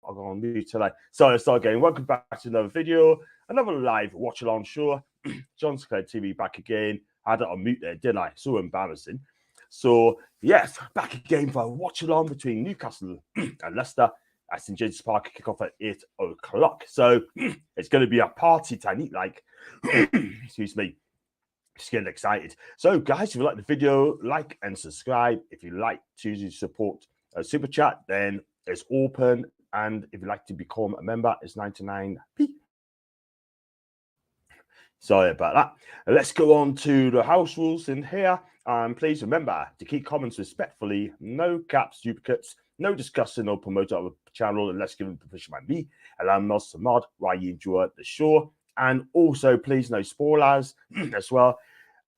I'm going to mute tonight. So let's start again. Welcome back to another video, another live watch-along show. Sinclair TV back again. I had it on mute there, didn't I? So embarrassing. So, yes, back again for a watch-along between Newcastle and Leicester at St James's Park. Kick off at 8 o'clock. So, it's going to be a party tonight, like, excuse me. Just getting excited. So, guys, if you like the video, like and subscribe. If you like to support a super chat, then it's open. And if you'd like to become a member, it's 99p. Sorry about that. Let's go on to the house rules in here. Please remember to keep comments respectfully. No caps, duplicates, no discussing or promoting of the channel unless given permission by me. Allow mods to mod while you enjoy the show. And also, please no spoilers as well.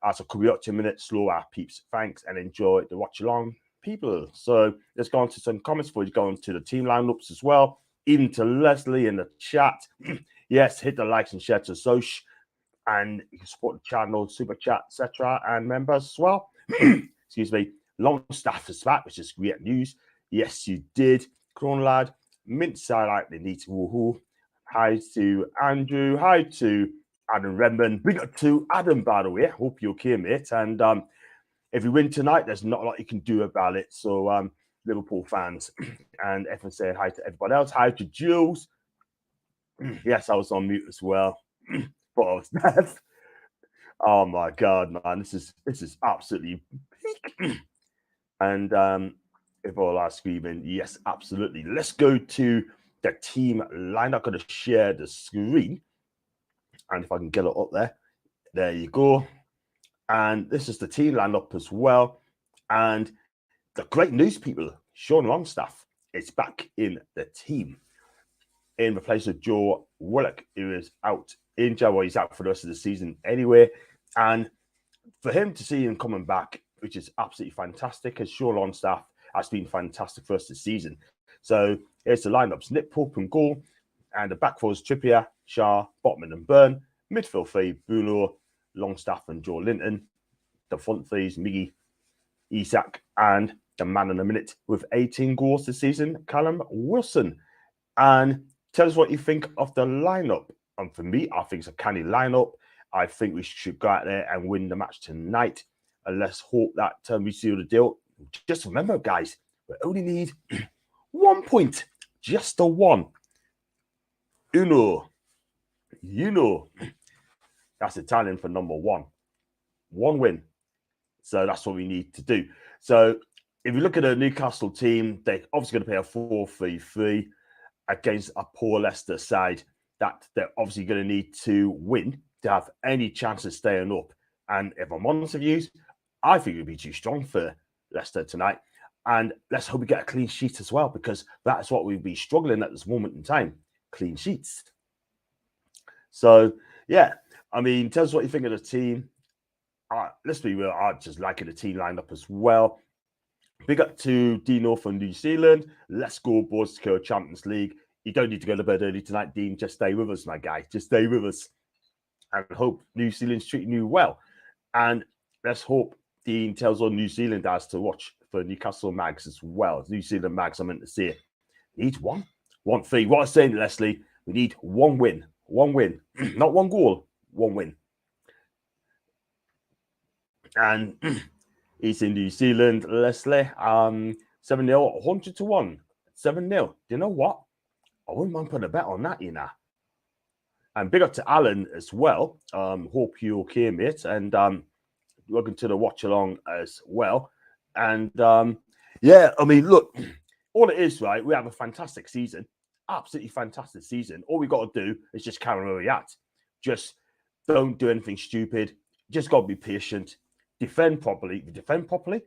As I could be up to a minute, slow our peeps. Thanks and enjoy the watch along, people. So let's go on to some comments before you go on to the team lineups as well. Even to Leslie in the chat. Yes, hit the likes and share to social. And you can support the channel, super chat, etc. and members as well. Excuse me. Longstaff is back, which is great news. Yes, you did. Cronlad, Mint Side, they need to woohoo. Hi to Andrew. Hi to Adam Redmond. Big up to Adam, by the way. Hope you're okay, mate. And if you win tonight, there's not a lot you can do about it. So, Liverpool fans, and everyone saying hi to everybody else. Hi to Jules. Yes, I was on mute as well. But I was deaf. Oh my god, man, this is absolutely peak. And if all are screaming, yes, absolutely. Let's go to the team line. I'm going to share the screen, and if I can get it up there you go. And this is the team lineup as well. And the great news, people, Sean Longstaff is back in the team in the place of Joe Willock, who is out injured. Well, he's out for the rest of the season anyway. And for him to see him coming back, which is absolutely fantastic, as Sean Longstaff has been fantastic for us this season. So here's the lineups: Nick Pope and goal, and the back four is Trippier, Shah, Botman and Byrne. Midfield three, Bruno, Longstaff and Joe Linton. The front three is Miggy, Isak, and the man in a minute with 18 goals this season, Callum Wilson. And tell us what you think of the lineup. And for me, I think it's a canny lineup. I think we should go out there and win the match tonight. And let's hope that we seal the deal. Just remember, guys, we only need 1 point. Just the one. Uno. You know. That's Italian for number one. One win. So that's what we need to do. So if you look at the Newcastle team, they're obviously going to play a 4-3-3 against a poor Leicester side that they're obviously going to need to win to have any chance of staying up. And if I'm honest with you, I think it would be too strong for Leicester tonight. And let's hope we get a clean sheet as well, because that's what we'll be struggling at this moment in time. Clean sheets. So, yeah, I mean, tell us what you think of the team. Let's be real, I just like the team lineup as well. Big up to Dino from New Zealand. Let's go, boys, to go Champions League. You don't need to go to bed early tonight, Dean. Just stay with us, my guy. Just stay with us. And hope New Zealand's treating you well. And let's hope Dean tells all New Zealanders to watch for Newcastle Mags as well. New Zealand Mags, I meant to say it. Need one thing. What I'm saying, Leslie, we need one win. One win. Not one goal. One win. And he's in New Zealand, Leslie. 7-0, 100-1. 7-0. Do you know what? I wouldn't mind putting a bet on that, you know. And big up to Alan as well. Hope you're okay, mate. And welcome to the watch along as well. And yeah, I mean, look, all it is, right? We have a fantastic season, absolutely fantastic season. All we got to do is just carry where we're at. Just don't do anything stupid. Just got to be patient. Defend properly. If you defend properly,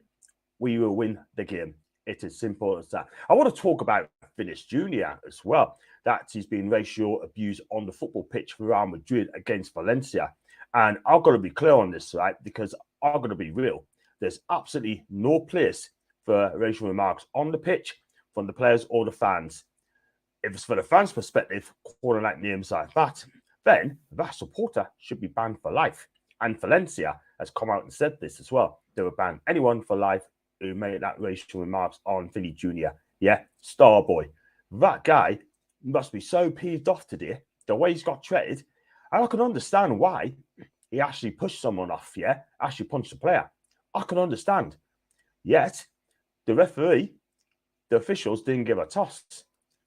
we will win the game. It's as simple as that. I want to talk about Vinicius Jr. as well. That he's been racial abuse on the football pitch for Real Madrid against Valencia. And I've got to be clear on this, right? Because I've got to be real. There's absolutely no place for racial remarks on the pitch from the players or the fans. If it's for the fans' perspective, calling out names like that, then that supporter should be banned for life. And Valencia has come out and said this as well. They will ban anyone for life who made that racial remarks on Vinny Jr. Yeah, star boy. That guy must be so peeved off today, the way he's got treated. And I can understand why he actually pushed someone off, yeah? Actually punched a player. I can understand. Yet, the referee, the officials didn't give a toss.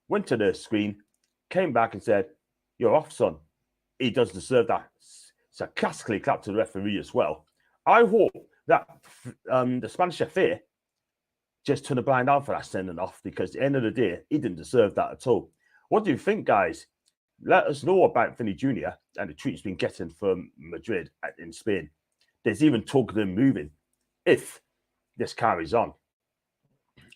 Went to the screen, came back and said, "You're off, son." He does deserve that. Sarcastically clapped to the referee as well. I hope that the Spanish FA just turned a blind eye for that sending off, because at the end of the day, he didn't deserve that at all. What do you think, guys? Let us know about Vinny Jr. and the treat he's been getting from Madrid in Spain. There's even talk of him moving if this carries on.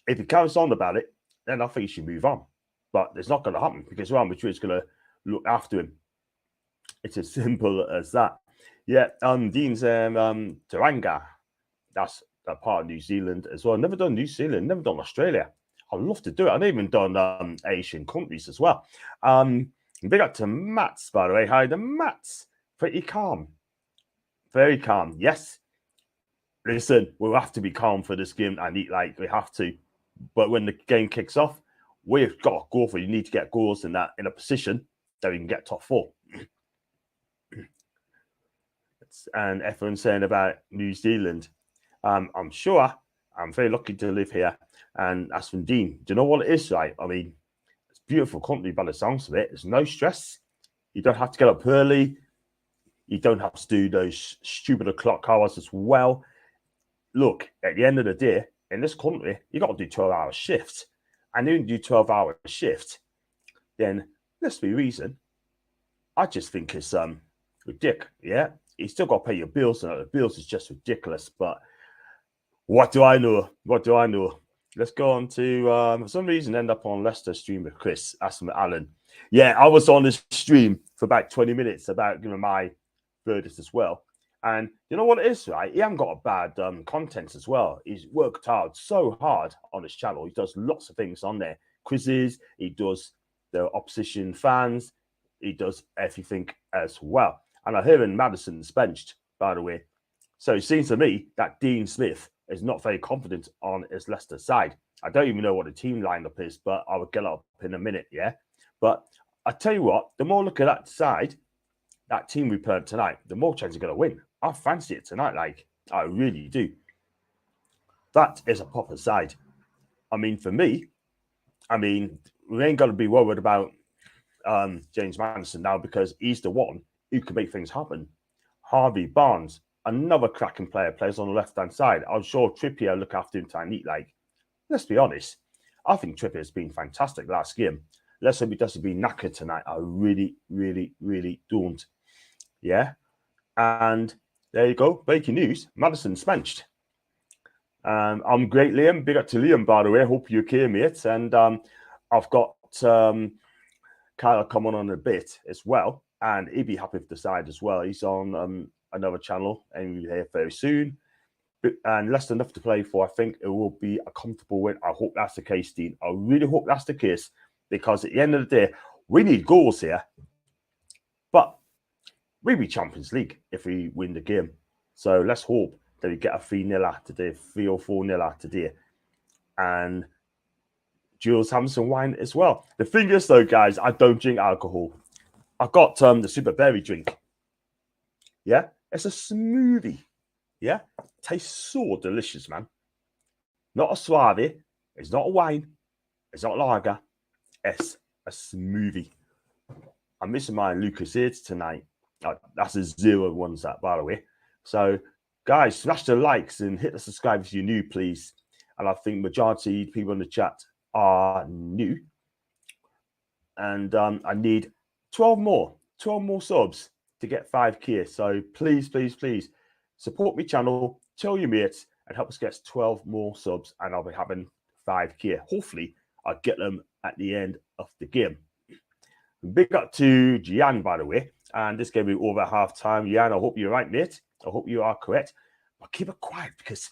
If he carries on about it, then I think he should move on. But it's not going to happen, because Real Madrid's going to look after him. It's as simple as that. Yeah, Dean's Taranga. That's a part of New Zealand as well. Never done New Zealand, never done Australia. I'd love to do it. I've even done Asian countries as well. Big up to Mats, by the way. Hi, the Mats. Pretty calm. Very calm. Yes. Listen, we'll have to be calm for this game, and like we have to. But when the game kicks off, we've got to go for it. You need to get goals in a position that we can get top 4. And everyone's saying about New Zealand. I'm sure I'm very lucky to live here. And that's from Dean. Do you know what it is, right? I mean, it's a beautiful country by the sounds of it. There's no stress. You don't have to get up early. You don't have to do those stupid o'clock hours as well. Look, at the end of the day, in this country, you got to do 12-hour shifts. And when you do 12-hour shift, then let's be reason. I just think it's ridiculous. Yeah, you still got to pay your bills, and the bills is just ridiculous. But what do I know? What do I know? Let's go on to for some reason end up on Leicester stream with Chris. That's from Alan. Yeah, I was on this stream for about 20 minutes about giving my verdict as well. And you know what it is, right? He hasn't got a bad content as well. He's worked so hard on his channel. He does lots of things on there. Quizzes, he does the opposition fans, he does everything as well. And I hear in Madison's benched, by the way. So it seems to me that Dean Smith is not very confident on his Leicester side. I don't even know what the team lineup is, but I will get up in a minute, yeah? But I tell you what, the more I look at that side, that team we played tonight, the more chance you're going to win. I fancy it tonight, like, I really do. That is a proper side. I mean, for me, we ain't got to be worried about James Madison now, because he's the one who can make things happen. Harvey Barnes, another cracking player, plays on the left-hand side. I'm sure Trippier will look after him tonight. Like, let's be honest, I think Trippier has been fantastic last game. Let's hope he doesn't be knackered tonight. I really, really, really don't. Yeah. And there you go. Breaking news. Madison's benched. I'm great, Liam. Big up to Liam, by the way. Hope you're okay, mate. And I've got Kyle coming on a bit as well. And he'd be happy with the side as well. He's on another channel, and we'll be here very soon. And less than enough to play for. I think it will be a comfortable win. I hope that's the case, Dean. I really hope that's the case, because at the end of the day, we need goals here. But we'll be Champions League if we win the game. So let's hope that we get a 3-0 out today, 3 or 4-0 out today. And Jules having some wine as well. The thing is, though, guys, I don't drink alcohol. I've got the super berry drink. Yeah, it's a smoothie. Yeah, tastes so delicious, man. Not a suave. It's not a wine. It's not lager. It's a smoothie. I'm missing my Lucasades tonight. That's a 0-1, that, by the way. So, guys, smash the likes and hit the subscribe if you're new, please. And I think majority of people in the chat are new. And I need 12 more subs to get 5K. So please, please, please support my channel, tell your mates, and help us get 12 more subs, and I'll be having 5K. Hopefully, I'll get them at the end of the game. Big up to Gian, by the way. And this game will be over at half time. Gian, I hope you're right, mate. I hope you are correct. But keep it quiet, because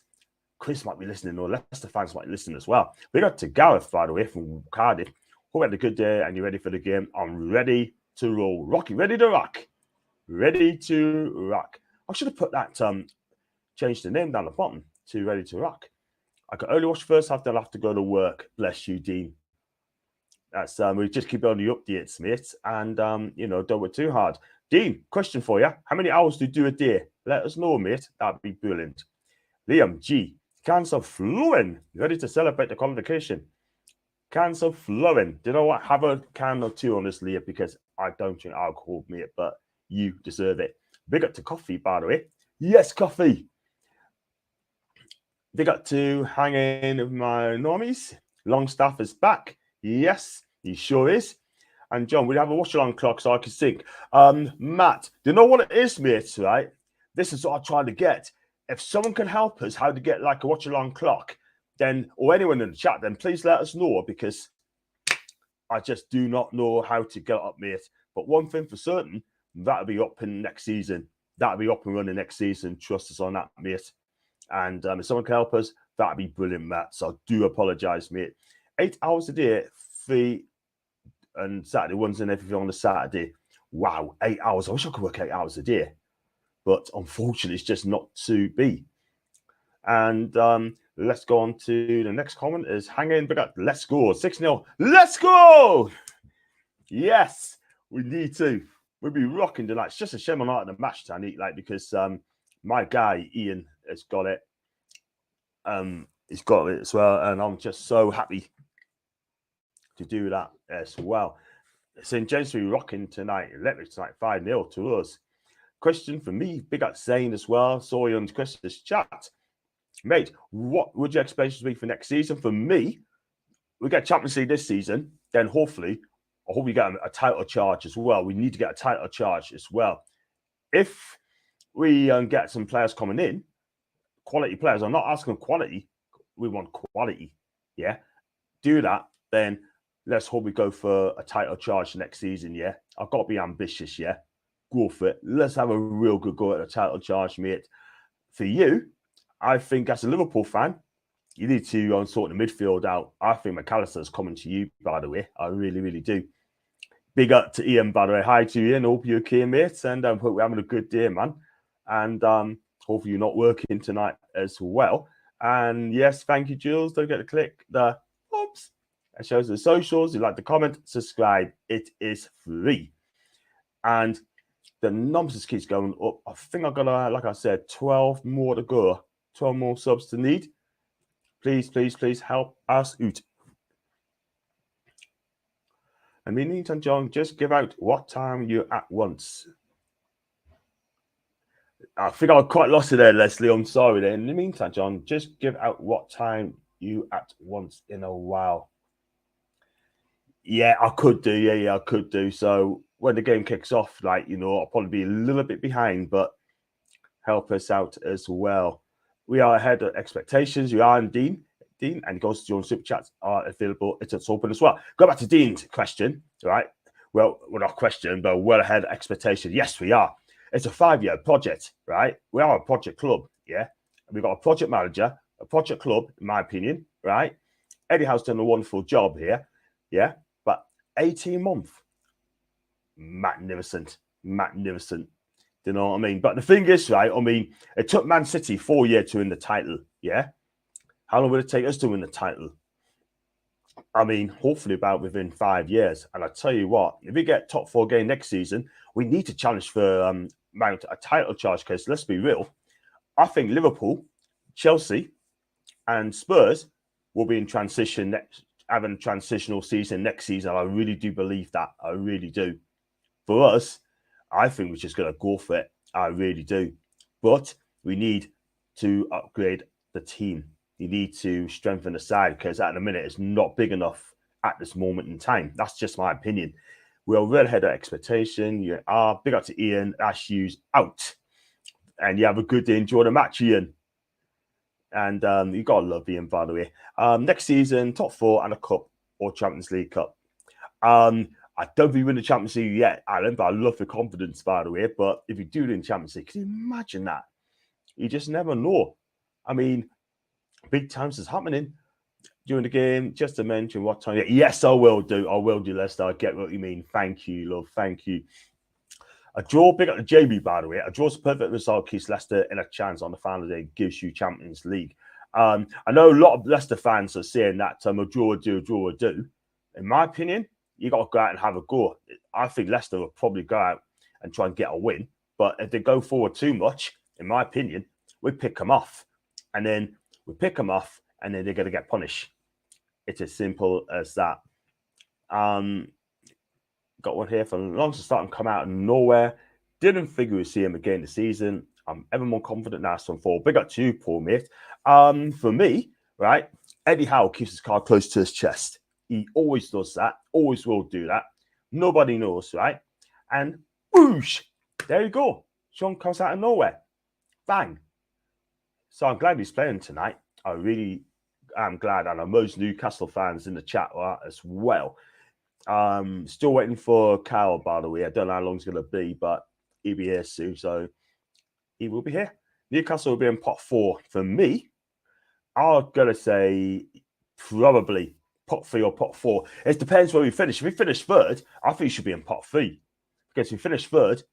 Chris might be listening, or Leicester fans might listen as well. Big up to Gareth, by the way, from Cardiff. Hope you had a good day and you're ready for the game. I'm ready to roll. Rocky, ready to rock. Ready to rock. I should have put that, changed the name down the bottom to Ready to Rock. I could only watch the first half, then I'll have to go to work. Bless you, Dean. That's we just keep on the updates, mate, and you know, don't work too hard. Dean, question for you: how many hours do you do a day? Let us know, mate. That'd be brilliant. Liam G, cans are flowing. Ready to celebrate the qualification. Cans are flowing. Do you know what? Have a can or two on this, Liam, because I don't drink alcohol, mate, but you deserve it. Big up to coffee, by the way. Yes, coffee. Big up to hanging with my normies. Longstaff is back. Yes, he sure is. And John, we have a watch-along clock so I can sync. Matt, do you know what it is, mate, right? This is what I'm trying to get. If someone can help us how to get like a watch-along clock, then, or anyone in the chat, then please let us know, because I just do not know how to get up, mate. But one thing for certain, that'll be up in next season. That'll be up and running next season. Trust us on that, mate. And if someone can help us, that'd be brilliant, Matt. So I do apologise, mate. 8 hours a day, 3 and Saturday ones and everything on the Saturday. Wow, 8 hours. I wish I could work 8 hours a day, but unfortunately, it's just not to be. And let's go on to the next comment. Is hanging, but let's go 6-0. Let's go. Yes, we need to. We'll be rocking tonight. It's just a shame I'm not at the match tonight, like, because my guy Ian has got it. He's got it as well, and I'm just so happy to do that as well. St. James will be rocking tonight. Electric tonight, 5-0 to us. Question for me, big up Zane as well. Saw you on Chris's chat. Mate, what would your expectations be for next season? For me, we get Champions League this season, then hopefully, I hope we get a title charge as well. We need to get a title charge as well. If we get some players coming in, quality players, I'm not asking quality, we want quality, yeah? Do that, then let's hope we go for a title charge next season, yeah? I've got to be ambitious, yeah? Go for it. Let's have a real good go at a title charge, mate. For you, I think as a Liverpool fan, you need to sort the midfield out. I think McAllister's coming to you, by the way. I really, really do. Big up to Ian, by the way. Hi to Ian. Hope you're okay, mate. And hope we're having a good day, man. And hopefully you're not working tonight as well. And yes, thank you, Jules. Don't forget to click the oops. It shows the socials. You like the comment, subscribe. It is free. And the numbers just keeps going up. I think I've got, like I said, 12 more to go. 12 more subs to need. Please, please, please help us out. And in the meantime, John, just give out what time you're at once. I think I quite lost it there, Leslie. I'm sorry there. In the meantime, John, just give out what time you at once in a while. Yeah, I could do. Yeah, I could do. So when the game kicks off, like, you know, I'll probably be a little bit behind, but help us out as well. We are ahead of expectations. You are in Dean, and goes to your super chats are available. It's open as well. Go back to Dean's question, right? Well, we're not question, but well ahead of expectations. Yes, we are. It's a 5-year project, right? We are a project club, yeah? We've got a project manager, a project club, in my opinion, right? Eddie Howe's done a wonderful job here, yeah? But 18 months, magnificent. Do you know what I mean? But the thing is, right, I mean, it took Man City 4 years to win the title, yeah? How long will it take us to win the title? I mean, hopefully about within 5 years. And I tell you what, if we get top 4 game next season, we need to challenge for mount a title charge, because let's be real, I think Liverpool, Chelsea, and Spurs will be in transition having a transitional season next season. I really do believe that. I really do. For us, I think we're just going to go for it. I really do. But we need to upgrade the team. You need to strengthen the side, because at the minute it's not big enough at this moment in time. That's just my opinion. We're well ahead of expectation. You are big up to Ian. Ash Hughes out. And you have a good day. Enjoy the match, Ian. And you got to love Ian, by the way. Next season, top 4 and a cup or Champions League Cup. I don't think we win the Champions League yet, Alan, but I love the confidence, by the way. But if you do win Champions League, can you imagine that? You just never know. I mean, big times is happening during the game. Just to mention what time. Yes, I will do. I will do, Leicester. I get what you mean. Thank you, love. Thank you. A draw, big up to JB, by the way. A draw's a perfect result, keeps Leicester in a chance on the final day, gives you Champions League. I know a lot of Leicester fans are saying that a draw would do. in my opinion, you got to go out and have a go. I think Leicester will probably go out and try and get a win. But if they go forward too much, in my opinion, we pick them off. And then they're going to get punished. It's as simple as that. Got one here from Long's starting to come out of nowhere. Didn't figure we'd see him again this season. I'm ever more confident now. So for big up to you, poor mate. For me, right, Eddie Howe keeps his card close to his chest. He always does that. Always will do that. Nobody knows, right? And whoosh, there you go. Sean comes out of nowhere. Bang. So I'm glad he's playing tonight. I really am glad. And most Newcastle fans in the chat are as well. Still waiting for Kyle, by the way. I don't know how long it's going to be, but he'll be here soon. So he will be here. Newcastle will be in pot 4. For me, I'm going to say probably pot 3 or pot 4. It depends where we finish. If we finish 3rd, I think we should be in pot 3. Because if we finish 3rd,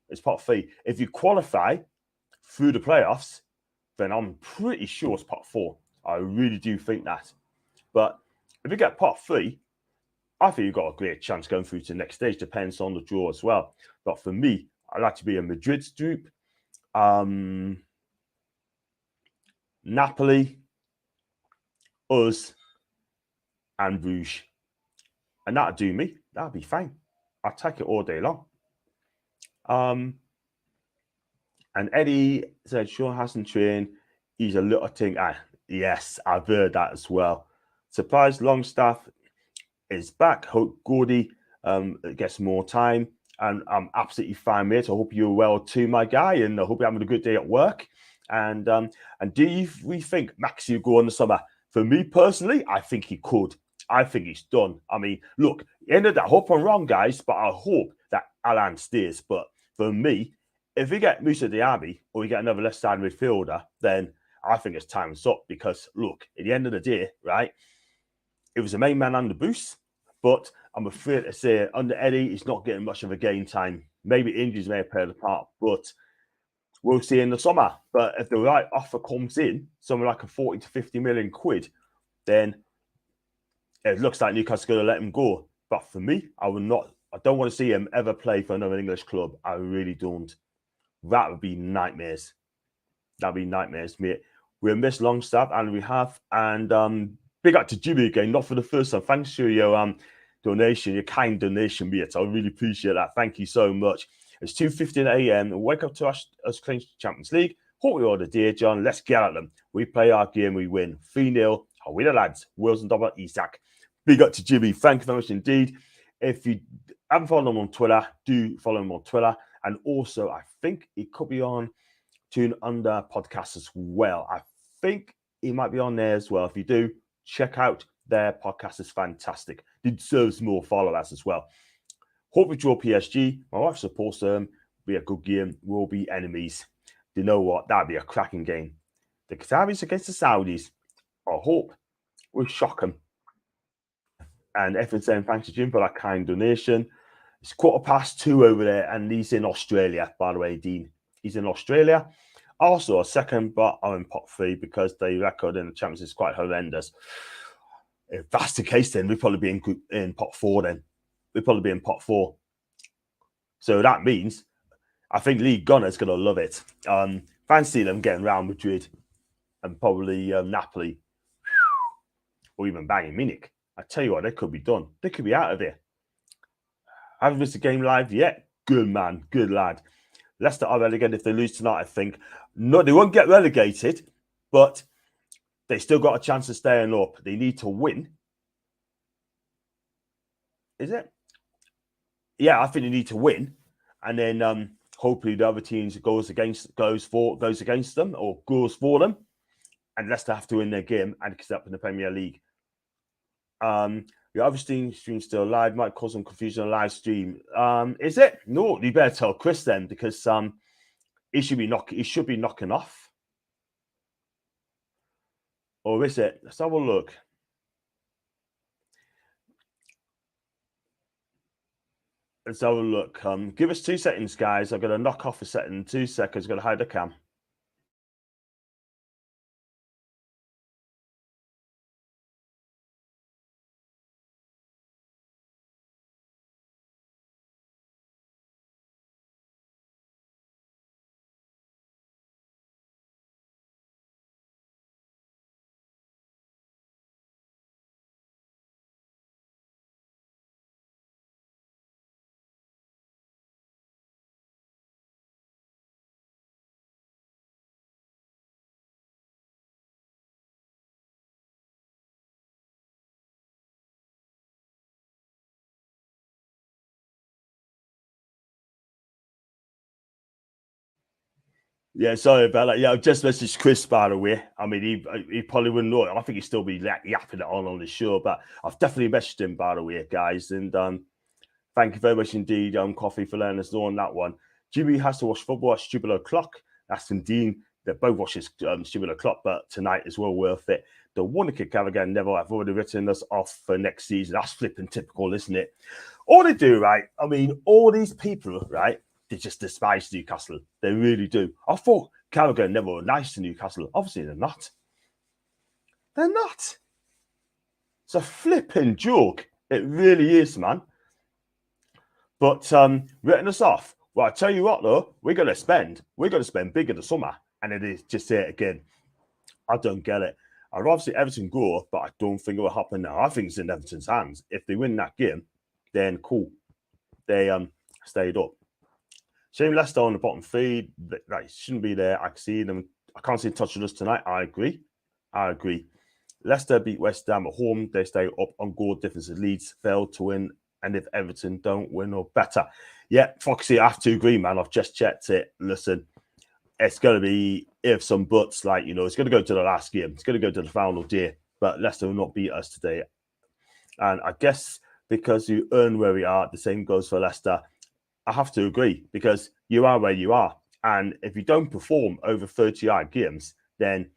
it's pot 3. If you qualify through the playoffs, then I'm pretty sure it's pot 4. I really do think that. But if we get pot 3, I think you've got a great chance going through to the next stage. Depends on the draw as well. But for me, I like to be a Madrid dupe. Napoli, us, and Bruges. And that'll do me. That'll be fine. I'll take it all day long. And Eddie said, Sean hasn't trained. He's a little thing. Yes, I've heard that as well. Surprised Longstaff is back. Hope Gordy gets more time. And I'm absolutely fine, mate. I hope you're well too, my guy. And I hope you're having a good day at work. And do we think Maxi will go on the summer? For me personally, I think he could. I think he's done. I mean, look, end of that. I hope I'm wrong, guys, but I hope that Alan stays. But for me, if we get Musa Diaby or we get another left side midfielder, then I think it's time's up. Because look, at the end of the day, right, it was the main man on the boost, but I'm afraid to say under Eddie, he's not getting much of a game time. Maybe injuries may have played a part, but we'll see in the summer. But if the right offer comes in, something like a 40 to 50 million quid, then it looks like Newcastle's going to let him go. But for me, I don't want to see him ever play for another English club. I really don't. That would be nightmares. That'd be nightmares, mate. We'll miss Longstaff, and we have. And big up to Jimmy again, not for the first time. Thanks for your donation, your kind donation, mate. I really appreciate that. Thank you so much. It's 2:15 a.m. Wake up to us clinch the Champions League. Hope we all the dear John. Let's get at them. We play our game, we win. 3-0. Away the lads. Wilson double Isaac. Big up to Jimmy. Thank you very much indeed. If you haven't followed him on Twitter, do follow him on Twitter. And also, I think he could be on Toon Under podcast as well. I think he might be on there as well. If you do, check out their podcast. It's fantastic. It deserves more followers as well. Hope we draw PSG. My wife supports them. Be a good game. We'll be enemies. You know what? That'd be a cracking game. The Qataris against the Saudis. I hope we'll shock them. And Evan saying thanks to Jim for that kind donation. It's 2:15 over there, and he's in Australia, by the way, Dean. He's in Australia. Also, a second, but I'm in pot 3 because the record in the Champions is quite horrendous. If that's the case, then we'll probably be in pot 4 then. We'll probably be in pot 4. So that means I think Lee Gunner's going to love it. Fancy them getting Real Madrid and probably Napoli or even Bayern Munich. I tell you what, they could be done. They could be out of here. Haven't missed a game live yet? Good man, good lad. Leicester are relegated if they lose tonight, I think. No, they won't get relegated, but they still got a chance of staying up. They need to win. Is it? Yeah, I think they need to win. And then hopefully the other teams goes against them or goes for them. And Leicester have to win their game and get up in the Premier League. The other stream still live. Might cause some confusion on live stream. Is it? No, you better tell Chris then, because he should be knocking off. Or is it? Let's have a look. Let's have a look. Give us 2 seconds, guys. I'm going to knock off a second. 2 seconds. I'm going to hide the cam. Yeah, sorry about that. Yeah, I've just messaged Chris, by the way. I mean, he probably wouldn't know it. I think he'd still be like yapping it on the show, but I've definitely messaged him, by the way, guys. And thank you very much indeed, Coffee, for letting us know on that one. Jimmy has to watch football at stupid o'clock. That's indeed. They both watch stupid o'clock, but tonight is well worth it. The Wonderkid Caravan Neville have already written us off for next season. That's flipping typical, isn't it? All they do, right? I mean, all these people, right? They just despise Newcastle. They really do. I thought Carragher never were nice to Newcastle. Obviously, they're not. They're not. It's a flipping joke. It really is, man. But written us off. Well, I tell you what, though, we're going to spend big in the summer. And it is, just say it again, I don't get it. I'd rather see Everton go, but I don't think it will happen now. I think it's in Everton's hands. If they win that game, then cool. They stayed up. Shame Leicester on the bottom three. That shouldn't be there. I can see them. I can't see them touching us tonight. I agree. Leicester beat West Ham at home. They stay up on goal difference. Leeds failed to win. And if Everton don't win or better. Yeah, Foxy, I have to agree, man. I've just checked it. Listen, it's going to be ifs and buts. Like, it's going to go to the last game. It's going to go to the final day. But Leicester will not beat us today. And I guess because you earn where we are, the same goes for Leicester. I have to agree, because you are where you are. And if you don't perform over 30-odd games, then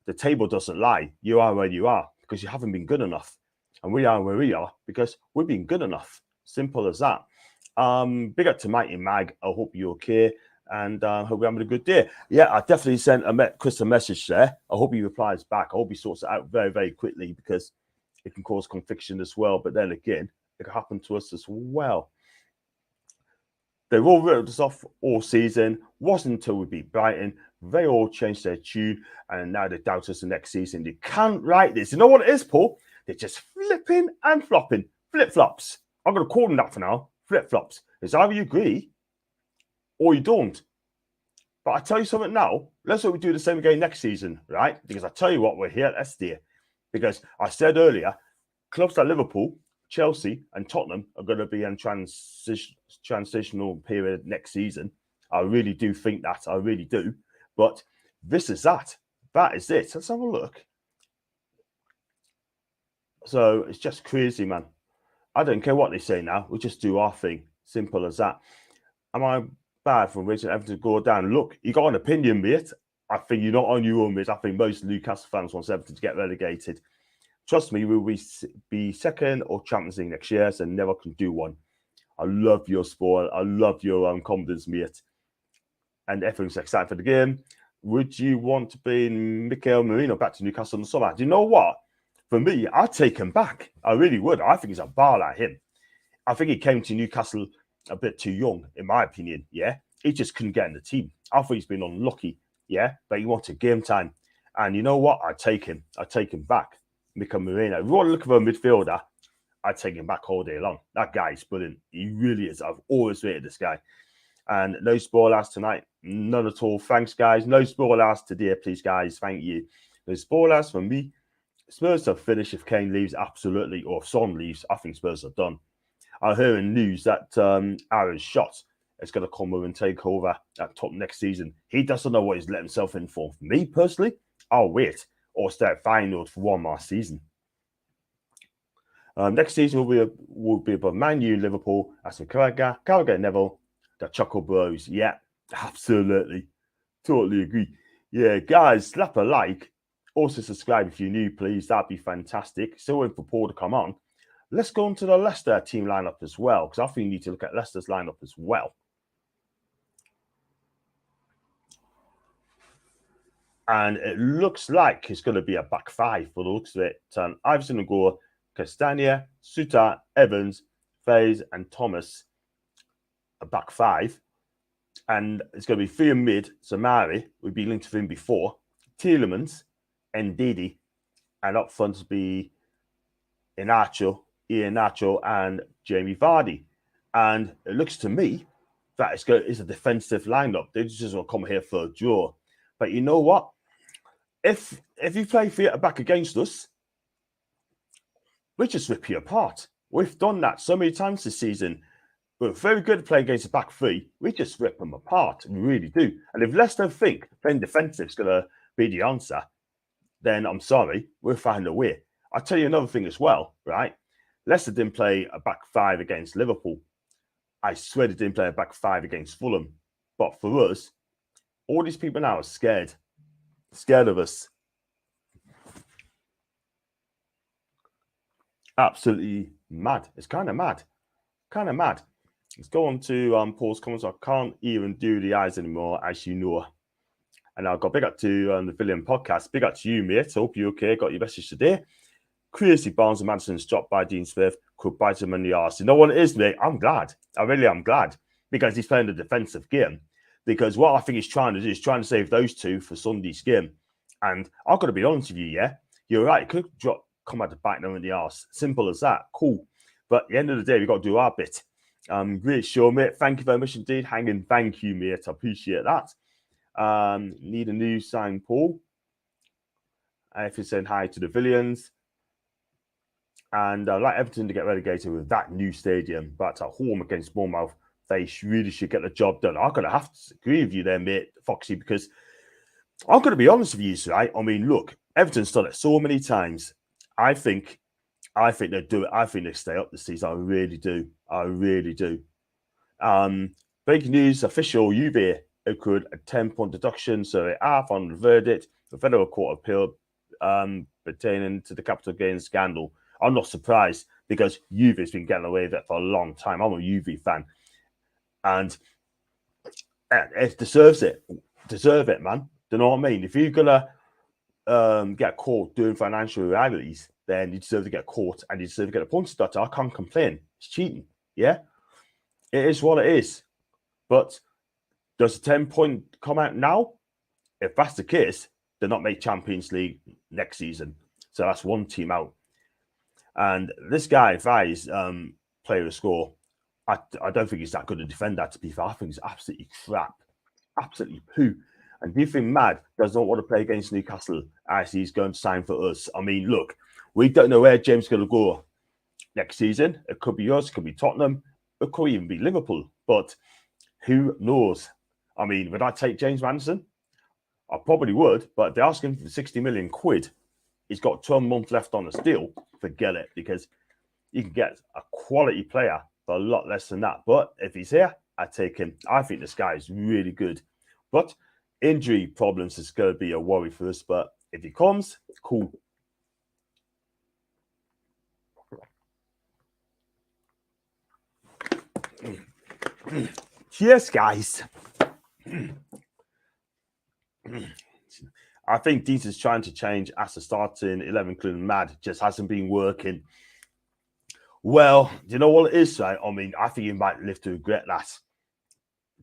the table doesn't lie. You are where you are because you haven't been good enough. And we are where we are because we've been good enough. Simple as that. Big up to Mighty Mag. I hope you're okay. And hope you're having a good day. Yeah, I definitely sent Chris a message there. I hope he replies back. I hope he sorts it out very, very quickly, because it can cause conviction as well. But then again, it can happen to us as well. They've all written us off all season. Wasn't until we beat Brighton. They all changed their tune, and now they doubt us the next season. They can't write this. You know what it is, Paul? They're just flipping and flopping. Flip-flops. I'm going to call them that for now. Flip-flops. It's either you agree or you don't. But I tell you something now. Let's hope we do the same again next season, right? Because I tell you what, we're here. Let's do it. Because I said earlier, clubs like Liverpool, Chelsea and Tottenham are going to be in transitional period next season. I really do think that. I really do. But this is that. That is it. Let's have a look. So it's just crazy, man. I don't care what they say now. We just do our thing. Simple as that. Am I bad for waiting Everton to go down? Look, you got an opinion, mate. I think you're not on your own, mate. I think most Newcastle fans want Everton to get relegated. Trust me, we will be second or Champions League next year, so never can do one. I love your sport. I love your confidence, mate. And everyone's excited for the game. Would you want to bring Mikel Merino back to Newcastle in the summer? Do you know what? For me, I'd take him back. I really would. I think he's a bar like him. I think he came to Newcastle a bit too young, in my opinion, yeah? He just couldn't get in the team. I think he's been unlucky, yeah? But he wanted game time. And you know what? I'd take him. I'd take him back. Mikel Merino. If you want to look for a midfielder, I'd take him back all day long. That guy is brilliant. He really is. I've always rated this guy. And no spoilers tonight. None at all. Thanks, guys. No spoilers today, please, guys. Thank you. No spoilers from me. Spurs have finished if Kane leaves, absolutely. Or if Son leaves, I think Spurs are done. I heard in news that Aaron Schott is going to come over and take over at top next season. He doesn't know what he's let himself in for. For me, personally, I'll wait or stay at final for one more season. Next season will be above Man U, Liverpool, Aston Carragher, Neville, the Chuckle Bros. Yeah, absolutely. Totally agree. Yeah, guys, slap a like. Also subscribe if you're new, please. That'd be fantastic. Still waiting for Paul to come on. Let's go into the Leicester team lineup as well, because I think you need to look at Leicester's lineup as well. And it looks like it's going to be a back five for the looks of it. Iverson will go Castagna, Suter, Evans, Faze, and Thomas. A back five. And it's going to be three in mid. Samari, we've been linked to him before. Tielemans, Ndidi, and up front to be Ian Nacho, and Jamie Vardy. And it looks to me that it's a defensive lineup. They just want to come here for a draw. But you know what? If you play theatre back against us, we just rip you apart. We've done that so many times this season. We're very good at playing against the back three. We just rip them apart. We really do. And if Leicester think playing defensive is going to be the answer, then I'm sorry, we'll find a way. I'll tell you another thing as well, right? Leicester didn't play a back five against Liverpool. I swear they didn't play a back five against Fulham. But for us, all these people now are scared of us. Absolutely mad. It's kind of mad. Let's go on to Paul's comments. I can't even do the eyes anymore, as you know. And I've got big up to the Villian podcast. Big up to you, mate. Hope you're okay. Got your message today. Crazy Barnes and Madison's dropped by Dean Smith could bite him in the arse. You know what it is, mate? I'm glad. I really am glad. Because he's playing a defensive game. Because what I think he's trying to do is trying to save those two for Sunday's game. And I've got to be honest with you, yeah? You're right. It could come out to bite them in the arse. Simple as that. Cool. But at the end of the day, we've got to do our bit. Great show, mate. Thank you very much indeed. Hanging, thank you, mate. I appreciate that. Need a new sign, Paul. If you're saying hi to the Villians. And I'd like Everton to get relegated with that new stadium. But at home against Bournemouth, they really should get the job done. I'm going to have to agree with you there, mate, Foxy, because I'm going to be honest with you, right? I mean, look, Everton's done it so many times. I think they do it. I think they stay up this season. I really do. Breaking news, official Juve accrued a 10-point deduction, so it half on the verdict. The federal court appeal pertaining to the capital gains scandal. I'm not surprised because Juve's been getting away with it for a long time. I'm a Juve fan. And it deserves it. Deserve it, man. Do you know what I mean? If you're going to get caught doing financial irregularities, then you deserve to get caught and you deserve to get a punch starter. I can't complain. It's cheating. Yeah? It is what it is. But does the 10-point come out now? If that's the case, they'll not make Champions League next season. So that's one team out. And this guy, if I player a score, I don't think he's that good a defender, to be fair. I think he's absolutely crap. Absolutely poo. And do you think Mad does not want to play against Newcastle as he's going to sign for us? I mean, look, we don't know where James is going to go next season. It could be us, it could be Tottenham, it could even be Liverpool. But who knows? I mean, would I take James Madison? I probably would, but if they're asking for 60 million quid, he's got 12 months left on his deal, forget it, because you can get a quality player for a lot less than that. But if he's here, I take him. I think this guy is really good. But injury problems is going to be a worry for us. But if he comes, cool. Cheers, guys. I think Dietz is trying to change as a starting 11, including Mad. Just hasn't been working. Well, do you know what it is, right? I mean, I think you might live to regret that.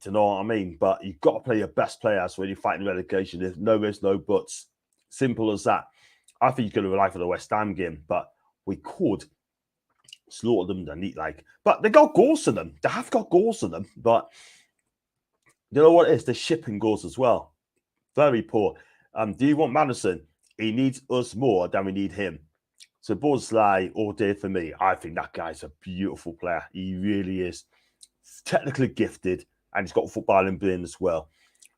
Do you know what I mean? But you've got to play your best players when you're fighting relegation. There's no ifs, no buts. Simple as that. I think you're going to rely for the West Ham game, but we could slaughter them. But they got goals in them. They have got goals in them. But you know what it is? They're shipping goals as well. Very poor. Do you want Madison? He needs us more than we need him. So Bosley all day for me. I think that guy's a beautiful player. He really is. Technically gifted, and he's got footballing brain as well.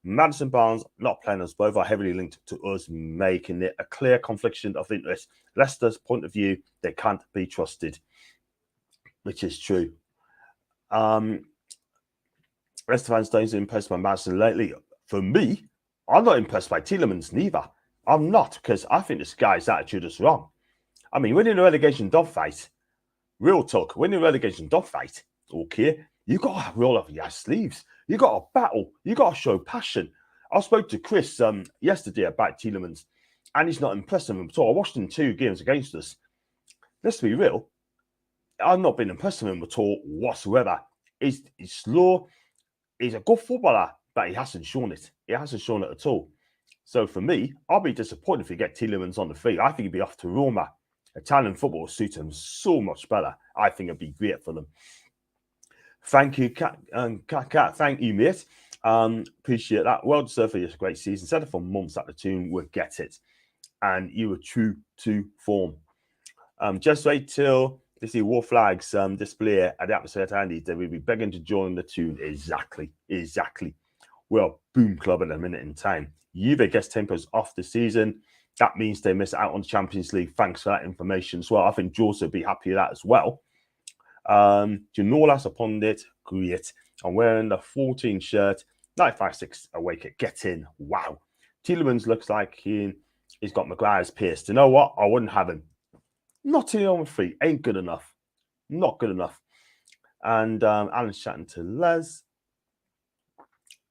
Madison Barnes not playing us. Both are heavily linked to us, making it a clear confliction of interest. Leicester's point of view, they can't be trusted, which is true. Leicester fans don't seem impressed by Madison lately. For me, I'm not impressed by Tielemans neither. I'm not, because I think this guy's attitude is wrong. I mean, winning a relegation dogfight, real talk, winning a relegation dogfight, okay, you got to roll up your sleeves. You got to battle. You got to show passion. I spoke to Chris yesterday about Tielemans, and he's not impressed with him at all. I watched him 2 games against us. Let's be real. I've not been impressed with him at all whatsoever. He's slow. He's a good footballer, but he hasn't shown it. He hasn't shown it at all. So for me, I'll be disappointed if you get Tielemans on the field. I think he'd be off to Roma. Italian football will suit him so much better. I think it'd be great for them. Thank you, Kat. Thank you, mate. Appreciate that. Well deserved for your great season. Said it for months that the Toon would get it. And you were true to form. Just wait till They see war flags display at the atmosphere at Andy. They will be begging to join the Toon. Exactly. We're a boom club at a minute in time. Juve gets tempos off the season. That means they miss out on the Champions League. Thanks for that information as well. I think Jaws would be happy with that as well. Ginolas upon it. Great. I'm wearing the 14 shirt. 956 away kick. Get in. Wow. Tielemans looks like he's got Maguire's pierced. You know what? I wouldn't have him. Not here on 3. Ain't good enough. Not good enough. And Alan's chatting to Les.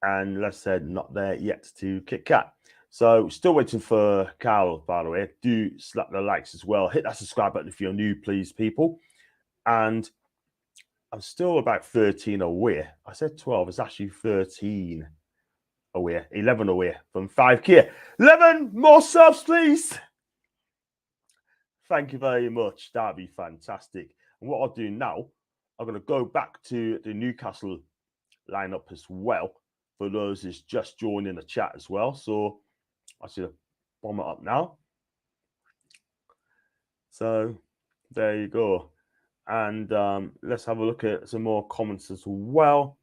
And Les said not there yet to Kit Kat. So still waiting for Carl, by the way. Do slap the likes as well. Hit that subscribe button if you're new, please, people. And I'm still about 13 away. I said 12. It's actually 13 away. 11 away from 5K. 11 more subs, please. Thank you very much. That'd be fantastic. And what I'll do now, I'm going to go back to the Newcastle lineup as well for those who's just joining the chat as well. So I should bomb it up now. So there you go. And let's have a look at some more comments as well.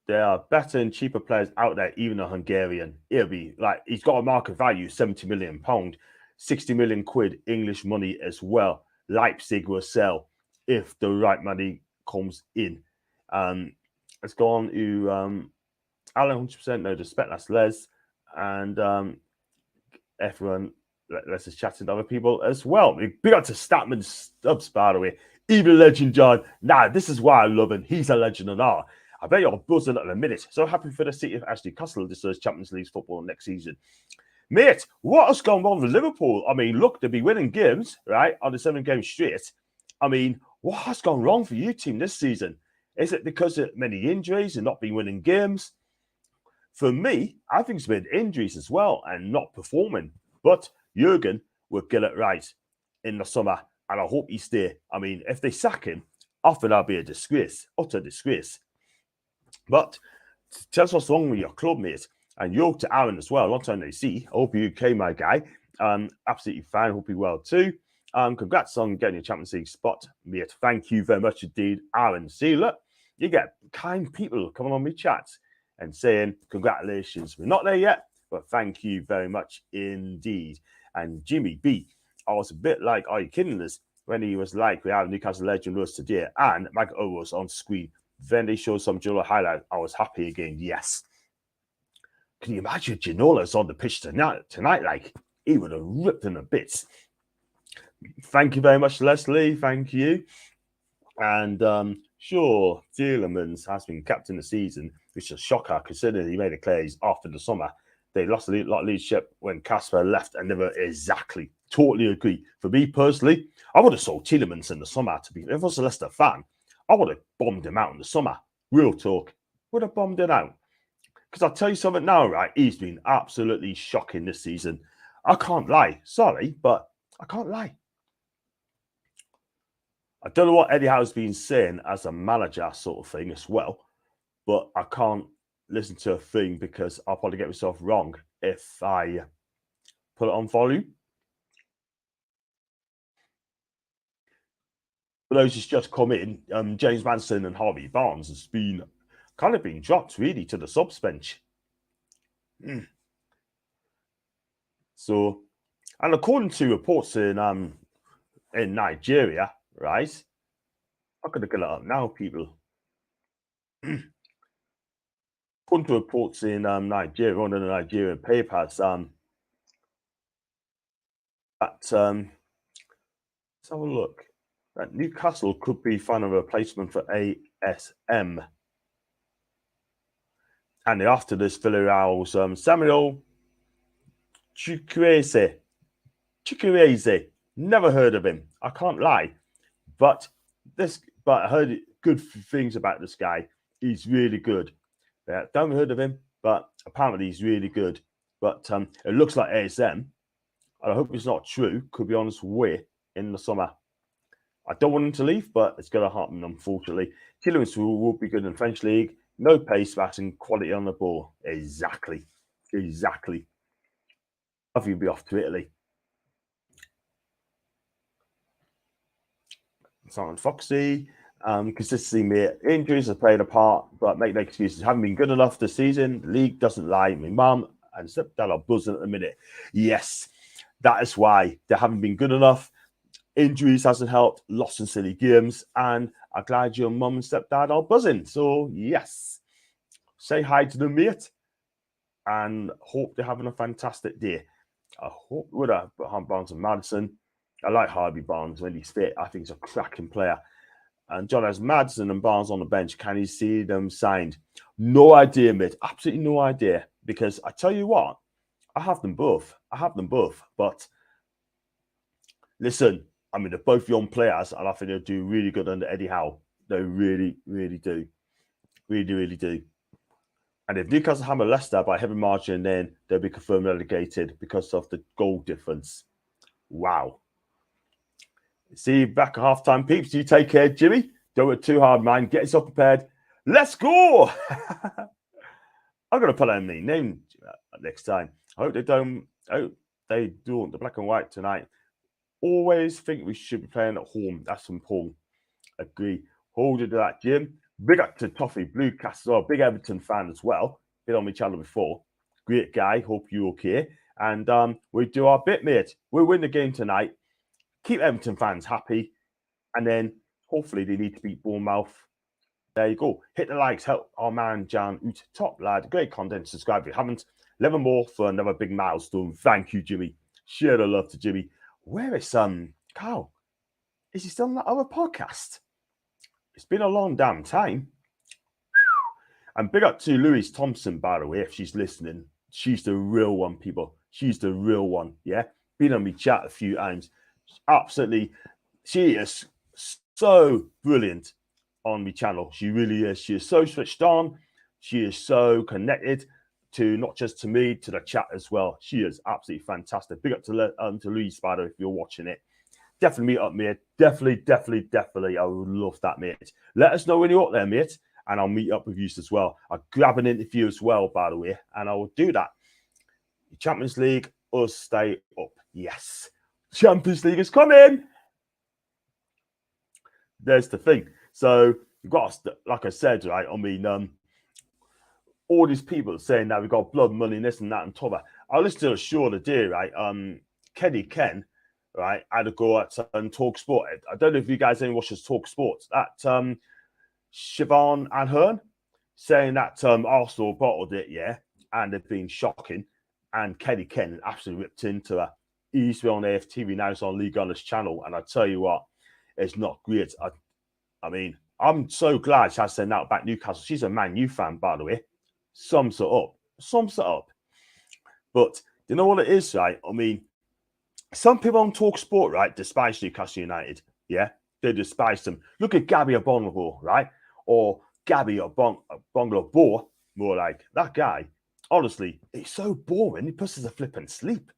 There are better and cheaper players out there, even a Hungarian. It'll be like he's got a market value, £70 million, 60 million quid English money as well. Leipzig will sell if the right money comes in. Let's go on to Alan, 100% no respect. That's Les. And everyone, let's just chat to other people as well. Big up to Statman Stubbs, by the way. Even legend, John. Nah, this is why I love him. He's a legend and all. I bet you're buzzing at a minute. So happy for the city of Ashley Castle deserves Champions League football next season. Mate, what has gone wrong with Liverpool? I mean, look, they'll be winning games, right, on the 7 games straight. I mean, what has gone wrong for you team this season? Is it because of many injuries and not been winning games? For me, I think it's been injuries as well and not performing. But Jurgen will get it right in the summer, and I hope he stay. I mean, if they sack him, I think that'll be a disgrace, utter disgrace. But tell us what's wrong with your club, mate. And yo to Aaron as well. Long time no see. Hope you okay, my guy. Absolutely fine. Hope you're well too. Congrats on getting your Champions League spot, mate. Thank you very much indeed, Aaron. See, look, you get kind people coming on my chats and saying congratulations. We're not there yet, but thank you very much indeed. And Jimmy B, I was a bit like, are you kidding us? When he was like, we have Newcastle legend was today, and Mike O was on screen. Then they showed some Ginola highlight. I was happy again. Yes. Can you imagine Ginola's on the pitch tonight? Like, he would have ripped in a bits. Thank you very much, Leslie. Thank you. And sure, Tielemans has been captain of the season, which is a shocker considering he made it clear he's off in the summer. They lost a lot of leadership when Casper left and never exactly. Totally agree. For me personally, I would have sold Tielemans in the summer. If I was a Leicester fan, I would have bombed him out in the summer. Real talk. Would have bombed him out. Because I'll tell you something now, right? He's been absolutely shocking this season. I can't lie. Sorry, but I can't lie. I don't know what Eddie Howe's been saying as a manager sort of thing as well, but I can't listen to a thing because I'll probably get myself wrong if I put it on volume. For those who's just come in, James Manson and Harvey Barnes has been kind of being dropped really to the subs bench. So, and according to reports in Nigeria, right? I'm gonna get it up now, people. According to reports in Nigeria, one of the Nigerian papers, that let's have a look. That Newcastle could be finding a replacement for ASM. And after this, Villarreal's Samuel Chukwueze. Never heard of him. I can't lie. But I heard good things about this guy. He's really good. Don't heard of him, but apparently he's really good. But it looks like ASM. I hope it's not true. Could be on his way in the summer. I don't want him to leave, but it's going to happen, unfortunately. Tielemans will be good in the French league. No pace, passing, quality on the ball. Exactly. I think he'll be off to Italy. Simon Foxy. Consistency, mate. Injuries have played a part, but make no excuses. Haven't been good enough this season. The league doesn't lie. My mum and stepdad are buzzing at the minute. Yes, that is why they haven't been good enough. Injuries hasn't helped. Lost in silly games, and I'm glad your mum and stepdad are buzzing. So yes, say hi to them, mate, and hope they're having a fantastic day. I hope with Barnes and Madison. I like Harvey Barnes when he's fit. I think he's a cracking player. And John has Madsen and Barnes on the bench. Can you see them signed? No idea, mate. Absolutely no idea. Because I tell you what, I have them both. But listen, I mean, they're both young players, and I think they'll do really good under Eddie Howe. They really, really do. Really, really do. And if Newcastle hammer Leicester by heavy margin, then they'll be confirmed relegated because of the goal difference. Wow. See you back at halftime, peeps. You take care, Jimmy. Don't work too hard, man. Get yourself prepared. Let's go. I'm going to put out my name next time. I hope they don't. Oh, they don't. The black and white tonight. Always think we should be playing at home. That's important. Agree. Hold it to that, Jim. Big up to Toffee Blue Castle, big Everton fan as well. Been on my channel before. Great guy. Hope you're okay. And we do our bit, mate. We'll win the game tonight. Keep Everton fans happy. And then hopefully they need to beat Bournemouth. There you go. Hit the likes. Help our man Jan Oot. Top lad. Great content. Subscribe if you haven't. 11 more for another big milestone. Thank you, Jimmy. Share the love to Jimmy. Where is Carl? Is he still on that other podcast? It's been a long damn time. And big up to Louise Thompson, by the way, if she's listening. She's the real one, people. She's the real one, yeah? Been on me chat a few times. Absolutely. She is so brilliant on my channel. She really is. She is so switched on. She is so connected to not just to me, to the chat as well. She is absolutely fantastic. Big up to Louise, by the way, if you're watching it. Definitely meet up, mate. Definitely. I would love that, mate. Let us know when you're up there, mate, and I'll meet up with you as well. I'll grab an interview as well, by the way, and I will do that. Champions League, us stay up. Yes. Champions League is coming. There's the thing. So, you've got, like I said, right, I mean, all these people saying that we've got blood money, this and that, and t'other. I listened to a show today, right? Kenny Ken, right, I had to go at Talk Sport. I don't know if you guys any watches Talk Sports. That Siobhan and Hearn saying that Arsenal bottled it, yeah, and they've been shocking. And Kenny Ken absolutely ripped into her. He used to be on AFTV, now it's on League on this channel. And I tell you what, it's not great. I mean, I'm so glad she has sent out back Newcastle. She's a Man U fan, by the way. Sums it up. But you know what it is, right? I mean, some people on Talk Sport, right, despise Newcastle United. Yeah, they despise them. Look at Gabby Obongo, right? Or Gabby Obongo, more like that guy. Honestly, it's so boring. He puts us a flipping sleep.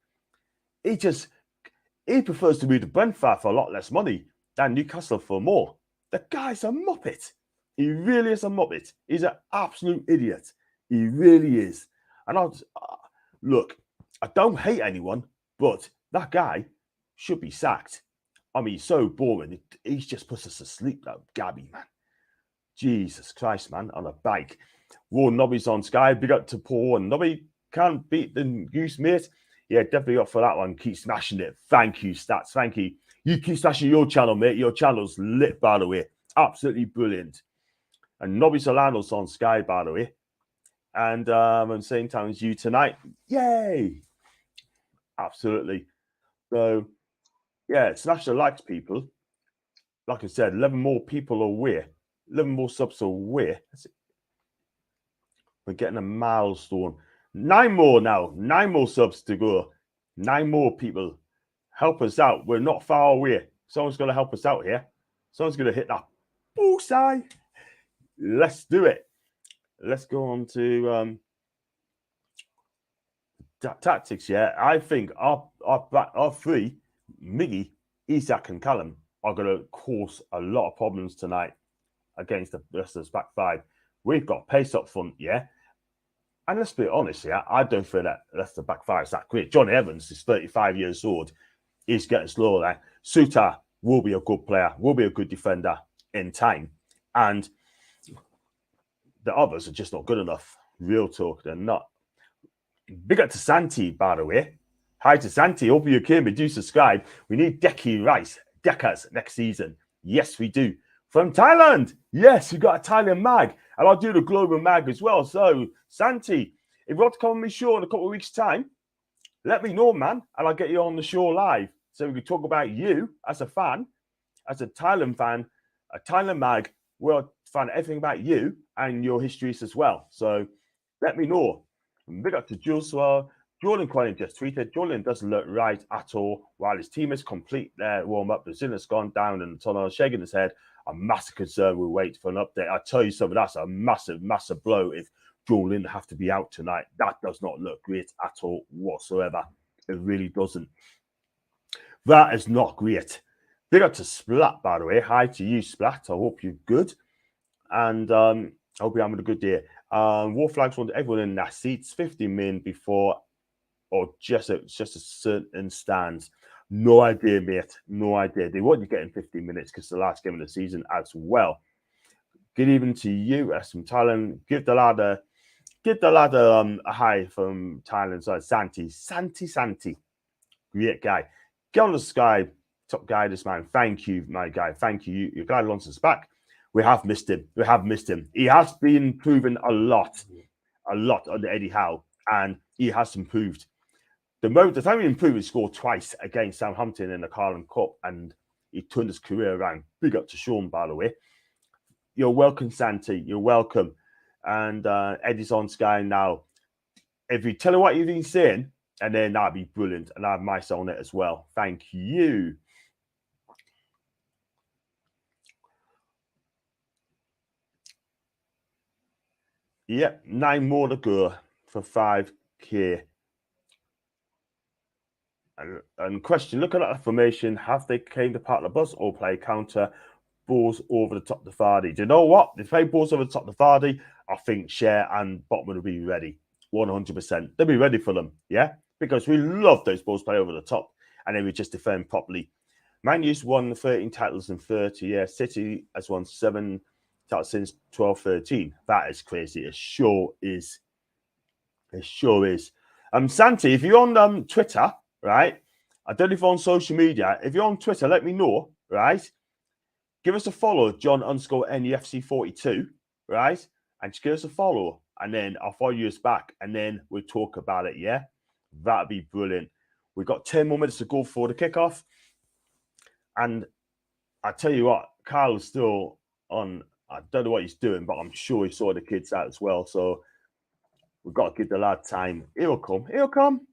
He prefers to move to Brentford for a lot less money than Newcastle for more. The guy's a muppet. He really is a muppet. He's an absolute idiot. He really is. And look, I don't hate anyone, but that guy should be sacked. I mean, he's so boring. He just puts us to sleep, though, Gabby, man. Jesus Christ, man, on a bike. Raw Nobby's on Sky. Big up to Paul and Nobby. Can't beat the goose, mate. Yeah, definitely up for that one. Keep smashing it. Thank you, Stats. Thank you. You keep smashing your channel, mate. Your channel's lit, by the way. Absolutely brilliant. And Nobby Solano's on Sky, by the way. And I'm same time as you tonight. Yay! Absolutely. So, yeah, smash the likes, people. Like I said, 11 more people away. 11 more subs away. We're getting a milestone. 9 more now. 9 more subs to go. 9 more people. Help us out. We're not far away. Someone's going to help us out here. Someone's going to hit that bullseye. Let's do it. Let's go on to tactics. Yeah, I think our three, Miggy, Isak, and Callum, are going to cause a lot of problems tonight against the Leicester's back five. We've got pace up front, yeah. And let's be honest, yeah, I don't feel that Leicester back five is that great. Johnny Evans is 35 years old. He's getting slower there. Suter, will be a good player, will be a good defender in time. And the others are just not good enough. Real talk, they're not. Big up to Santi, by the way. Hi to Santi. Hope you came and do subscribe. We need Deckers next season. Yes, we do. From Thailand. Yes, we got a Thailand mag. And I'll do the global mag as well. So, Santi, if you want to come on my show in a couple of weeks' time, let me know, man. And I'll get you on the show live. So we can talk about you as a fan, as a Thailand fan, a Thailand mag. We'll find everything about you and your histories as well. So let me know. Big up to Joshua. Jordan Quinn just tweeted, Jordan doesn't look right at all. While his teammates complete their warm-up, the Zin has gone down and the tunnel, shaking his head. A massive concern. We'll wait for an update. I tell you something, that's a massive, massive blow if Jordan have to be out tonight. That does not look great at all whatsoever. It really doesn't. That is not great. Big up to Splat, by the way. Hi to you, Splat. I hope you're good. And I hope you're having a good day. War Flags wanted everyone in their seats, 50 men before, or just a certain stands. No idea, mate. No idea. They want you getting 15 minutes because the last game of the season as well. Good evening to you, from Thailand. Give the lad a hi from Thailand. So Santi. Great guy. Get on the sky. Top guy, this man. Thank you, my guy. Thank you. You're glad Alonso's back. We have missed him. He has been proven a lot under Eddie Howe, and he has improved. The time he improved, he scored twice against Southampton in the Carling Cup, and he turned his career around. Big up to Sean, by the way. You're welcome, Santi. You're welcome. And Eddie's on Sky now. If you tell her what you've been saying, and then that'd be brilliant. And I have mice on it as well. Thank you. Yep, 9 more to go for 5K. And question, look at that formation. Have they came to part of the bus or play counter balls over the top of the Vardy? Do you know what? They play balls over the top of the Vardy. I think Cher and Botman will be ready. 100%. They'll be ready for them, yeah? Because we love those balls play over the top. And then we just defend properly. Man U's won 13 titles in 30 years. City has won 7 titles since 12-13. That is crazy. It sure is. It sure is. Santi, if you're on Twitter, right? I don't know if you're on social media. If you're on Twitter, let me know, right? Give us a follow, John_NEFC42, right? And just give us a follow, and then I'll follow you back, and then we'll talk about it, yeah? That'd be brilliant. We've got 10 more minutes to go for the kickoff. And I tell you what, Carl's still on. I don't know what he's doing, but I'm sure he saw the kids out as well. So we've got to give the lad time. He'll come. He'll come.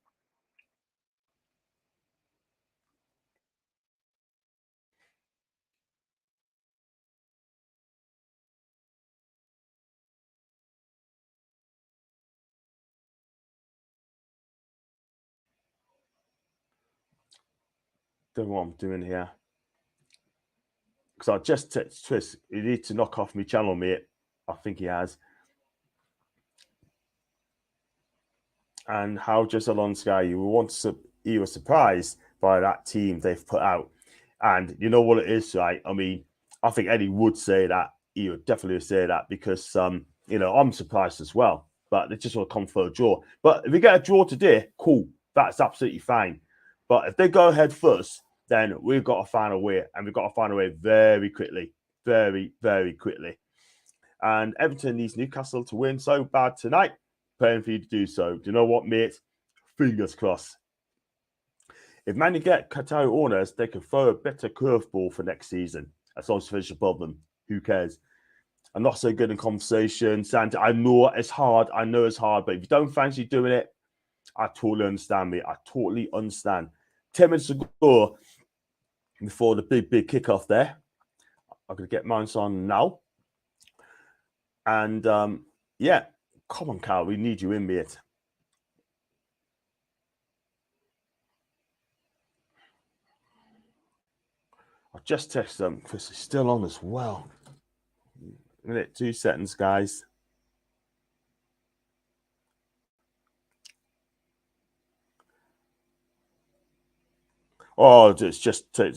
Don't know what I'm doing here. Because I just text Twist, you need to knock off my channel, mate. I think he has. And how just along Sky, you were surprised by that team they've put out. And you know what it is, right? I mean, I think Eddie would say that. He would definitely say that because, I'm surprised as well. But they just want to come for a draw. But if we get a draw today, cool. That's absolutely fine. But if they go ahead first, then we've got to find a way. And we've got to find a way very quickly. Very, very quickly. And Everton needs Newcastle to win so bad tonight. Praying for you to do so. Do you know what, mate? Fingers crossed. If Man U get Qatar owners, they can throw a better curveball for next season. As long as they finish above them. Who cares? I'm not so good in conversation. Santa, I know it's hard. But if you don't fancy doing it, I totally understand, mate. I totally understand. 10 minutes to go before the big kickoff there. I'm going to get mine on now. And, yeah. Come on, Carl. We need you in, mate. I'll just text them because he's still on as well. Minute, 2 seconds, guys. Oh, it's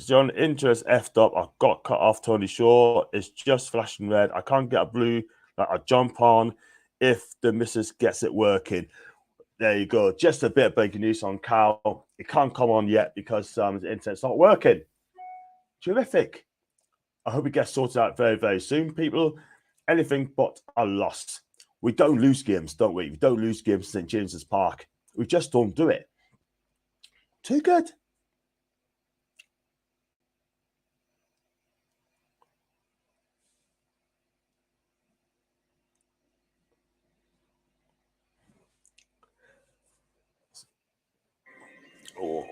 John interest effed up. I got cut off, Tony Shaw. It's just flashing red. I can't get a blue that I jump on if the missus gets it working. There you go. Just a bit of breaking news on Cal. It can't come on yet because the internet's not working. Terrific. I hope it gets sorted out very, very soon, people. Anything but a loss. We don't lose games, don't we? We don't lose games at St. James's Park. We just don't do it. Too good. Oh,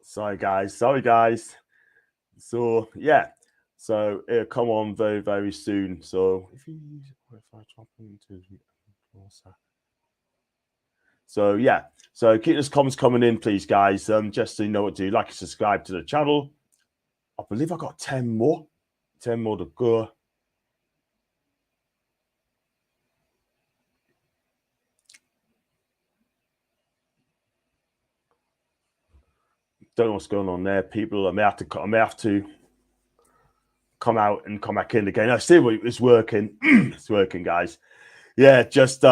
sorry, guys. Sorry, guys. So, yeah. So, it'll come on very, very soon. So, if you use it, if I drop into so, yeah. So, keep those comments coming in, please, guys. Just so you know what to do, like and subscribe to the channel. I believe I got 10 more. 10 more to go. Don't know what's going on there, people. I may have to come out and come back in again. I see it's working. It's working, guys. Yeah, just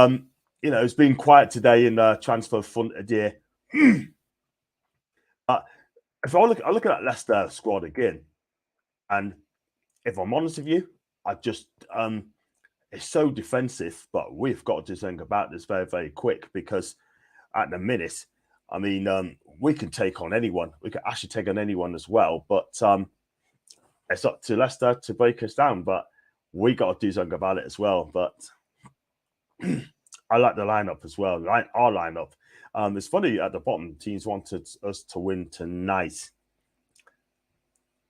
it's been quiet today in transfer fund today. But if I look at that Leicester squad again, and if I'm honest with you, I just it's so defensive, but we've got to do something about this very, very quick because at the minute, I mean, we can take on anyone. We can actually take on anyone as well, but it's up to Leicester to break us down. But we got to do something about it as well. But I like the lineup as well. Our lineup. It's funny at the bottom, teams wanted us to win tonight.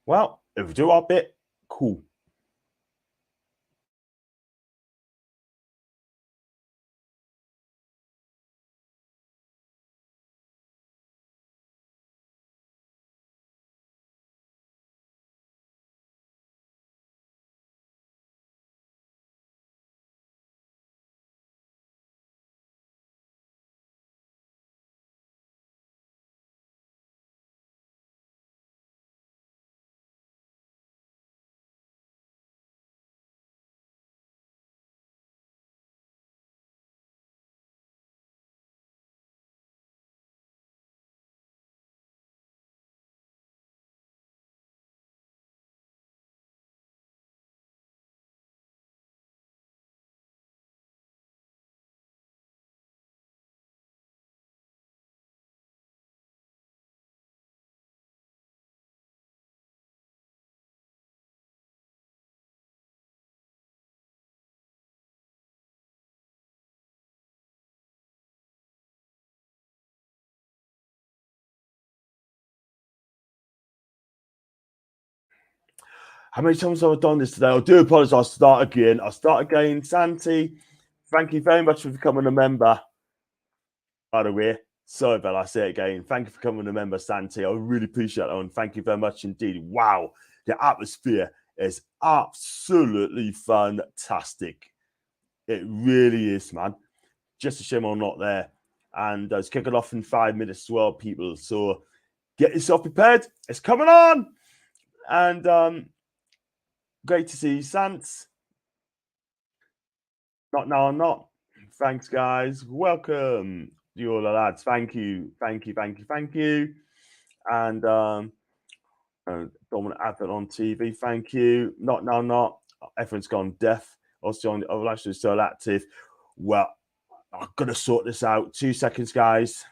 Well, if we do our bit, cool. How many times have I done this today? I do apologize. I'll start again. Santi, thank you very much for becoming a member. By the way, sorry about I say it again. Thank you for becoming a member, Santi. I really appreciate that one. Thank you very much indeed. Wow, the atmosphere is absolutely fantastic. It really is, man. Just a shame I'm not there. And it's kicking off in 5 minutes as well, people. So get yourself prepared. It's coming on. And great to see you, Sans. Not now, I'm not. Thanks, guys. Welcome, you all the lads. Thank you, thank you, thank you, thank you. And don't want to add that on TV. Thank you. Not now, not. Everyone's gone deaf. Also on the other lash is still active. Well, I'm gonna sort this out. 2 seconds, guys.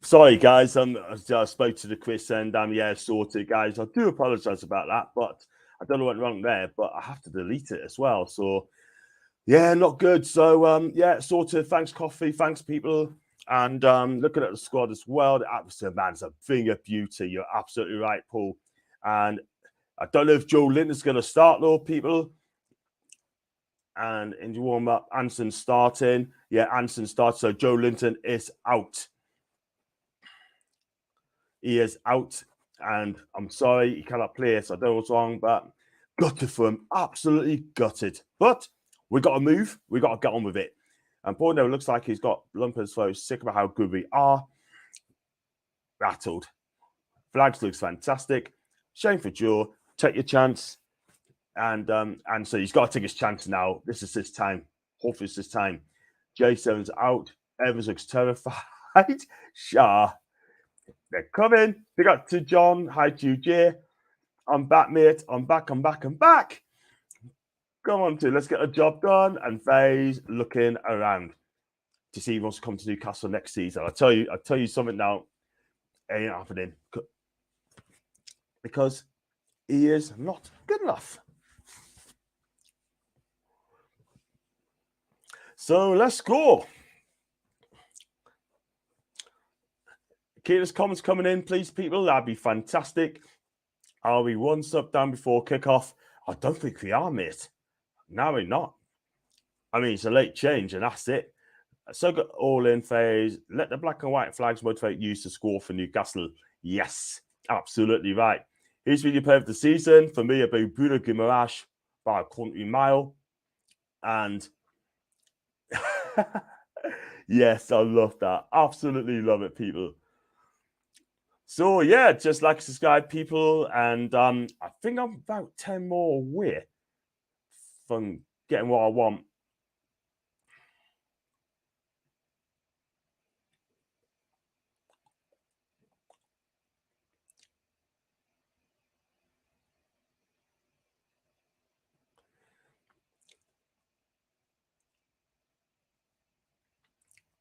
Sorry, guys. I spoke to the quiz and yeah, sorted, guys. I do apologize about that, but I don't know what went wrong there, but I have to delete it as well. So yeah, not good. So yeah, sorted. Thanks, Coffee. Thanks, people. And looking at the squad as well, the atmosphere, man's a thing of beauty. You're absolutely right, Paul. And I don't know if Joe Linton's going to start, though, people. And in the warm up, Anson starting. Yeah, Anson starts. So Joe Linton is out. He is out. And I'm sorry, he cannot play. So I don't know what's wrong, but gutted for him. Absolutely gutted. But we got to move. We got to get on with it. And Bordeaux looks like he's got lumpers, so sick about how good we are. Rattled. Flags looks fantastic. Shame for Joe. Take your chance. And so he's got to take his chance now. This is his time. Hopefully it's his time. J7's out. Evans looks terrified. Shah. They're coming. They got to John. Hi to you, Jay. I'm back, mate. I'm back. Come on, to let's get a job done. And Faye's looking around to see if he wants to come to Newcastle next season. I'll tell you something now. It ain't happening. Because he is not good enough. So let's go. Keep those comments coming in, please, people. That'd be fantastic. Are we one sub down before kickoff? I don't think we are, mate. No, we're not. I mean, it's a late change, and that's it. So got all in phase. Let the black and white flags motivate you to score for Newcastle. Yes, absolutely right. Who's been your player of the season? For me, about Bruno Guimaraes by a country mile. And yes, I love that. Absolutely love it, people. So yeah, just like subscribe, people, and I think I'm about 10 more away from getting what I want.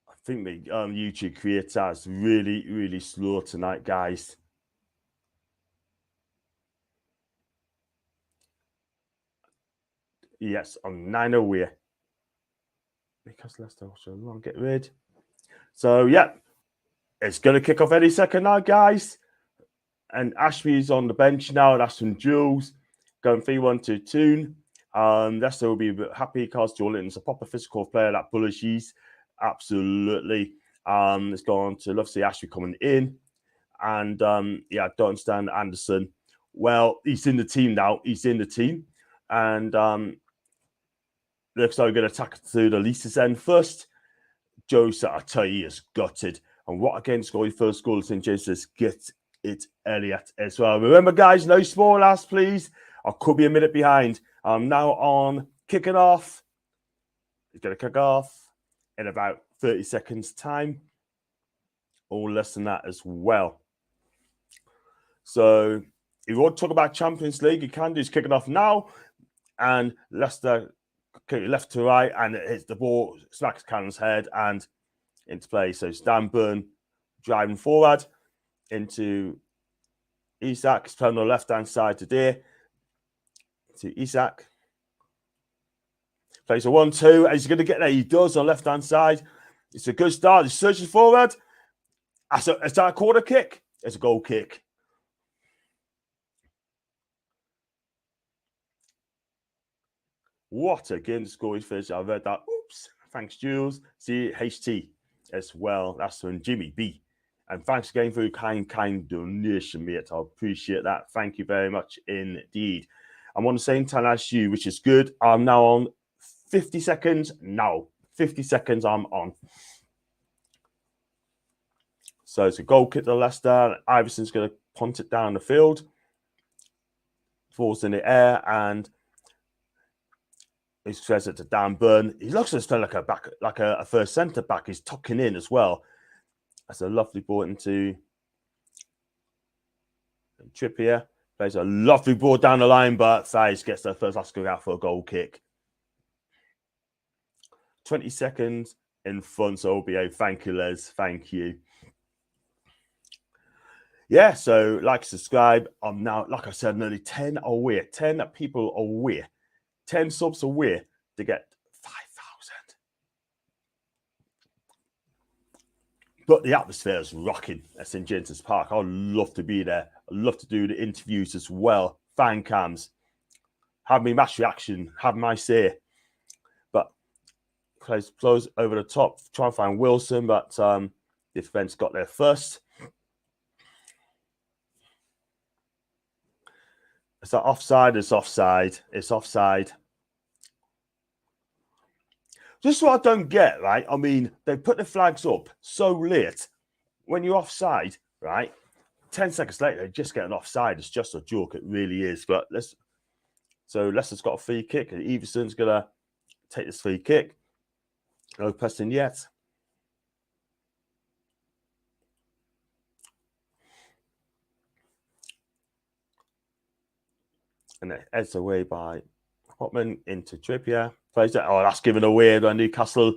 I think the YouTube creator is really, really slow tonight, guys. Yes, I'm 9 away. Because Leicester also long get rid. So yeah, it's going to kick off any second now, guys. And Ashby's on the bench now. That's from Jules. Going 3-1 to Toon. Leicester will be a bit happy because Joe Linton's a proper physical player that bullishes. Absolutely. Let's go on to love to see Ashby coming in. And yeah, I don't understand Anderson. Well, he's in the team now. He's in the team. And looks like we're going to attack through the Leicester end first. Joe said, I tell you, he is gutted. And what again scoring first goal St. James says, get it, Elliot, as well. Remember, guys, no spoilers, please. I could be a minute behind. I'm now on kicking off. It's going to kick off in about 30 seconds' time, or less than that as well. So if you want to talk about Champions League, you can do is kick it off now. And Leicester kick it left to right, and it hits the ball, smacks Cannon's head, and into play. So Stan Burn driving forward into Isak. It's playing on the left-hand side today. To Isak. Plays a 1-2. He's going to get there. He does on the left-hand side. It's a good start. He's searching forward. Is that a corner kick? It's a goal kick. What a game to score his first. I read that. Oops. Thanks, Jules. CHT as well. That's from Jimmy B. And thanks again for your kind donation, mate. I appreciate that. Thank you very much indeed. I'm on the same time as you, which is good. I'm now on 50 seconds now. 50 seconds I'm on. So it's a goal kick to Leicester. Iverson's going to punt it down the field. Falls in the air, and he says it to Dan Burn. He looks like a first centre back. He's tucking in as well. That's a lovely ball into Trippier. Plays a lovely ball down the line, but Thies gets the first last go out for a goal kick. 20 seconds in front, so OBA. Thank you, Les. Thank you. yeah, so like, subscribe. I'm now, like I said, nearly 10 away. 10 people away. 10 subs away to get 5,000. But the atmosphere is rocking at St. James's Park. I'd love to be there. I'd love to do the interviews as well. Fan cams. Have me match reaction. Have my say. But close over the top. Try and find Wilson, but the defense got there first. Is that offside? It's offside. It's offside. Just what I don't get, right? I mean, they put the flags up so late. When you're offside, right? 10 seconds later, they just get an offside. It's just a joke. It really is. But Leicester's got a free kick. And Everson's going to take this free kick. No pressing yet. And it heads away by Hotman into Trippier. Plays it. Oh, that's given away by Newcastle.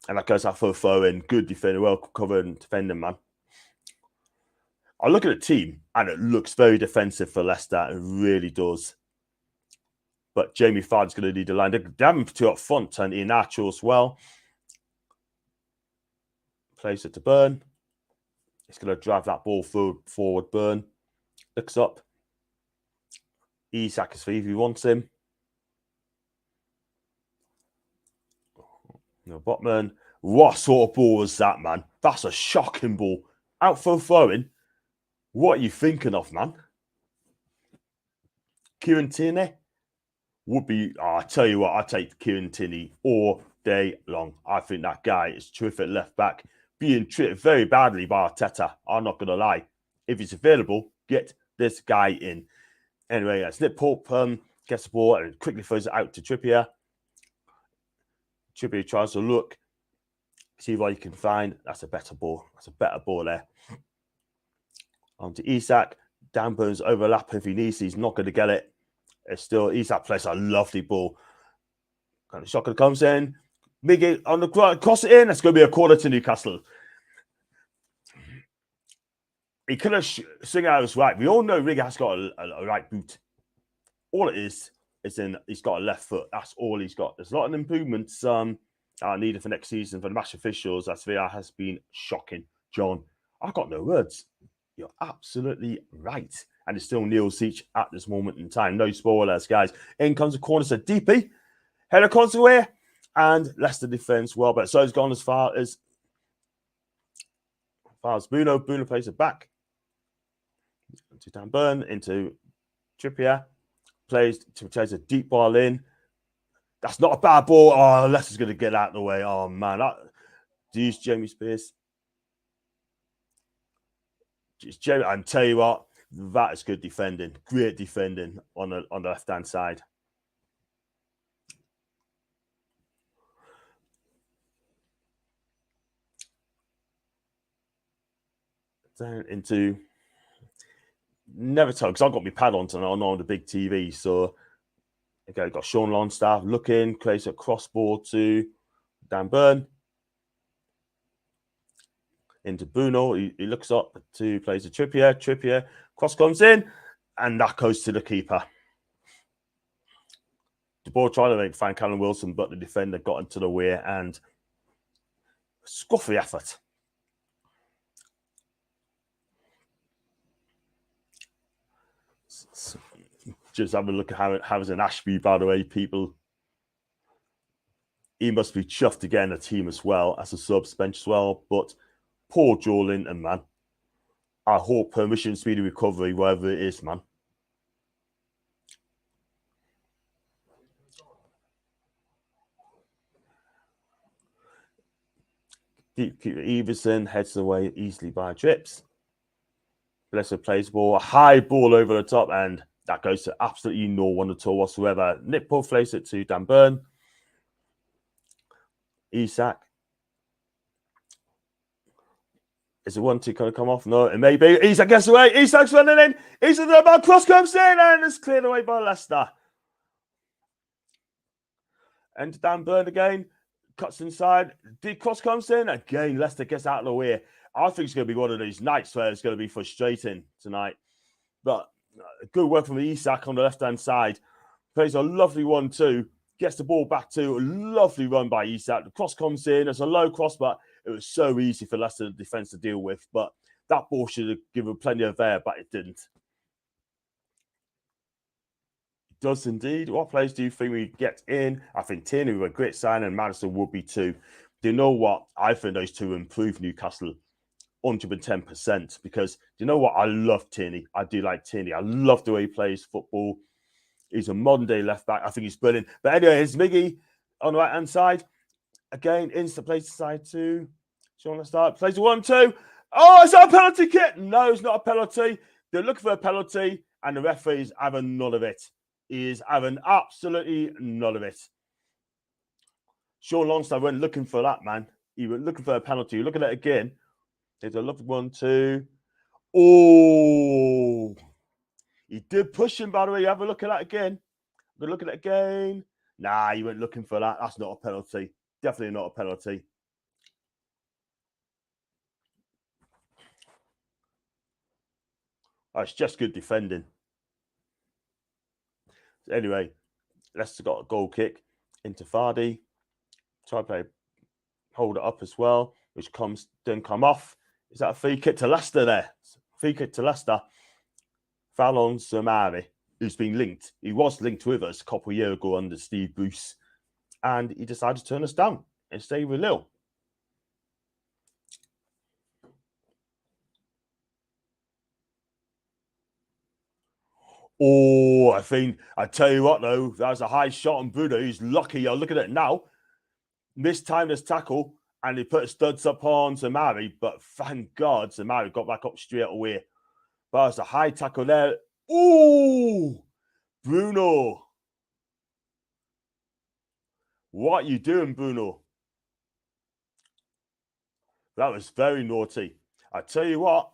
And that goes out for a throw in. Good defender, well covered defending, man. I look at the team and it looks very defensive for Leicester. It really does. But Jamie Vardy's going to lead the line. They're having two up front and Iheanacho as well. Plays it to Burn. He's going to drive that ball forward. Burn looks up. Isak is free if he wants him. No, Botman. What sort of ball was that, man? That's a shocking ball. Out for throwing. What are you thinking of, man? Kieran Tierney would be, I tell you what, I'd take Kieran Tierney all day long. I think that guy is terrific left back, being treated very badly by Arteta. I'm not going to lie. If he's available, get this guy in. Anyway, Snip Pope gets the ball and quickly throws it out to Trippier. Trippier tries to look, see what he can find. That's a better ball. That's a better ball there. On to Isak. Dan Burns overlap if he needs. He's not going to get it. It's still Isak plays a lovely ball. Kind of shocker comes in. Miggy on the cross it in. It's going to be a corner to Newcastle. He could have swung out his right. We all know Rigger has got a right boot. All it is he's got a left foot. That's all he's got. There's a lot of improvements are needed for next season for the match officials. That VR has been shocking. John, I've got no words. You're absolutely right. And it's still Neil Seach at this moment in time. No spoilers, guys. In comes the corner to DP. Header comes away. And Leicester defense well, but so it's gone as far as Bruno. Bruno plays it back to Dan Burn into Trippier. Plays a deep ball in. That's not a bad ball. Oh, Leicester's going to get out of the way. Oh, man. Use Jamie Spears. Jamie, I tell you what, that is good defending. Great defending on the left-hand side. Down into... Never tell, because I've got my pad on tonight on the big TV. So, okay, got Sean Longstaff looking, plays a cross ball to Dan Burn. Into Bruno. He looks up to plays a Trippier. Trippier. Cross comes in, and that goes to the keeper. The ball tried to find Callum Wilson, but the defender got into the way and scuffy effort. Just have a look at how's an Ashby, by the way, people. He must be chuffed again, a team as well, as a subs bench as well. But poor Joe Linton, man. I hope permission, speedy recovery, wherever it is, man. Everson heads away easily by trips. Leicester plays ball, a high ball over the top, and that goes to absolutely no one at all whatsoever. Nick Pope plays it to Dan Burn. Isak. Is it 1-2 going to come off? No, it may be. Isak gets away. Isak's running in. Isak the ball. Cross comes in, and it's cleared away by Leicester. And Dan Burn again. Cuts inside. The cross comes in. Again, Leicester gets out of the way. I think it's going to be one of these nights where it's going to be frustrating tonight. But good work from Isak on the left-hand side. Plays a lovely 1-2. Gets the ball back to a lovely run by Isak. The cross comes in. It's a low cross, but it was so easy for Leicester defence to deal with. But that ball should have given plenty of air, but it didn't. It does indeed. What players do you think we get in? I think Tierney was a great sign, and Madison would be too. Do you know what? I think those two improve Newcastle 110%, because do you know what? I love Tierney. I do like Tierney. I love the way he plays football. He's a modern-day left-back. I think he's brilliant. But anyway, here's Miggy on the right-hand side. Again, INSTA plays the side two. Sean, let's start. Plays a 1-2. Oh, it's not a penalty kick. No, it's not a penalty. They're looking for a penalty, and the referee's having none of it. He is having absolutely none of it. Sean Longstaff went looking for that, man. He went looking for a penalty. Look at it again. There's a lovely 1-2. Oh, he did push him, by the way. You have a look at that again. Good look at it again. Nah, he went looking for that. That's not a penalty. Definitely not a penalty. Oh, it's just good defending. Anyway, Leicester got a goal kick into Vardy. Try to play, hold it up as well, which didn't come off. Is that a free kick to Leicester there? Free kick to Leicester. Foul on Samari, who's been linked. He was linked with us a couple of years ago under Steve Bruce. And he decided to turn us down and stay with Lille. Oh, I tell you what, though, that was a high shot on Bruno. He's lucky. I'll look at it now. Mistimed his tackle, and he put his studs up on Samari. But thank God, Samari got back up straight away. But it was a high tackle there. Oh, Bruno. What are you doing, Bruno? That was very naughty. I tell you what,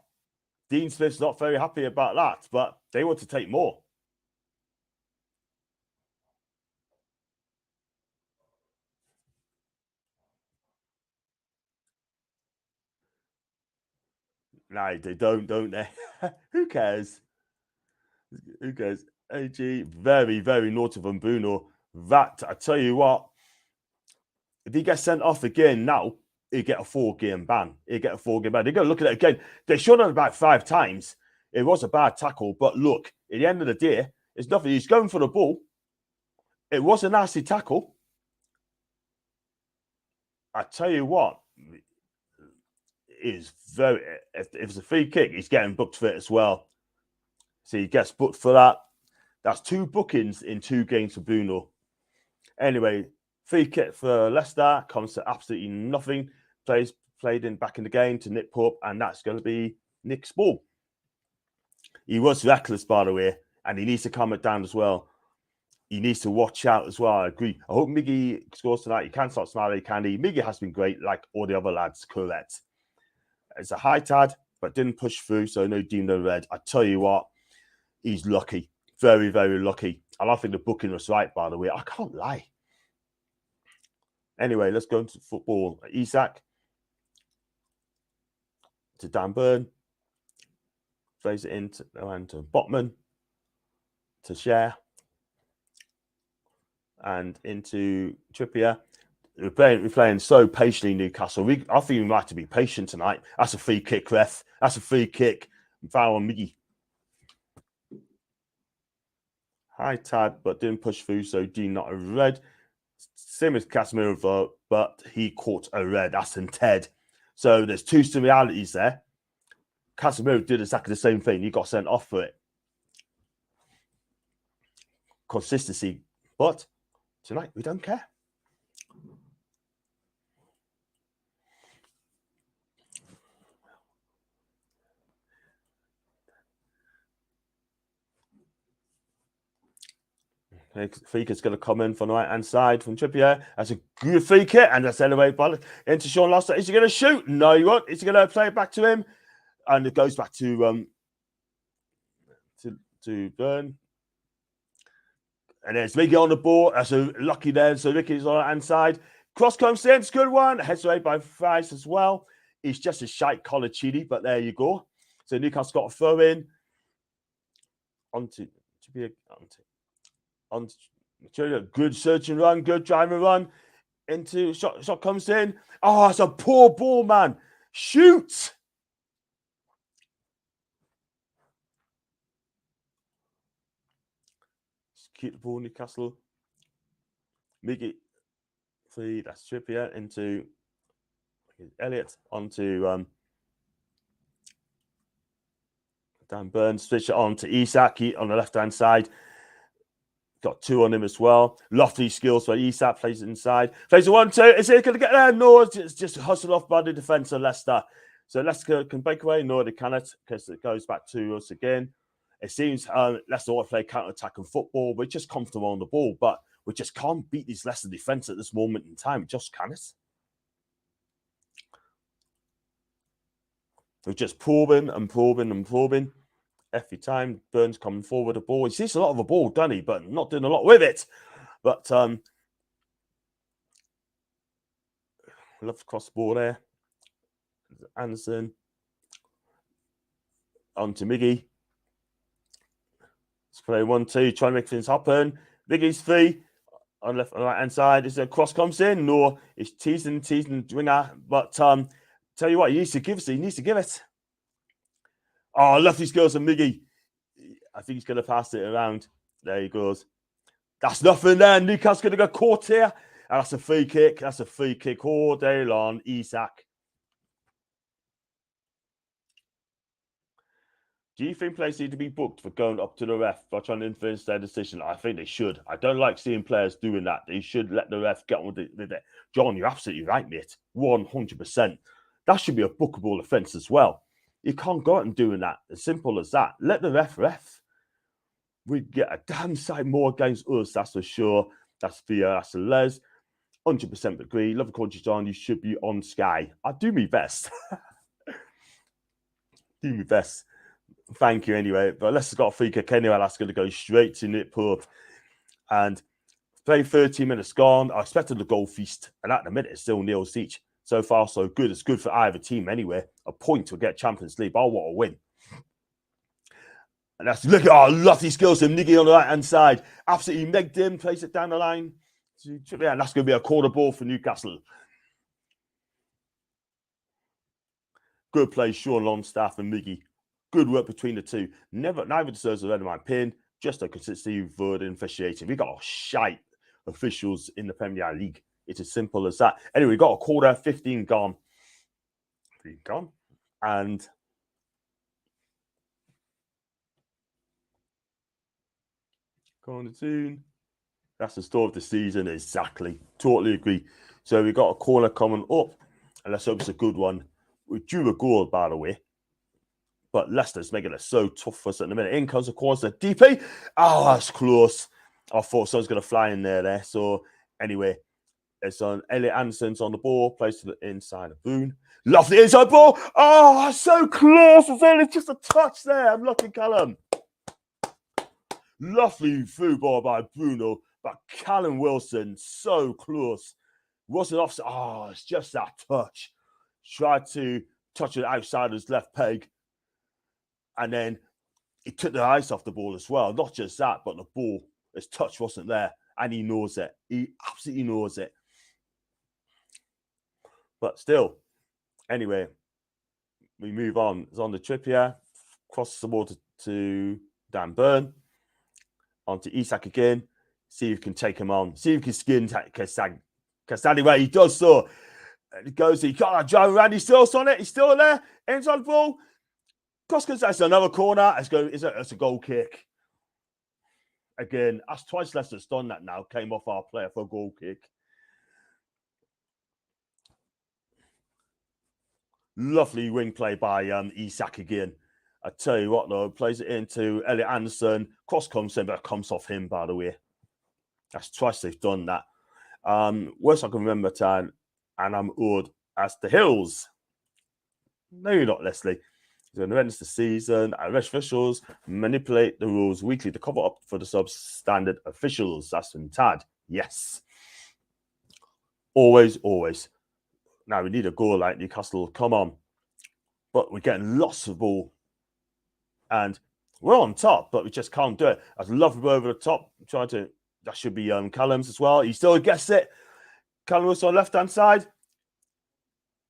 Dean Smith's not very happy about that, but they want to take more. No, they don't they? Who cares? Who cares? AG, very, very naughty from Bruno. That, I tell you what, if he gets sent off again now, he'll get a 4-game ban. They're going to look at it again. They showed it about 5 times. It was a bad tackle, but look, at the end of the day, it's nothing. He's going for the ball. It was a nasty tackle. I tell you what, if it's a free kick, he's getting booked for it as well. So he gets booked for that. That's 2 bookings in 2 games for Bruno. Anyway, free kick for Leicester comes to absolutely nothing. Played back in the game to Nick Pope, and that's going to be Nick's ball. He was reckless, by the way, and he needs to calm it down as well. He needs to watch out as well. I agree. I hope Miggy scores tonight. He can't stop smiling, can he? Miggy has been great, like all the other lads, correct. It's a high tad, but didn't push through, so no deemed no red. I tell you what, he's lucky. Very, very lucky. And I think the booking was right, by the way. I can't lie. Anyway, let's go into football. Isak to Dan Burn. Plays it into Botman to Share. And into Trippier. We're playing so patiently, Newcastle. I think we might have to be patient tonight. That's a free kick, ref. That's a free kick. Foul on Miggy. High tad, but didn't push through, so D not a red. Same as Casemiro, but he caught a red. That's in Ted. So there's 2 similarities there. Casemiro did exactly the same thing. He got sent off for it. Consistency. But tonight, we don't care. Free kick's going to come in from the right-hand side from Trippier. That's a good free kick. And that's anyway, but into Sean Leicester. Is he going to shoot? No, he won't. Is he going to play it back to him? And it goes back to Burn. And there's Mickey on the ball. That's a lucky there. So Mickey's on the right-hand side. Cross comes in. It's a good one. Heads away by Price as well. He's just a shite Colaccini, but there you go. So Newcastle got a throw in onto good searching run, good driving run into shot comes in. Oh, it's a poor ball, man. Shoot. Just keep the ball, Newcastle. Miggy. Free, that's Trippier into Elliott onto Dan Burns, switch it on to Isak on the left-hand side. Got 2 on him as well. Lofty skills for Isak, plays it inside. Plays a 1-2. Is it going to get there? No, it's just hustled off by the defence of Leicester. So Leicester can break away. No, they cannot, because it goes back to us again. It seems Leicester want to play counter-attacking football. We're just comfortable on the ball, but we just can't beat this Leicester defence at this moment in time. We just cannot. We're just probing and probing and probing. Every time Burns coming forward the ball. He sees a lot of the ball, doesn't he? But not doing a lot with it. But love to cross the ball there. Anderson. On to Miggy. Let's play 1-2. Try to make things happen. Miggy's free. On left and right hand side. Is a cross comes in? No. He's teasing winger. But tell you what, he needs to give it. He needs to give it. Oh, lovely skills from Miggy. I think he's going to pass it around. There he goes. That's nothing there. Newcastle's going to get caught here. And that's a free kick. That's a free kick all day long. Isak. Do you think players need to be booked for going up to the ref for trying to influence their decision? I think they should. I don't like seeing players doing that. They should let the ref get on with it. John, you're absolutely right, mate. 100%. That should be a bookable offence as well. You can't go out and doing that. As simple as that. Let the ref. We get a damn sight more against us, that's for sure. That's Thea, that's Les. 100% agree. Love the coach, John. You should be on Sky. I do my best. Do my best. Thank you anyway. But Leicester's got a free kick anyway. That's going to go straight to Nick Pope. And play 30 minutes gone. I expected a goal feast. And at the minute, it's still nil each. So far, so good. It's good for either team anyway. A point to get Champions League. I want to win. And that's, look at our lovely skills from Niggy on the right-hand side. Absolutely megged him. Plays it down the line. Yeah, and that's going to be a quarter ball for Newcastle. Good play, Sean Longstaff and Miggy. Good work between the two. Neither deserves a red in my opinion. Just a consistency vote in officiating. We got shite officials in the Premier League. It's as simple as that. Anyway, we got a quarter, 15 gone. 15 gone. And going to Toon. That's the start of the season, exactly. Totally agree. So we got a corner coming up. And let's hope it's a good one. We drew a goal, by the way. But Leicester's making it so tough for us at the minute. In comes, of course, the DP. Oh, that's close. I thought someone's going to fly in there. So, anyway, it's on Elliot Anderson's on the ball. Plays to the inside of Boone. Lovely inside ball. Oh, that's so close. It's only just a touch there. I'm lucky, Callum. Lovely through ball by Bruno. But Callum Wilson, so close. Wasn't offside. Oh, it's just that touch. Tried to touch it outside his left peg. And then he took the ice off the ball as well. Not just that, but the ball, his touch wasn't there. And he knows it. He absolutely knows it. But still, anyway, we move on. It's on the Trippier. Crosses the ball to Dan Burn. On to Isak again. See if he can take him on. See if he can skin Castani. Well, he does so. He goes, he got that drive around. He's still on it. He's still there. Ends on the ball. Koskins, that's another corner. It's a goal kick. Again, that's twice Leicester's done that now. Came off our player for a goal kick. Lovely wing play by Isak again. I tell you what, though, plays it into Elliot Anderson. Cross comes in, but it comes off him, by the way. That's twice they've done that. Worst I can remember time, and I'm awed as the Hills. No, you're not, Leslie. Going to end the season, Irish officials manipulate the rules weekly to cover up for the substandard officials. That's from Tad. Yes. Always, always. Now we need a goal like Newcastle. Come on. But we're getting lots of ball. And we're on top, but we just can't do it. That's a lovely over the top. Trying to, that should be Callum's as well. He still gets it. Callum was on left-hand side.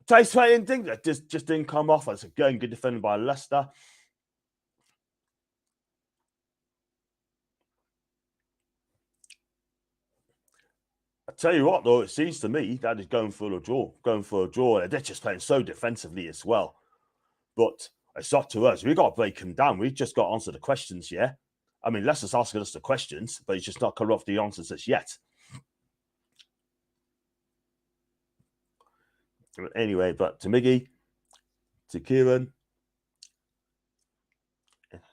Takes straight in, ding. That just didn't come off. That's again good defending by Leicester. I tell you what, though, it seems to me that is going for a draw. Going for a draw. They're just playing so defensively as well. But it's up to us. We've got to break him down. We've just got to answer the questions, yeah? I mean, Leicester's asking us the questions, but he's just not coming off the answers as yet. Anyway, but to Miggy, to Kieran.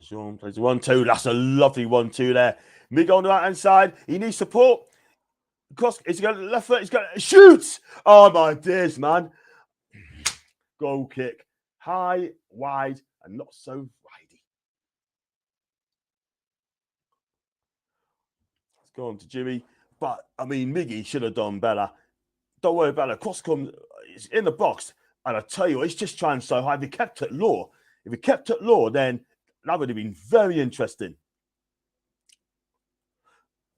Sean plays 1-2. That's a lovely 1-2 there. Miggy on the right-hand side. He needs support. Cross, he's got left foot. He's got shoots. Oh, my days, man. Goal kick. High, wide, and not so widey. Let's go on to Jimmy. But, I mean, Miggy should have done better. Don't worry about it. Cross comes, it's in the box. And I tell you, he's just trying so hard. If he kept it low, then that would have been very interesting.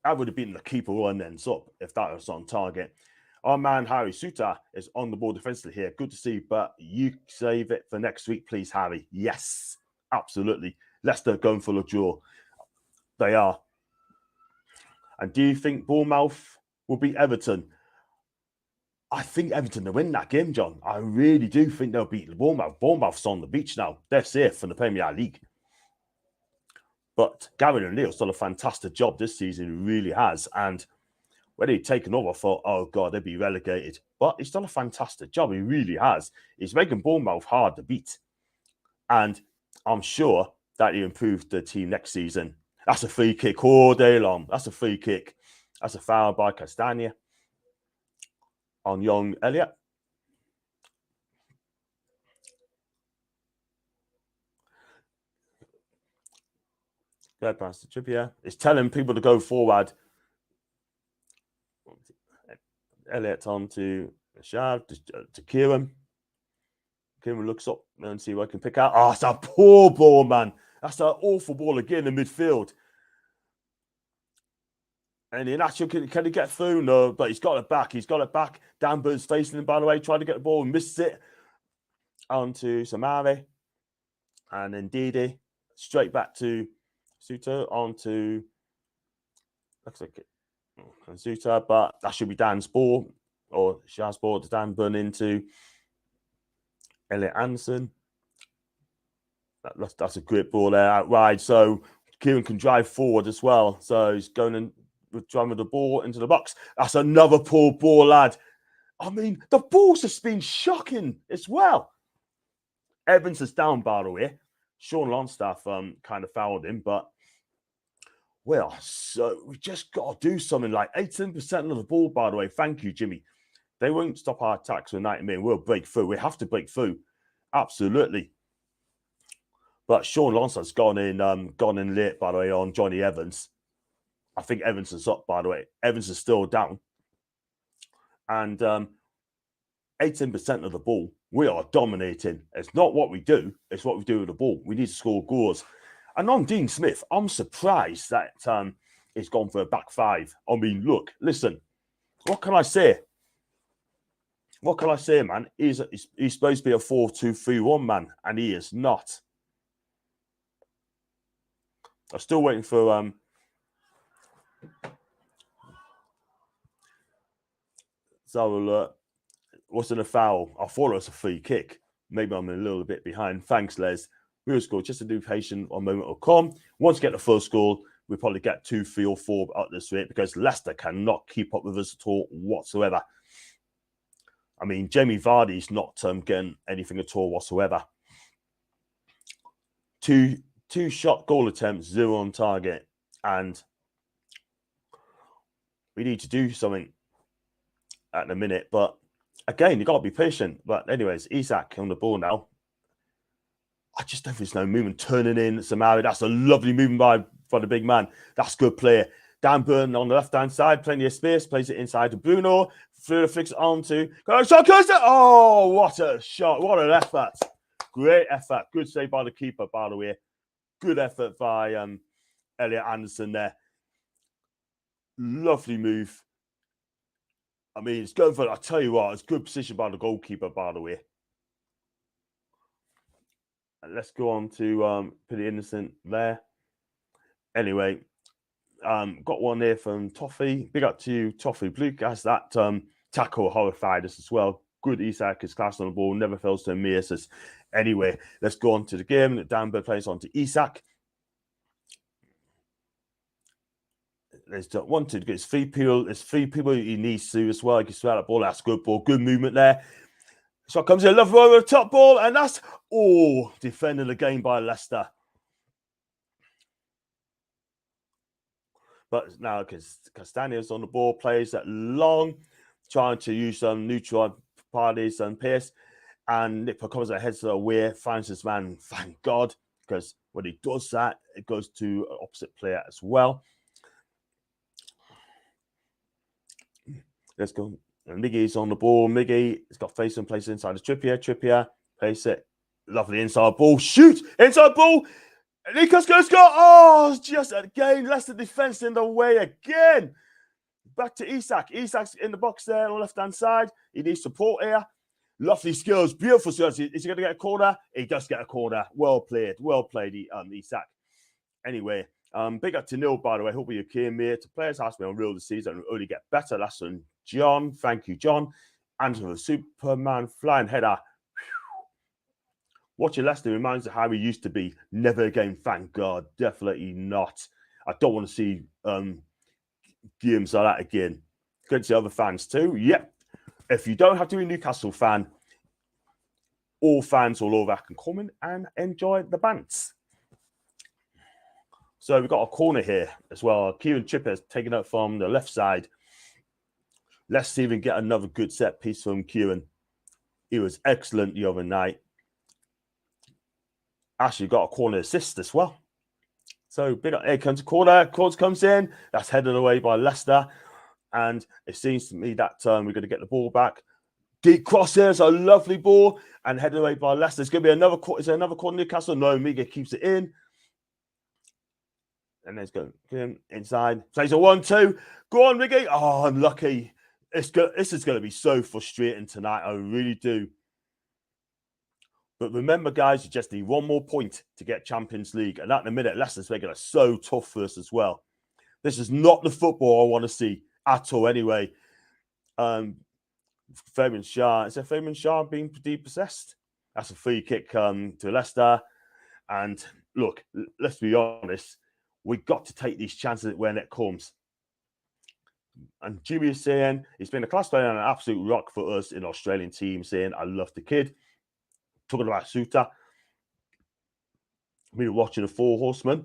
That would have been the keeper one ends up if that was on target. Our man, Harry Suter, is on the ball defensively here. Good to see, but you save it for next week, please, Harry. Yes, absolutely. Leicester going for a draw. They are. And do you think Bournemouth will beat Everton? I think Everton will win that game, John. I really do think they'll beat Bournemouth. Bournemouth's on the beach now. They're safe from the Premier League. But Gavin O'Neill's done a fantastic job this season. He really has. And when he'd taken over, I thought, oh, God, they'd be relegated. But he's done a fantastic job. He really has. He's making Bournemouth hard to beat. And I'm sure that he improved the team next season. That's a free kick all day long. That's a free kick. That's a foul by Castagna on young Elliott. Good pass to Trippier. It's telling people to go forward. Elliott on to Shav, to Kieran. Kieran looks up and see what I can pick out. Oh, it's a poor ball, man. That's an awful ball again in midfield. And in actual, can he get through? No, but he's got it back. He's got it back. Dan Bird's facing him, by the way, trying to get the ball and missed it. On to Samari. And then Didi. Straight back to Suter. On to, looks like it. Suter, but that should be Dan's ball. Or Shah's ball to Dan Burn into Elliot Anderson. That's a great ball there out wide. So Kieran can drive forward as well. So he's going in with driving with the ball into the box. That's another poor ball, lad. I mean, the balls have been shocking as well. Evans is down, by the way. Sean Longstaff kind of fouled him, but well, so we just got to do something like 18% of the ball, by the way. Thank you, Jimmy. They won't stop our attacks with 90 minutes. We'll break through. We have to break through. Absolutely. But Sean Longstaff's gone in late, by the way, on Johnny Evans. I think Evans is up, by the way. Evans is still down. And 18% of the ball, we are dominating. It's not what we do. It's what we do with the ball. We need to score goals. And on Dean Smith, I'm surprised that he's gone for a back five. I mean, look, listen, what can I say? What can I say, man? He's supposed to be a 4-2-3-1 man, and he is not. I'm still waiting for so wasn't a foul. I thought it was a free kick. Maybe I'm a little bit behind. Thanks, Les. We'll score. Just to do patient. A moment will come. Once we get the first goal, we'll probably get 2, 3, or 4 up this rate because Leicester cannot keep up with us at all whatsoever. I mean, Jamie Vardy's not getting anything at all whatsoever. Two shot goal attempts, 0 on target, and we need to do something at the minute. But again, you've got to be patient. But anyways, Isak on the ball now. I just don't think there's no movement. Turning in Samari. That's a lovely movement by the big man. That's good play. Dan Burn on the left-hand side, plenty of space, plays it inside to Bruno. Fleur flicks it on to... Oh, what a shot. What an effort. Great effort. Good save by the keeper, by the way. Good effort by Elliot Anderson there. Lovely move. I mean, it's going for... I tell you what, it's good position by the goalkeeper, by the way. And let's go on to pretty innocent there. Anyway... got one there from Toffee. Big up to you, Toffee. Blue has that tackle horrified us as well. Good Isak is class on the ball, never fails to amaze us. Anyway, let's go on to the game. Dan Burn plays on to Isak. There's one to get 3 people. There's 3 people he needs to as well. He can swear that ball. That's good ball. Good movement there. So comes in, love over the top ball, and that's defending the game by Leicester. But now Castaneda's on the ball, plays that long, trying to use some neutral parties and pace. And Nick comes ahead to away, finds his man, thank God, because when he does that, it goes to an opposite player as well. Let's go. And Miggy's on the ball. Miggy has got face and place inside the Trippier. Trippier, place it. Lovely inside ball. Shoot! Inside ball! Nico's going to score. Oh, just again. Leicester defense in the way again. Back to Isak. Isak's in the box there on the left-hand side. He needs support here. Lovely skills. Beautiful skills. Is he going to get a corner? He does get a corner. Well played. Well played, Isak. Anyway, big up to Neil, by the way. Hope you came here. To players asked me on Real this season. Only get better. That's on John. Thank you, John. And for the Superman flying header. Watching Leicester reminds me how we used to be. Never again, thank God. Definitely not. I don't want to see games like that again. Good to see other fans too. Yep. If you don't have to be a Newcastle fan, all fans all over can come in and enjoy the bants. So we've got a corner here as well. Kieran Trippier is taking it from the left side. Let's see if we can get another good set piece from Kieran. He was excellent the other night. Actually got a corner assist as well. So big up, here comes a corner. Cords comes in. That's headed away by Leicester. And it seems to me that we're going to get the ball back. Deep cross here. It's a lovely ball. And headed away by Leicester. It's going to be another corner. Is there another corner Newcastle? No, Miga keeps it in. And let's go inside. Plays a 1-2. Go on, Miggy. Oh, unlucky. This is going to be so frustrating tonight. I really do. But remember, guys, you just need one more point to get Champions League. And at the minute, Leicester's making it so tough for us as well. This is not the football I want to see at all anyway. Fabian Schär. Is it Fabian Schär being depossessed? That's a free kick to Leicester. And look, let's be honest. We've got to take these chances when it comes. And Jimmy is saying he's been a class player and an absolute rock for us in the Australian team, saying, I love the kid. Talking about Suter. We were watching the Four Horsemen.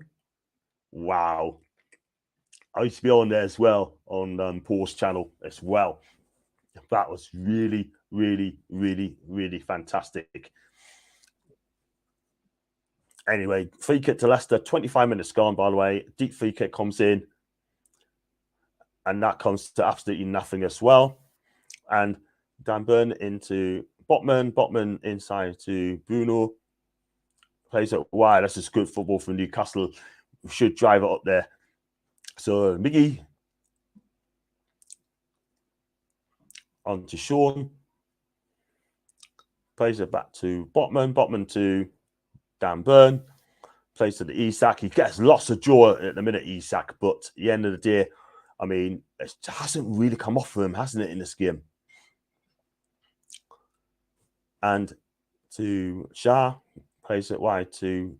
Wow. I used to be on there as well, on Paul's channel as well. That was really, really, really, really fantastic. Anyway, free kick to Leicester. 25 minutes gone, by the way. Deep free kick comes in. And that comes to absolutely nothing as well. And Dan Burn into Botman. Botman inside to Bruno. Plays it wide. That's just good football for Newcastle. We should drive it up there. So Miggy on to Sean. Plays it back to Botman. Botman to Dan Burn. Plays to the Isak. He gets lots of joy at the minute, Isak. But at the end of the day, I mean, it hasn't really come off for him, hasn't it, in this game? And to Shah, plays it wide to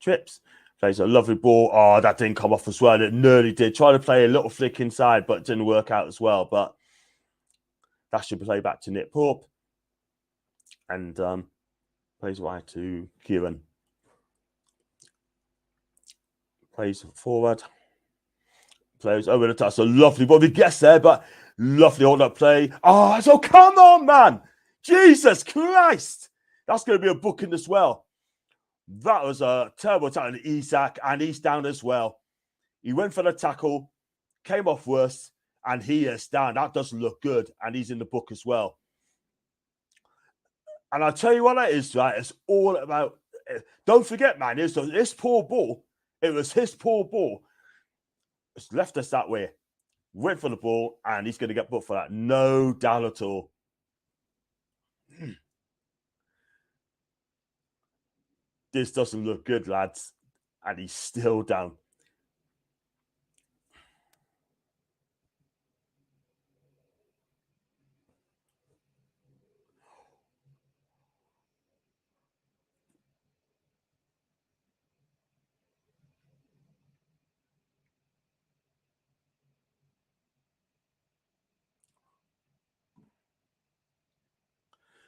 Trips. Plays a lovely ball. Oh, that didn't come off as well. It nearly did. Tried to play a little flick inside, but it didn't work out as well. But that should be played back to Nick Pope. And plays wide to Kieran. Plays forward. Plays over the top. So lovely ball. He gets there, but lovely hold up play. Oh, so come on, man. Jesus Christ. That's going to be a booking as well. That was a terrible tackle to Isak, and he's down as well. He went for the tackle, came off worse, and he is down. That doesn't look good, and he's in the book as well. And I'll tell you what it is, right? It's all about... Don't forget, man, it's this poor ball. It was his poor ball. It's left us that way. Went for the ball, and he's going to get booked for that. No doubt at all. This doesn't look good, lads. And he's still down.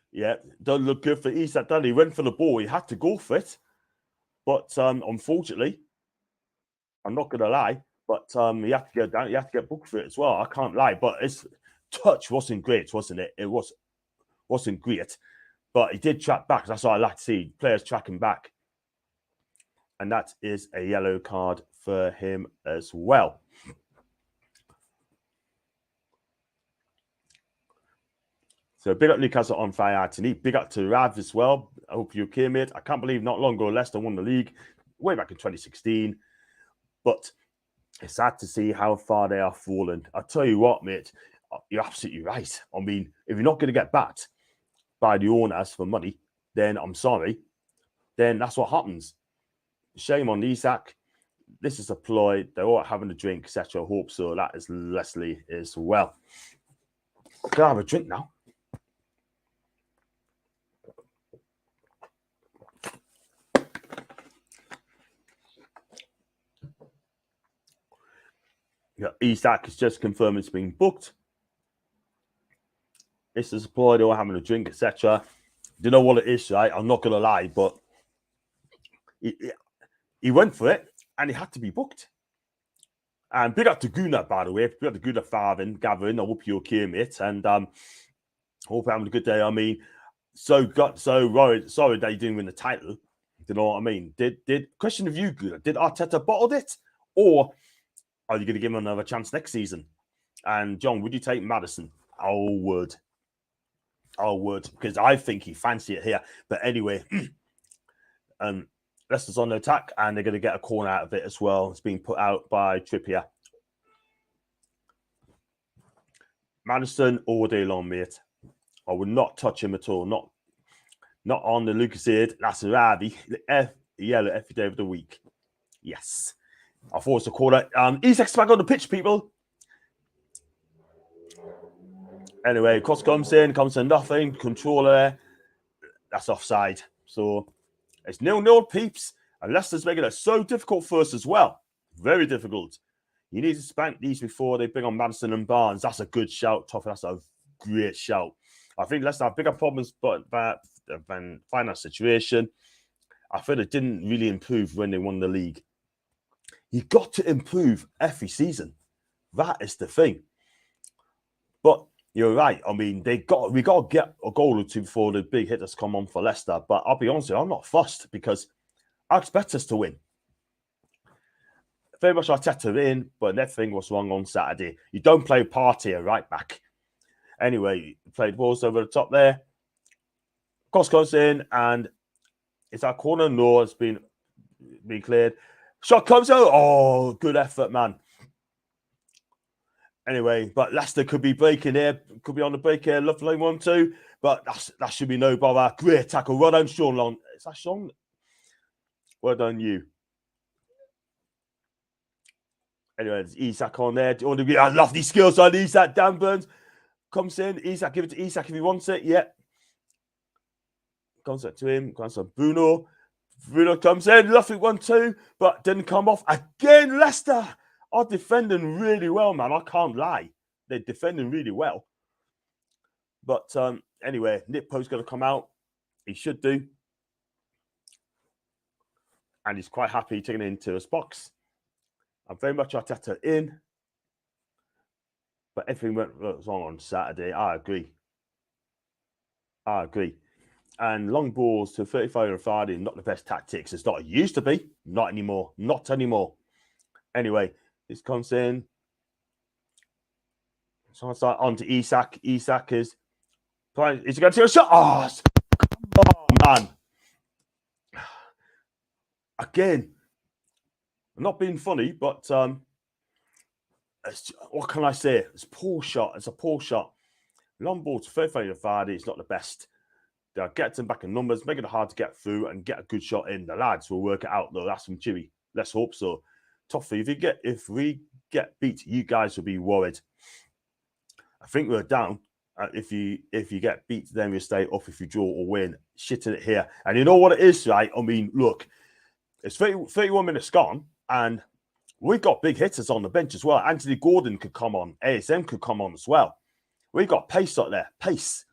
Yeah, don't look good for Isak, done. He went for the ball. He had to go for it. But unfortunately, I'm not going to lie, but he had to get down. He had to get booked for it as well. I can't lie. But his touch wasn't great, wasn't it? It wasn't great. But he did track back. That's what I like to see. Players tracking back. And that is a yellow card for him as well. So big up Newcastle on fire, Anthony. Big up to Rav as well. I hope you're okay, mate. I can't believe not long ago Leicester won the league way back in 2016. But it's sad to see how far they are fallen. I'll tell you what, mate, you're absolutely right. I mean, if you're not going to get backed by the owners for money, then I'm sorry. Then that's what happens. Shame on Isak. This is a ploy. They're all having a drink, etc. I hope so. That is Leslie as well. Can I have a drink now? Yeah, Isak has just confirmed it's been booked. This is a ploy. They're all having a drink, etc. Do you know what it is, right? I'm not going to lie, but he went for it, and he had to be booked. And big up to Gunnar, by the way. Big up to Gunnar Gavin. I hope you're okay, mate. And hope you're having a good day. I mean, so worried. Sorry that you didn't win the title. Do you know what I mean? Question of you, Gunnar. Did Arteta bottle it? Or are you going to give him another chance next season? And John, would you take Maddison? I would. Because I think he fancied it here. But anyway, Leicester's on the attack, and they're going to get a corner out of it as well. It's being put out by Trippier. Maddison all day long, mate. I would not touch him at all. Not on the Lucas Aid. That's Ravi. Yellow every day of the week. Yes. I thought it was a corner. Isak's back on the pitch, people. Anyway, cross comes in nothing. Controller. That's offside. So it's 0-0, peeps. And Leicester's making it so difficult for us as well. Very difficult. You need to spank these before they bring on Maddison and Barnes. That's a good shout, Toffee. That's a great shout. I think Leicester have bigger problems than finance situation. I feel it didn't really improve when they won the league. You got to improve every season. That is the thing. But you're right. I mean, we got to get a goal or two before the big hitters come on for Leicester. But I'll be honest with you, I'm not fussed because I expect us to win. Very much Arteta in, but everything was wrong on Saturday. You don't play Partey right back. Anyway, played balls over the top there. Cross goes in, and it's our corner. No, it's been cleared. Shot comes out. Oh, good effort, man. Anyway, but Leicester could be breaking here. Could be on the break here. Lovely 1-2. But that should be no bother. Great tackle. Well done, Sean Long. Is that Sean? Well done, you. Anyway, there's Isak on there. I love these skills on Isak. Dan Burns comes in. Isak, give it to Isak if he wants it. Yeah. Comes to him. Comes on Bruno. Bruno comes in. Lovely 1-2. But didn't come off. Again, Leicester are defending really well, man. I can't lie. They're defending really well. But anyway, Nick Poe's going to come out. He should do. And he's quite happy taking it into his box. I'm very much Arteta in. But everything went wrong on Saturday. I agree. And long balls to 35 on Friday, not the best tactics. It's not it used to be. Not anymore. Anyway, This comes in. So it's like on to Isak. Isak is he going to take a shot? Oh, man. Again, I'm not being funny, but what can I say? It's a poor shot. It's a poor shot. Long ball to Vardy. It's not the best. They'll get them back in numbers, make it hard to get through and get a good shot in. The lads will work it out, though. That's from Chewy. Let's hope so. Toffee, if we get beat, you guys will be worried. I think we're down. If you get beat, then we stay up. If you draw or win, shitting it here. And you know what it is, right? I mean, look, it's 31 minutes gone, and we've got big hitters on the bench as well. Anthony Gordon could come on. ASM could come on as well. We've got pace up there. Pace.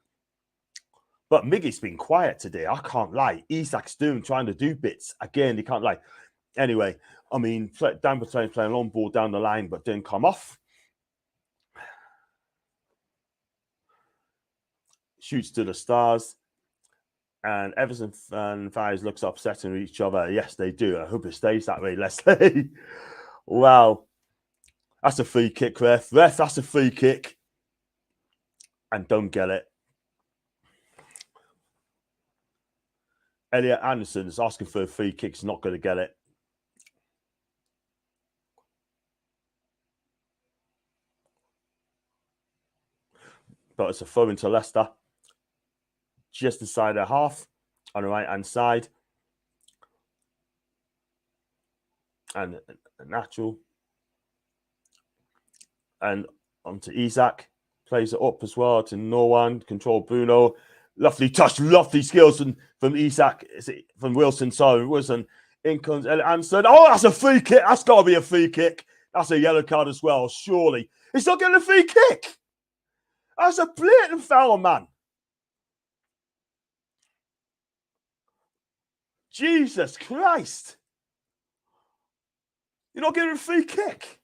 But Miggy's been quiet today. I can't lie. Isak's trying to do bits. Again, he can't lie. Anyway, I mean, Dan Bertrand playing long ball down the line, but didn't come off. Shoots to the stars. And Everton and Fires looks upsetting each other. Yes, they do. I hope it stays that way, Leslie. Wow. That's a free kick, ref. Ref, that's a free kick. And don't get it. Elliot Anderson is asking for a free kick. He's not going to get it. But it's a throw into Leicester. Just inside their half on the right-hand side. And a natural. And onto Isak. Plays it up as well to no one. Control Bruno. Lovely touch. Lovely skills from Isak. From Wilson. Sorry, Wilson. In comes Elliot Anderson. Oh, that's a free kick. That's got to be a free kick. That's a yellow card as well, surely. He's not getting a free kick. That's a blatant foul, man. Jesus Christ. You're not getting a free kick.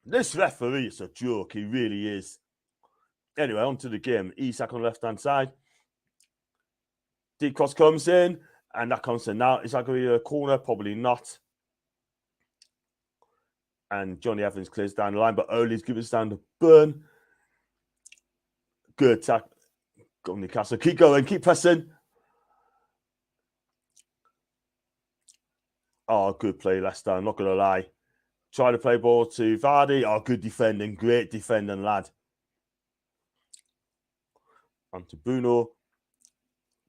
This referee is a joke. He really is. Anyway, on to the game. Isak on the left-hand side. Deep cross comes in. And that comes in now. Is that going to be a corner? Probably not. And Johnny Evans clears down the line. But Ole's giving us down to Burn. Good attack. Go Newcastle. Keep going. Keep pressing. Oh, good play, Leicester. I'm not going to lie. Try to play ball to Vardy. Oh, good defending. Great defending, lad. On to Bruno.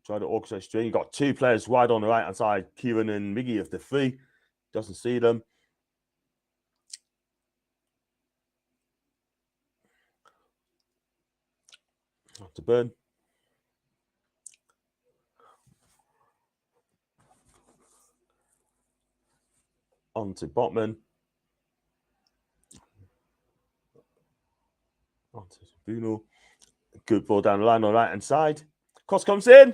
Try to orchestrate string. You got two players wide on the right-hand side. Kieran and Miggy of the three. Doesn't see them. On to Burn. On to Botman. On to Bruno. Good ball down the line on the right-hand side. Cross comes in.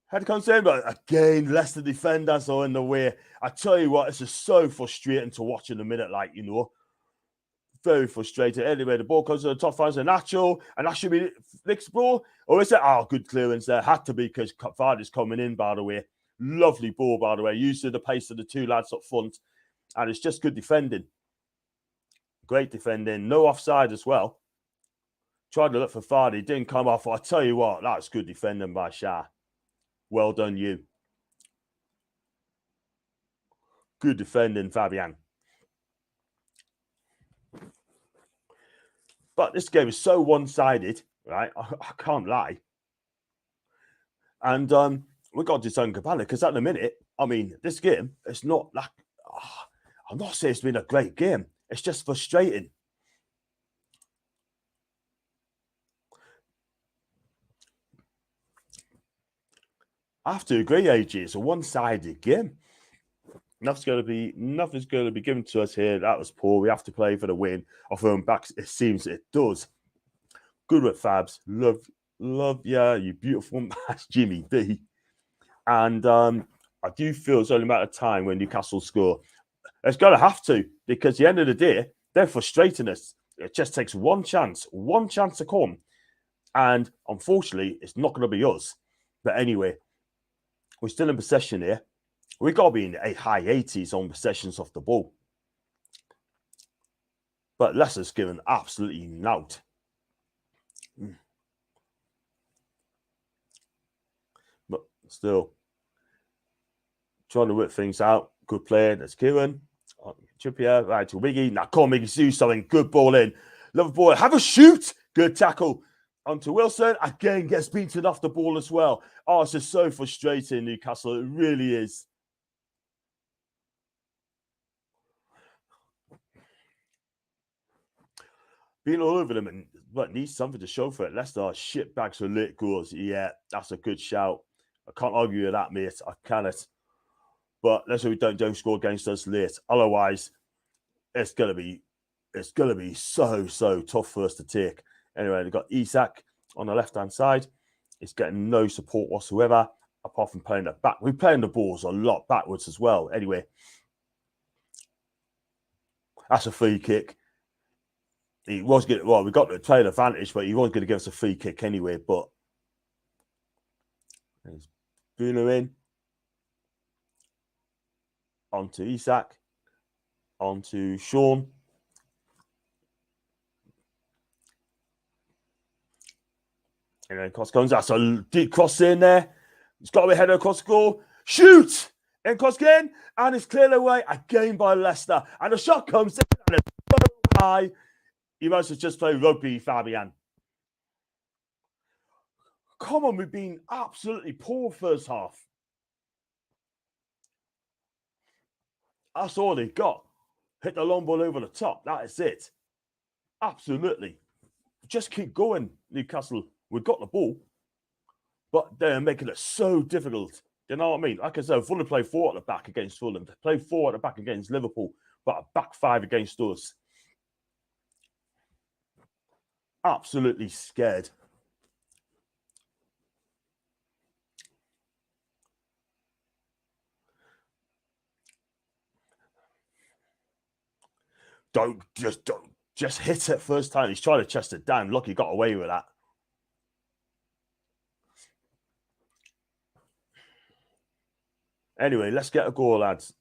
Head comes in, but again, Leicester defenders are in the way. I tell you what, it's just so frustrating to watch in a minute, like, you know. Very frustrating. Anyway, the ball comes to the top, finds a natural, and that should be Nick's ball. Or is it? Oh, good clearance there. Had to be because Vardy's coming in, by the way. Lovely ball, by the way. Used to the pace of the two lads up front. And it's just good defending. Great defending. No offside as well. Tried to look for Vardy. Didn't come off. I tell you what, that's good defending by Shah. Well done, you. Good defending, Fabian. But this game is so one-sided, right? I can't lie. And we got to disown Cabana because at the minute, I mean, this game, it's not like... I'm not saying it's been a great game. It's just frustrating. I have to agree, AG. It's a one-sided game. Nothing's going to be given to us here. That was poor. We have to play for the win. Off our own backs, it seems it does. Good with Fabs. Love, yeah, you beautiful match, Jimmy B. And I do feel it's only a matter of time when Newcastle score. It's going to have to, because at the end of the day, they're frustrating us. It just takes one chance to come. And unfortunately, it's not going to be us. But anyway, we're still in possession here. We got to be in the high 80s on possessions of the ball. But Leicester's given absolutely nout. But still, trying to work things out. Good play. That's Kieran. Trippier, right to Wiggy. Now, come on, Wiggy, do something. Good ball in. Liverpool have a shoot. Good tackle. Onto Wilson. Again, gets beaten off the ball as well. Oh, it's just so frustrating, Newcastle. It really is. Being all over them and needs something to show for it. Leicester shit bags for late goals. Yeah, that's a good shout. I can't argue with that, mate. I cannot. But let's hope we don't score against us late. Otherwise, it's gonna be so tough for us to take. Anyway, they've got Isak on the left-hand side. It's getting no support whatsoever, apart from playing the back. We're playing the balls a lot backwards as well. Anyway, that's a free kick. He was good. Well, we got the player advantage, but he was going to give us a free kick anyway. But there's Bruno in. Onto Isak. Onto Sean. And then cross comes. That's a deep cross in there. It's got to be headed across the goal. Shoot! And cross again. And it's cleared away again by Leicester. And the shot comes in. And it's so high. You must have just played rugby, Fabian. Come on, we've been absolutely poor first half. That's all they got. Hit the long ball over the top. That is it. Absolutely. Just keep going, Newcastle. We've got the ball. But they're making it so difficult. You know what I mean? Like I said, Fulham play 4 at the back against Fulham. They play 4 at the back against Liverpool. But a back 5 against us. Absolutely scared. Don't hit it first time. He's trying to chest it down. Look, he got away with that. Anyway, let's get a goal, lads.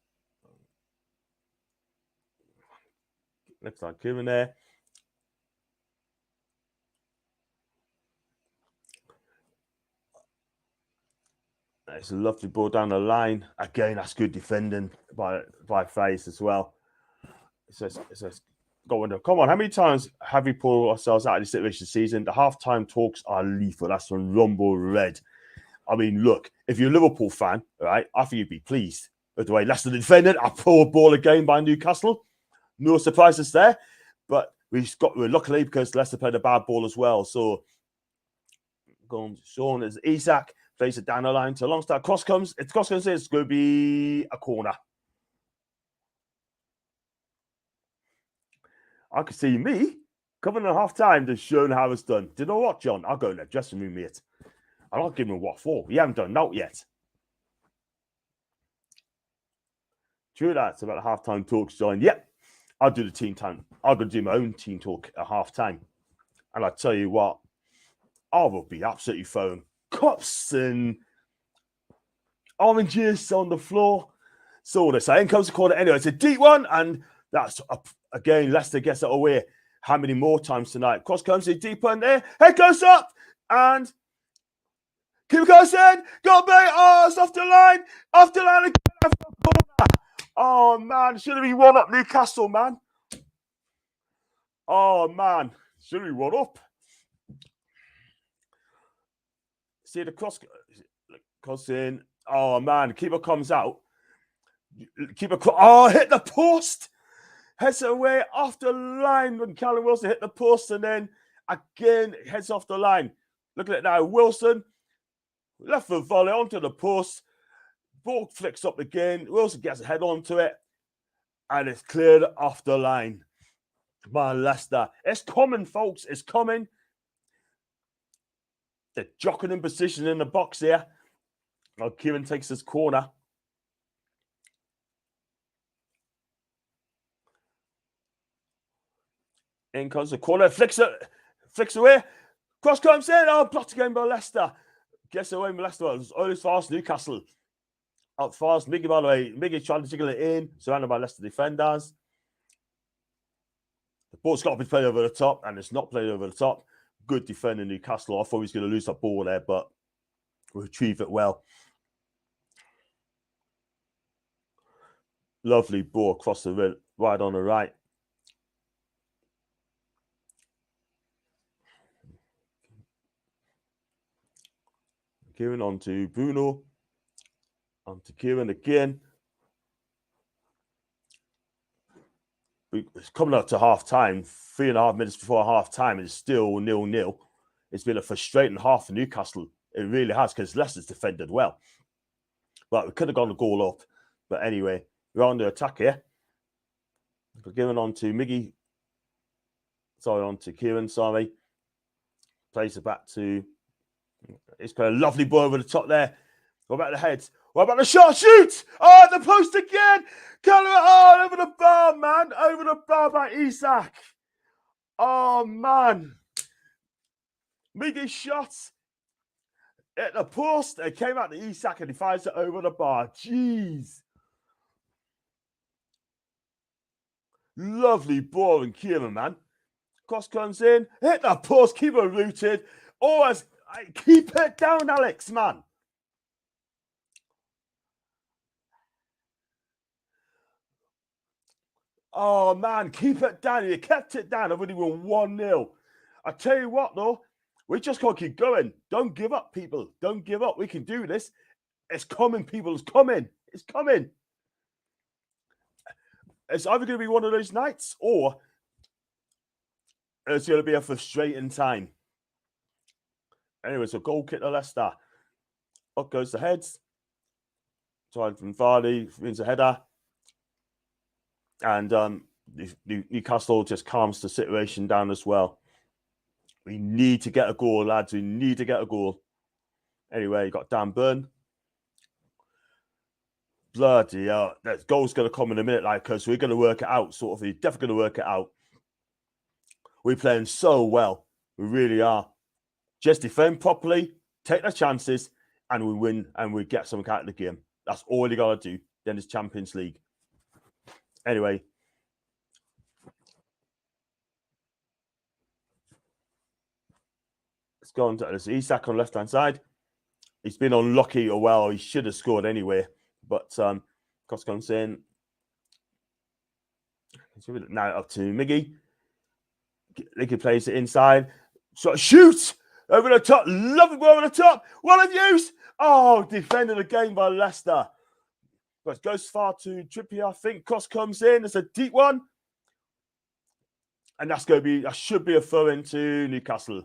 Next time, Kieran there. It's a lovely ball down the line. Again, that's good defending by Face as well. It says, go on. Come on, how many times have we pulled ourselves out of this situation this season? The halftime talks are lethal. That's from Rumble Red. I mean, look, if you're a Liverpool fan, right, I think you'd be pleased with the way Leicester defended. A poor ball again by Newcastle. No surprises there. But we're luckily because Leicester played a bad ball as well. So, going Sean is Isak. Plays it down the line to Longstaff. Cross comes. It's going to be a corner. I could see me coming at half time to show how it's done. Do you know what, John? I'll go in the dressing room, mate. I'm not giving him what for. We haven't done that yet. True that. It's about halftime talks, John. Yep. I'll do the team time. I'll go do my own team talk at halftime. And I tell you what, I will be absolutely throwing cups and oranges on the floor. So what I say, in comes the corner anyway. It's a deep one, and that's up again. Leicester gets it away. How many more times tonight? Cross comes in deep one there. Head goes up and keep going. Got me. Oh, it's off the line. Off the line again. Oh man, should have been 1 up Newcastle, man. Oh man, should have been 1 up. See the cross in. Oh man, keeper comes out. Keeper, hit the post. Heads away off the line when Callum Wilson hit the post, and then again heads off the line. Look at it now. Wilson left foot volley onto the post. Ball flicks up again. Wilson gets a head onto it, and it's cleared off the line by Leicester. It's coming, folks. It's coming. They're jockeying in position in the box here. Now Kieran takes his corner. In comes the corner. Flicks away. Cross comes in. Oh, blocked again by Leicester. Gets away by Leicester. It's always fast Newcastle. up fast. Miggy, by the way, Miggy trying to jiggle it in, surrounded by Leicester defenders. The ball's got to be played over the top, and it's not played over the top. Good defender, Newcastle. I thought he was going to lose that ball there, but retrieve it well. Lovely ball across the rim, right on the right. Kieran on to Bruno. On to Kieran again. It's coming up to half time, 3.5 minutes before half time, and it's still 0-0. It's been a frustrating half for Newcastle. It really has, because Leicester's defended well. But we could have gone a goal up. But anyway, we're on the attack here. We're giving on to Miggy. Sorry, on to Kieran, sorry. Plays it back to... It's got a lovely ball over the top there. What about the heads? What about the shot? Shoot! Oh, the post again! Oh, over the bar, man. Over the bar by Isak. Oh, man. Miggy's shots at the post. It came out to Isak and he fires it over the bar. Jeez. Lovely ball and Kieran, man. Cross comes in. Hit the post. Keeper rooted. Always keep it down, Alex, man. Oh, man, keep it down. You kept it down. I've only won 1-0. I tell you what, though, we just got to keep going. Don't give up, people. Don't give up. We can do this. It's coming, people. It's coming. It's coming. It's either going to be one of those nights or it's going to be a frustrating time. Anyway, so goal kick to Leicester. Up goes the heads. Time from Vardy. Wins a header. And Newcastle just calms the situation down as well. We need to get a goal, lads. We need to get a goal. Anyway, you got Dan Burn. Bloody hell. That goal's going to come in a minute, like, because we're going to work it out, sort of. We're definitely going to work it out. We're playing so well. We really are. Just defend properly, take the chances, and we win, and we get something out of the game. That's all you got to do. Then it's Champions League. Anyway. Let's go on to this. Isak on the left-hand side. He's been unlucky, or well, he should have scored anyway. But Costa comes in. Now up to Miggy. Miggy plays it inside. So shoot! Over the top. Lovely ball over the top. What a use! Oh, defended again by Leicester. But it goes far to Trippier, I think. Cross comes in. It's a deep one. And that's going to be, that should be a throw into Newcastle.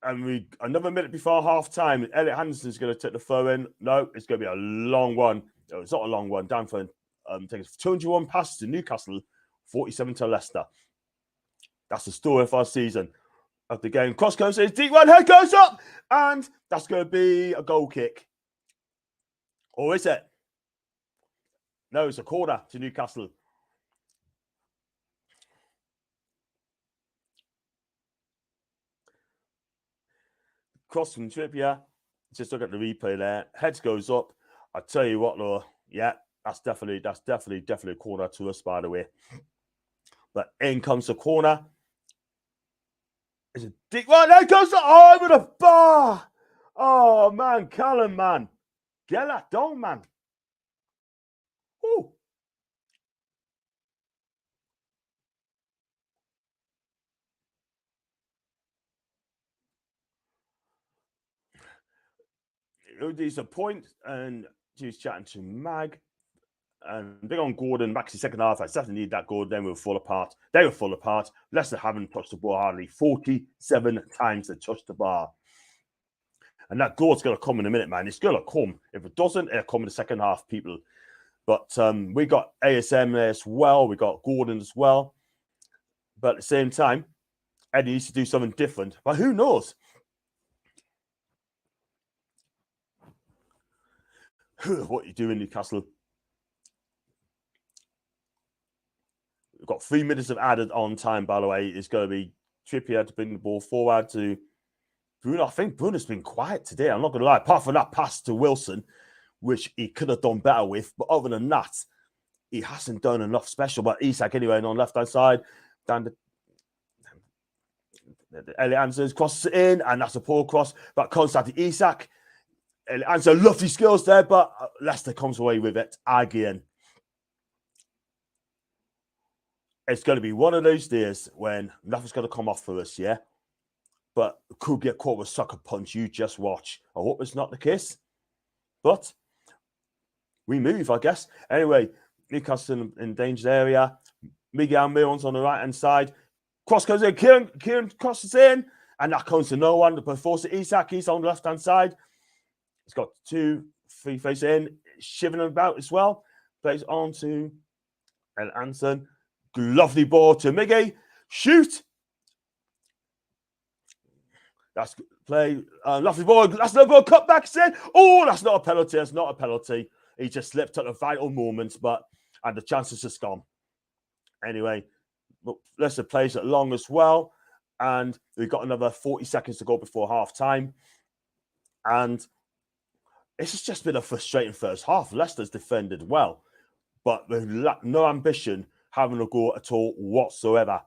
Another minute before half time, Elliot Anderson's going to take the throw in. No, it's going to be a long one. No, it's not a long one. Danford takes 201 passes to Newcastle, 47 to Leicester. That's the story of our season. Of the game, cross goes in, deep one, head goes up, and that's going to be a goal kick. Or is it? No, it's a corner to Newcastle. Cross from Trippier. Just look at the replay there. Heads goes up. I tell you what, though. Yeah, that's definitely a corner to us, by the way. But in comes the corner. It's a deep one. There goes over the bar. Oh, man. Callum, man. Get that down, man. Ooh. There's a point, and she's chatting to Mag. And big on Gordon, Maxi second half. I definitely need that goal. Then we were full apart. They were full apart. Leicester haven't touched the ball hardly. 47 times they touched the bar. And that goal's going to come in a minute, man. It's going to come. If it doesn't, it'll come in the second half, people. But we got ASM there as well. We got Gordon as well. But at the same time, Eddie needs to do something different. But who knows? What you do in Newcastle? We've got 3 minutes of added on time, by the way. It's going to be Trippier to bring the ball forward to Bruno, I think Bruno's been quiet today. I'm not going to lie. Apart from that pass to Wilson, which he could have done better with. But other than that, he hasn't done enough special. But Isak, anyway, and on left-hand side, down the Elliot Anderson crosses it in, and that's a poor cross. But Konstantin Isak. Elliot Anderson, lovely skills there, but Leicester comes away with it again. It's going to be one of those days when nothing's going to come off for us, yeah? But could get caught with a sucker punch. You just watch. I hope it's not the case. But we move, I guess. Anyway, Newcastle in danger area. Miguel Almiron's on the right-hand side. Cross goes in. Kieran crosses in. And that comes to no one. The force to Isak. He's on the left-hand side. He's got 2 free face in. Shivering about as well. Plays on to El Anson. Lovely ball to Miggy. Shoot. That's play. Lovely ball. That's no ball. Cut back in. Oh, that's not a penalty. That's not a penalty. He just slipped at a vital moment, and the chance is just gone. Anyway, Leicester plays it long as well. And we've got another 40 seconds to go before half time. And it's just been a frustrating first half. Leicester's defended well, but with no ambition having a go at all whatsoever.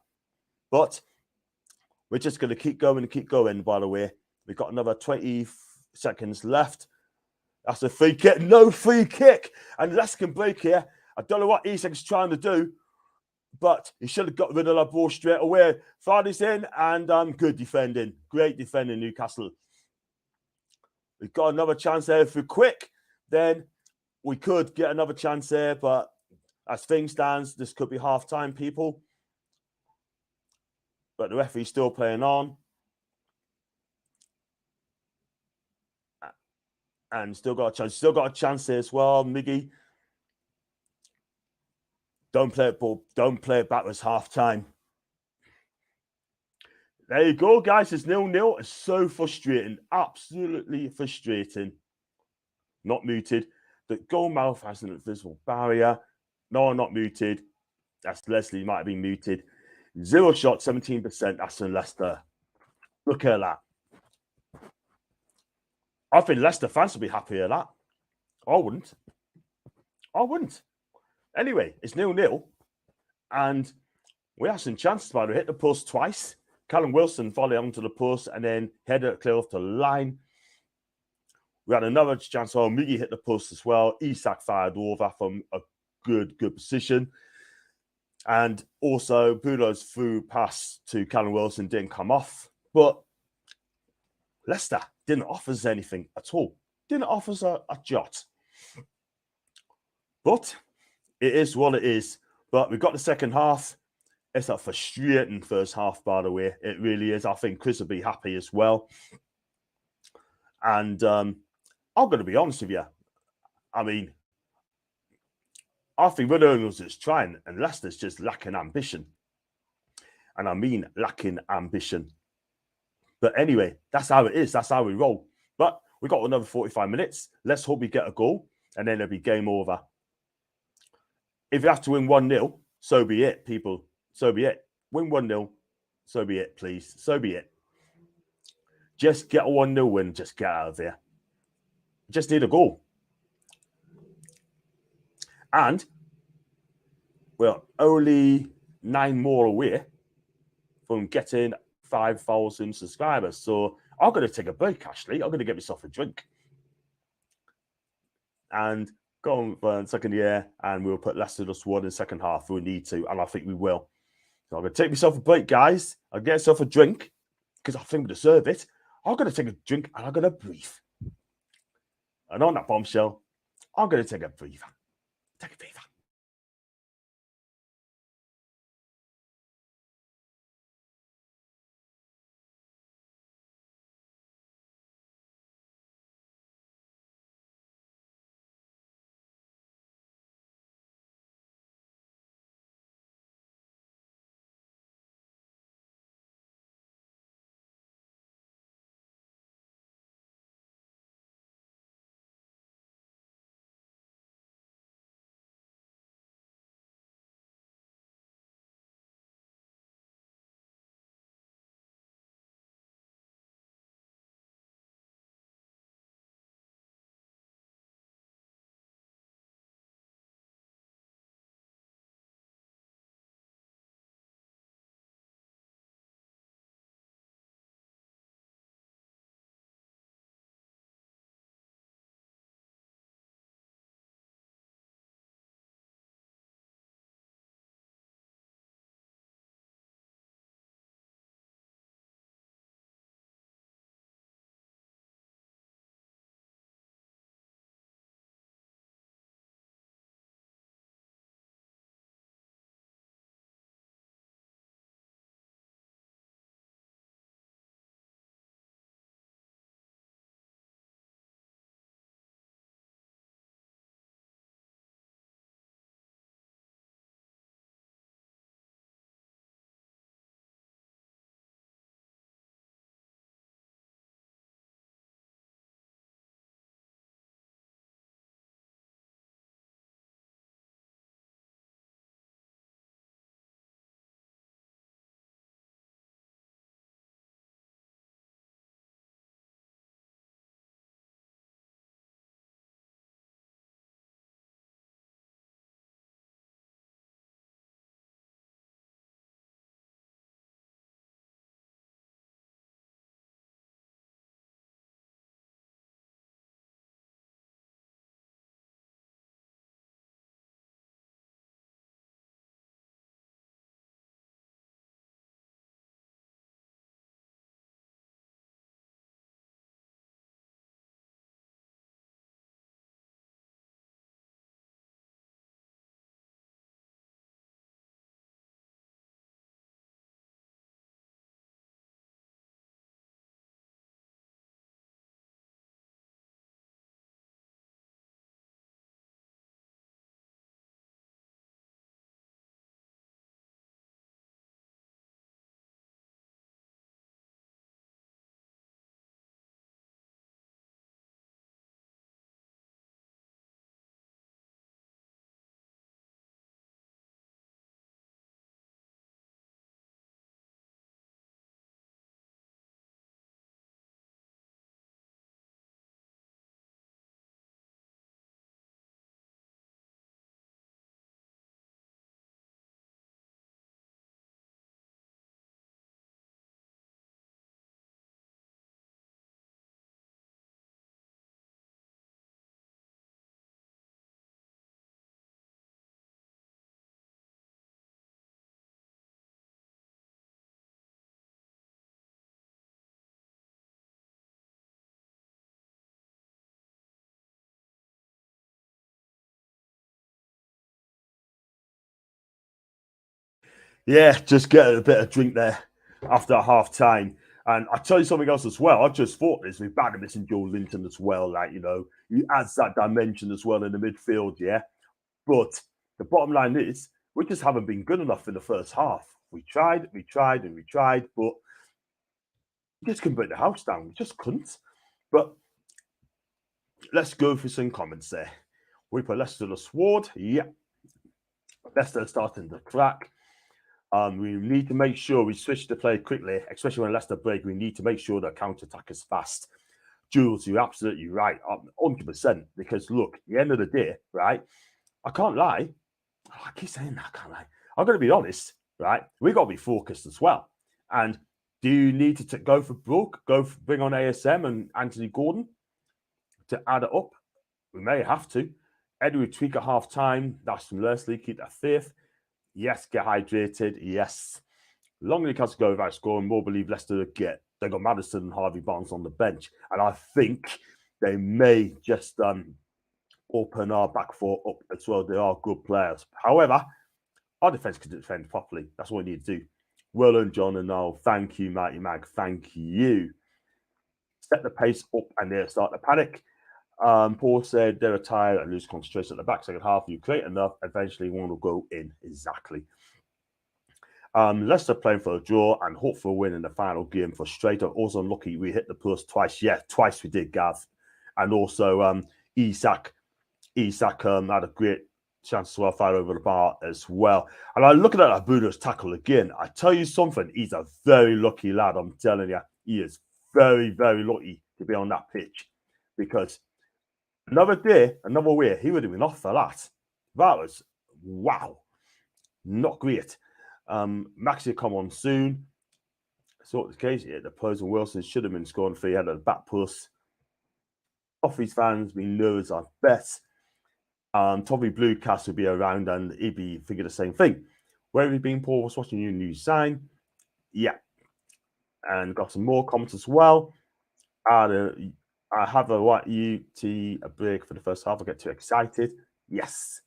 But we're just going to keep going, by the way. We've got another 20 seconds left. That's a free kick. No free kick. And Leicester can break here. I don't know what Isak's trying to do, but he should have got rid of that ball straight away. Vardy's in, and good defending. Great defending, Newcastle. We've got another chance there. If we're quick, then we could get another chance there. But as things stands, this could be half-time, people. But the referee's still playing on. And still got a chance. Still got a chance there as well, Miggy. Don't play it, ball. Don't play it backwards half-time. There you go, guys. It's 0-0. It's so frustrating. Absolutely frustrating. Not muted. The goal mouth has an invisible barrier. No, not muted. That's Leslie. Might have been muted. 0 shot, 17%. That's in Leicester. Look at that. I think Leicester fans would be happy at that. I wouldn't. Anyway, it's 0-0. And we have some chances, by the way. Hit the post twice. Callum Wilson volley onto the post and then headed it clear off the line. We had another chance. Oh, Miggy hit the post as well. Isak fired over from a good position. And also, Bruno's through pass to Callum Wilson didn't come off. But Leicester didn't offer us anything at all. Didn't offer us a jot. But it is what it is. But we've got the second half. It's a frustrating first half, by the way. It really is. I think Chris will be happy as well. And I'm going to be honest with you. I mean, I think Reynolds is trying, and Leicester's just lacking ambition. And I mean lacking ambition. But anyway, that's how it is. That's how we roll. But we've got another 45 minutes. Let's hope we get a goal, and then it'll be game over. If you have to win 1-0, so be it, people. So be it. Win 1-0. So be it, please. So be it. Just get a 1-0 win. Just get out of there. Just need a goal. And we're only 9 more away from getting 5,000 subscribers. So I'm going to take a break, actually. I'm going to get myself a drink. And go on for a second year, and we'll put Leicester just one in the second half if we need to, and I think we will. So I'm going to take myself a break, guys. I'll get myself a drink, because I think we deserve it. I'm going to take a drink, and I'm going to breathe. And on that bombshell, I'm going to take a breather. Take a breather. Yeah, just get a bit of drink there after half time. And I tell you something else as well. I just thought this with Banner missing Joe Linton as well. Like, you know, he adds that dimension as well in the midfield, yeah. But the bottom line is we just haven't been good enough in the first half. We tried, and we tried, but we just couldn't break the house down. We just couldn't. But let's go through some comments there. We put Leicester to the sword. Yeah. Leicester starting to crack. We need to make sure we switch the play quickly, especially when Leicester break. We need to make sure the counter-attack is fast. Jules, you're absolutely right, 100%. Because look, at the end of the day, right, I can't lie. I keep saying that, I can't lie. I'm going to be honest, right? We got to be focused as well. And do you need to go for Brook, bring on ASM and Anthony Gordon to add it up? We may have to. Eddie tweak at half time. That's from Leslie. Keep that faith. Yes, get hydrated. Yes. Longer Newcastle go without scoring, more believe Leicester get. They got Maddison and Harvey Barnes on the bench. And I think they may just open our back four up as well. They are good players. However, our defence can defend properly. That's what we need to do. Well done, John and Noel. Thank you, Mighty Mag. Thank you. Set the pace up and they start to panic. Paul said they're tired and lose concentration at the back. Second half, you create enough, eventually one will go in. Exactly. Leicester playing for a draw and hope for a win in the final game. Frustrated. Also unlucky we hit the post twice. Yeah, twice we did, Gav. And also Isak had a great chance to fire over the bar as well. And I'm looking at Abudo's tackle again. I tell you something, he's a very lucky lad. I'm telling you, he is very, very lucky to be on that pitch because another day, another way, he would have been off for that. That was, wow, not great. Maxi will come on soon. So the case, yeah, the players and Wilson should have been scoring for head of the back post. Toffee's fans, we know is our best. Toffee Bluecast will be around and he'd be thinking the same thing. Where have you been, Paul? Was watching your new sign. Yeah. And got some more comments as well. I have a what you to a break for the first half. I get too excited. Yes,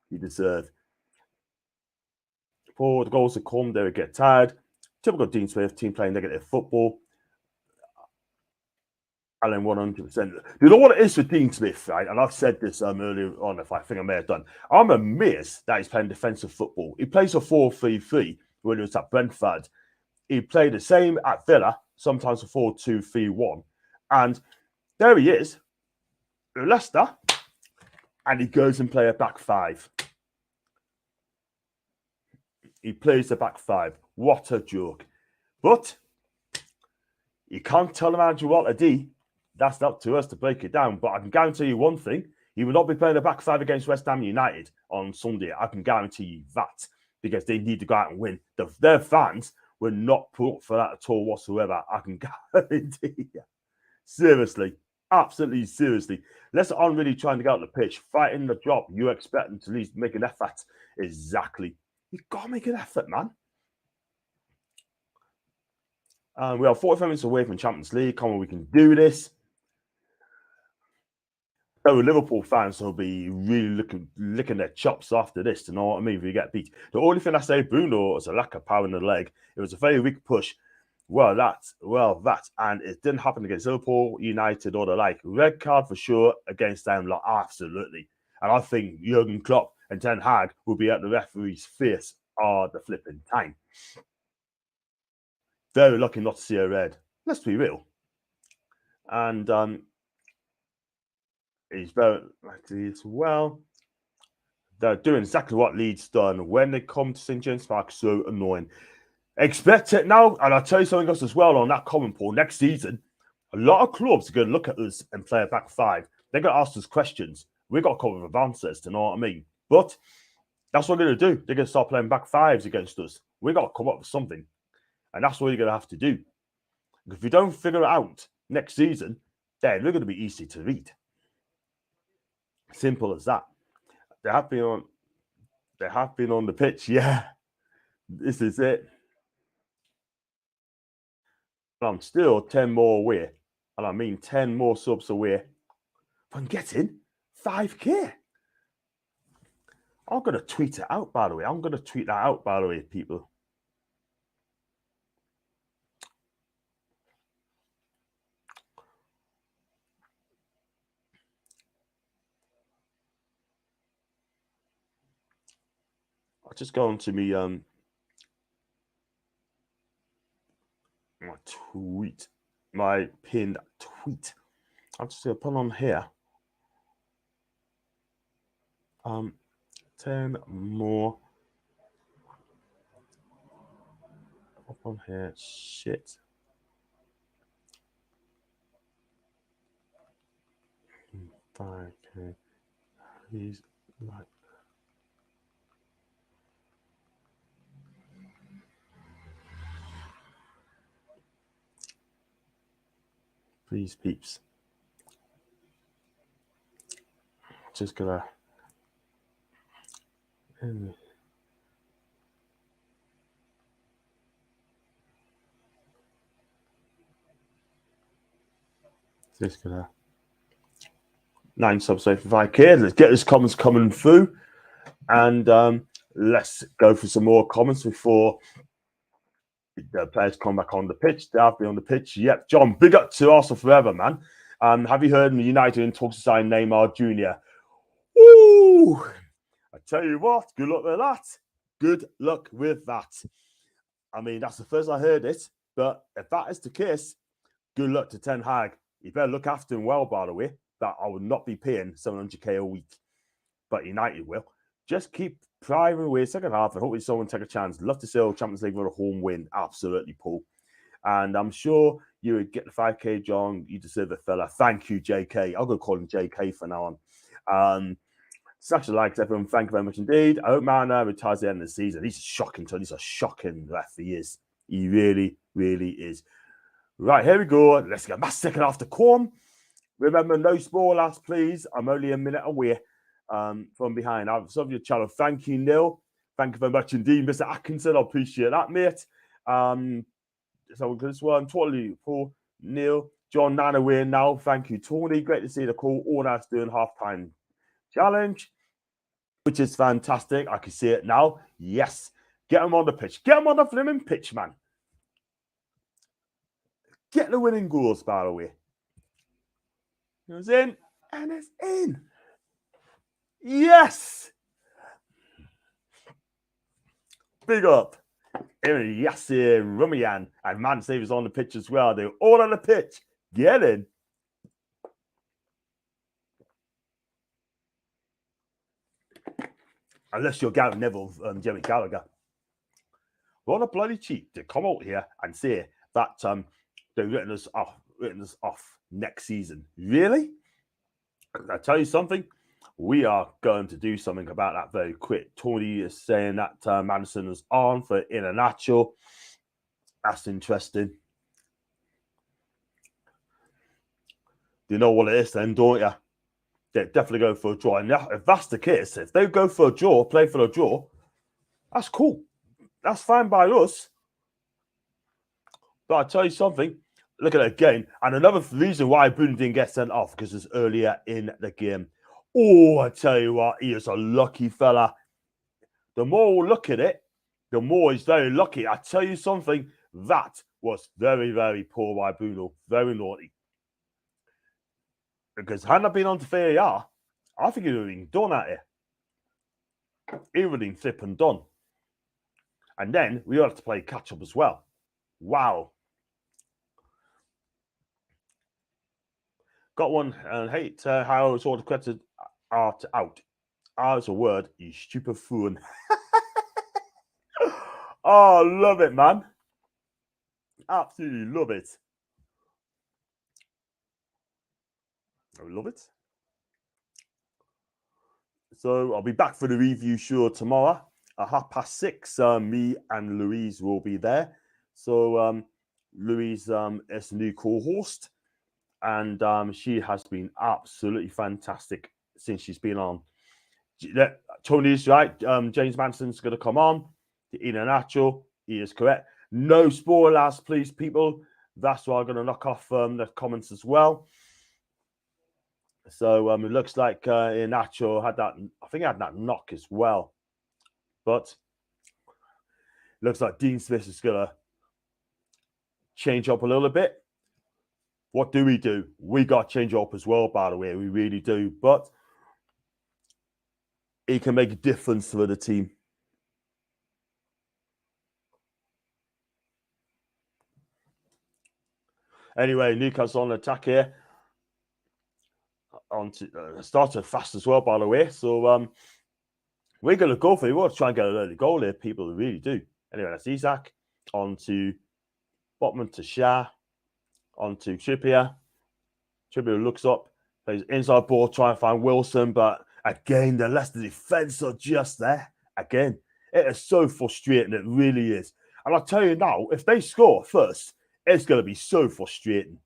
you deserve. Paul, the goals will come, they will get tired. Typical Dean Smith, team playing negative football. Alan, 100%. You know what it is for Dean Smith, right? And I've said this earlier on, if I think I may have done. I'm amazed that he's playing defensive football. He plays a 4-3-3 when he was at Brentford. He played the same at Villa, sometimes a 4-2-3-1. And there he is, Leicester, and he goes and plays a back five. He plays the back five. What a joke. But you can't tell the manager what to do. That's up to us to break it down. But I can guarantee you one thing. He will not be playing the back five against West Ham United on Sunday. I can guarantee you that. Because they need to go out and win. Their fans will not put up for that at all whatsoever. I can guarantee you. Seriously. Absolutely seriously. Leicester aren't really trying to get out the pitch. Fighting the job. You expect them to at least make an effort. Exactly. You've got to make an effort, man. We are 45 minutes away from Champions League. Come on, we can do this. So Liverpool fans will be really licking their chops after this. You know what I mean? If you get beat. The only thing I say, Bruno, was a lack of power in the leg. It was a very weak push. And it didn't happen against Liverpool, United, or the like. Red card for sure against them, like, absolutely. And I think Jurgen Klopp and Ten Hag will be at the referee's face all the flipping time. Very lucky not to see a red. Let's be real. And he's very lucky as well. They're doing exactly what Leeds done when they come to St. James Park. So annoying. Expect it now. And I'll tell you something else as well on that comment, Paul. Next season, a lot of clubs are going to look at us and play a back five. They're going to ask us questions. We've got to come with answers, to know what I mean? But that's what they're going to do. They're going to start playing back fives against us. We've got to come up with something. And that's what you're going to have to do. If you don't figure it out next season, then they're going to be easy to read. Simple as that. They have been on the pitch. Yeah. This is it. And I'm still 10 more away. And I mean 10 more subs away from getting 5K. I'm going to tweet it out, by the way. I'm going to tweet that out, by the way, people. I'll just go on to me my tweet, my pinned tweet. I'm just gonna put on here. 10 more up on here. Shit. Okay. He's like. Please, peeps. Just gonna. Just gonna. 9 subs so for 5K. Let's get those comments coming through, and let's go for some more comments before the players come back on the pitch. They'll be on the pitch. Yep, John, big up to Arsenal forever, man. Have you heard United in talks to sign Neymar Jr.? Ooh, I tell you what, good luck with that. Good luck with that. I mean, that's the first I heard it, but if that is the case, good luck to Ten Hag. You better look after him well, by the way. That I would not be paying 700k a week, but United will. Just keep driving away second half and hopefully someone take a chance. Love to see our Champions League with a home win. Absolutely, Paul. And I'm sure you would get the 5K, John. You deserve it, fella. Thank you, JK. I'll go call him JK for now on. Such a like, everyone. Thank you very much indeed. I hope Man retires at the end of the season. He's shocking, Tony. He's a shocking ref. He is. He really, really is. Right, here we go. Let's get my second half to come. Remember, no spoilers, please. I'm only a minute away from behind. I've subbed your channel. Thank you, Neil. Thank you very much indeed, Mr. Atkinson. I appreciate that, mate. So this one, totally for Neil. John Nanaway now. Thank you, Tony. Great to see the call. All that's doing halftime challenge, which is fantastic. I can see it now. Yes. Get him on the pitch. Get him on the flipping pitch, man. Get the winning goals, by the way. It was in, and it's in. Yes. Big up. Yasser, Rumian, and Man Savers on the pitch as well. They're all on the pitch. Get in. Unless you're Gary Neville and Jerry Gallagher. What a bloody cheat to come out here and say that they've written us off next season. Really? I tell you something. We are going to do something about that very quick. Tony is saying that Madison is on for Iheanacho. That's interesting. You know what it is then, don't you? They're definitely going for a draw. And if that's the case, if they go for a draw, play for a draw, that's cool. That's fine by us. But I'll tell you something. Look at it again. And another reason why Bruno didn't get sent off, because it's earlier in the game. Oh, I tell you what, he is a lucky fella. The more we look at it, the more he's very lucky. I tell you something, that was very, very poor by Bruno. Very naughty. Because had I been on to VAR, I think he would have been done at it. He would have been flipping done. And then we have to play catch up as well. Wow. Got one and hate how it's all credited art out. Is a word, you stupid fool. Oh, love it, man. Absolutely love it. I love it. So I'll be back for the review show tomorrow at 6:30. Me and Louise will be there. So Louise is the new co-host, and she has been absolutely fantastic since she's been on. Tony's right. James Manson's going to come on. Iheanacho, he is correct. No spoilers, please, people. That's why I'm going to knock off the comments as well. So it looks like Iheanacho had that. I think he had that knock as well. But it looks like Dean Smith is going to change up a little bit. What do? We got to change up as well, by the way. We really do. But he can make a difference for the team. Anyway, Newcastle on attack here. On to started fast as well, by the way. So we're going to go for it. We want to try and get an early goal here. People really do. Anyway, that's Isak. On to Botman to Shah. On to Trippier. Trippier looks up. Plays inside ball, trying to find Wilson. But again, the Leicester defence are just there. Again, it is so frustrating. It really is. And I'll tell you now, if they score first, it's going to be so frustrating.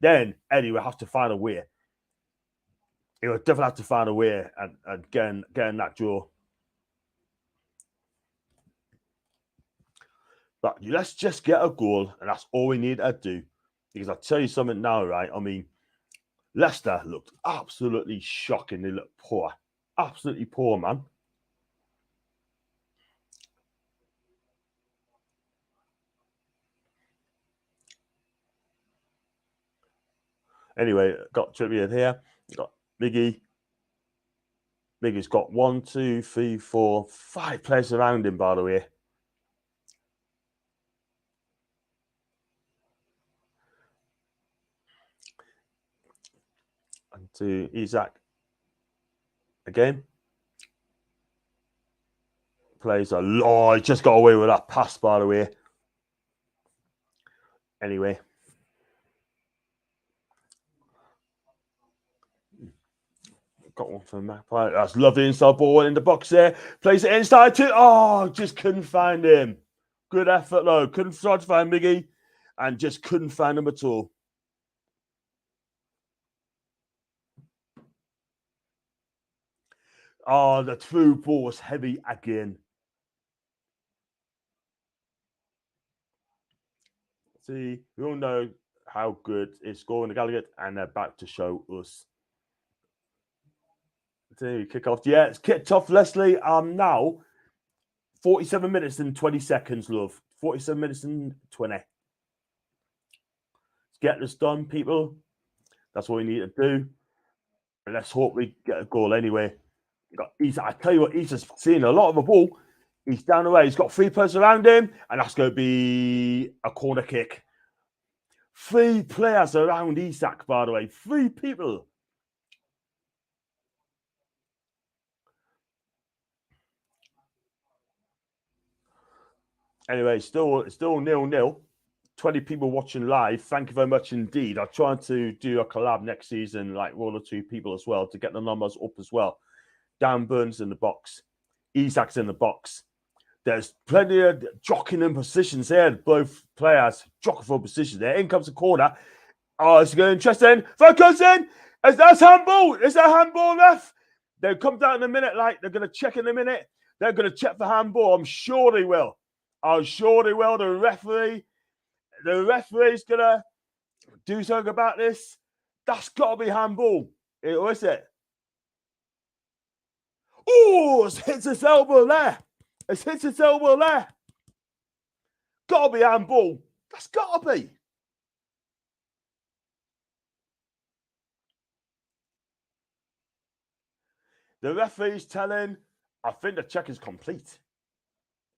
Then, Eddie will have to find a way. He will definitely have to find a way and getting that draw. But let's just get a goal, and that's all we need to do. Because I'll tell you something now, right? I mean, Leicester looked absolutely shocking. They looked poor. Absolutely poor, man. Anyway, got Trippier here. Got Miggy. Miggy's got 1, 2, 3, 4, 5 players around him, by the way. And to Isak. Again. Plays a lot. He just got away with that pass, by the way. Anyway. Got one from Magpie. That's lovely inside ball in the box there. Plays it inside too. Oh, just couldn't find him. Good effort though. Couldn't try to find Miggy and just couldn't find him at all. Oh, the through ball was heavy again. See, we all know how good it's scoring the Gallagher, and they're back to show us. See, kick off. Yeah, it's kicked off, Leslie. Now 47 minutes and 20 seconds, love. 47 minutes and 20. Let's get this done, people. That's what we need to do. And let's hope we get a goal anyway. I tell you what, he's just seeing a lot of the ball. He's down the way. He's got 3 players around him, and that's going to be a corner kick. 3 players around Isak, by the way. 3 people. Anyway, still 0-0. 20 people watching live. Thank you very much indeed. I'm trying to do a collab next season, like 1 or 2 people as well, to get the numbers up as well. Dan Burns in the box. Isak's in the box. There's plenty of jockeying in positions here. Both players jockeying for position there. In comes the corner. Oh, it's going interesting. Focus in. That's handball. Is that handball left? They'll come down in a minute. Like they're going to check in a minute. They're going to check for handball. I'm sure they will. I'm sure they will. The referee's going to do something about this. That's got to be handball. Or is it? Oh, it's hit his elbow there. It's hit his elbow there. Got to be handball. That's got to be. The referee's telling, I think the check is complete.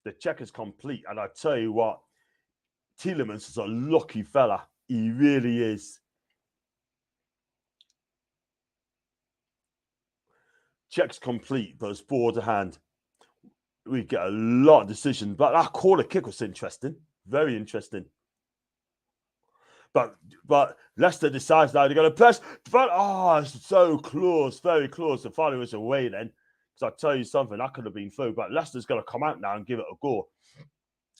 The check is complete. And I tell you what, Tielemans is a lucky fella. He really is. Check's complete, but it's ball to hand. We get a lot of decisions. But that corner kick was interesting. Very interesting. But Leicester decides now they're going to press. But, it's so close. Very close. The finally was away then. Because I tell you something, that could have been through. But Leicester's going to come out now and give it a go.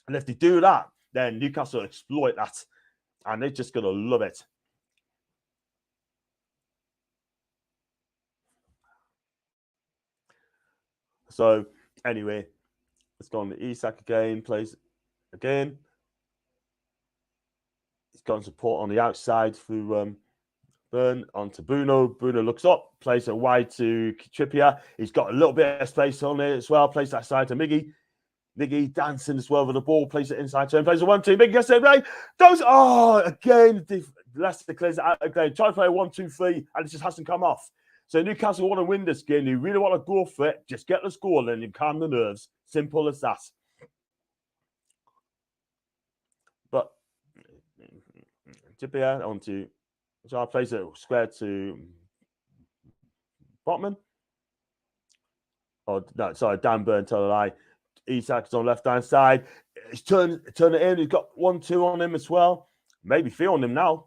And if they do that, then Newcastle exploit that. And they're just going to love it. So, anyway, let's go on to Isak again. Plays again. He's got support on the outside through Burn onto Bruno. Bruno looks up, plays it wide to Trippier. He's got a little bit of space on it as well. Plays that side to Miggy. Miggy dancing as well with the ball. Plays it inside to him. Plays a 1-2. Miggy gets it right. Again, Leicester clears it out again. Try to play a 1-2-3, and it just hasn't come off. So Newcastle want to win this game. You really want to go for it. Just get the score and you calm the nerves. Simple as that. But Trippier onto Jar, plays it square to Botman. Oh no, sorry, Dan Burn to the line. Isak's on left hand side. He's turn it in. He's got 1-2 on him as well. Maybe 3 on him now.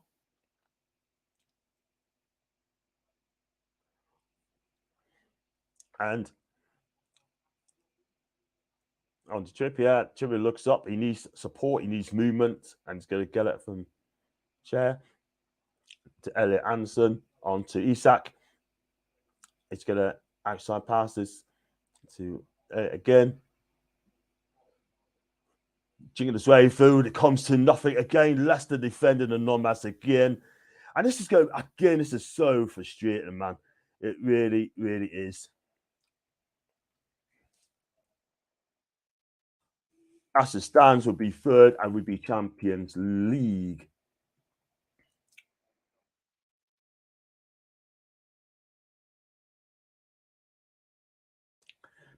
And on to Trippier. Trippier looks up. He needs support. He needs movement. And he's going to get it from Chair to Elliot Anderson. On to Isak. He's going to outside passes to again. Jingle his way through. It comes to nothing again. Leicester defending the non-mass again. And this is going, again, this is so frustrating, man. It really, really is. As it stands, would be third and would be Champions League.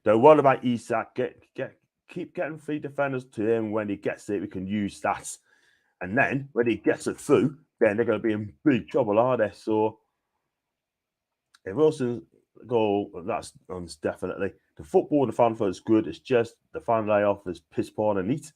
Don't worry about Isak. Keep getting 3 defenders to him. When he gets it, we can use that. And then when he gets it through, then they're going to be in big trouble, are they? So if Wilson's goal, that's definitely. The football in the final third is good. It's just the final layoff is piss poor and neat.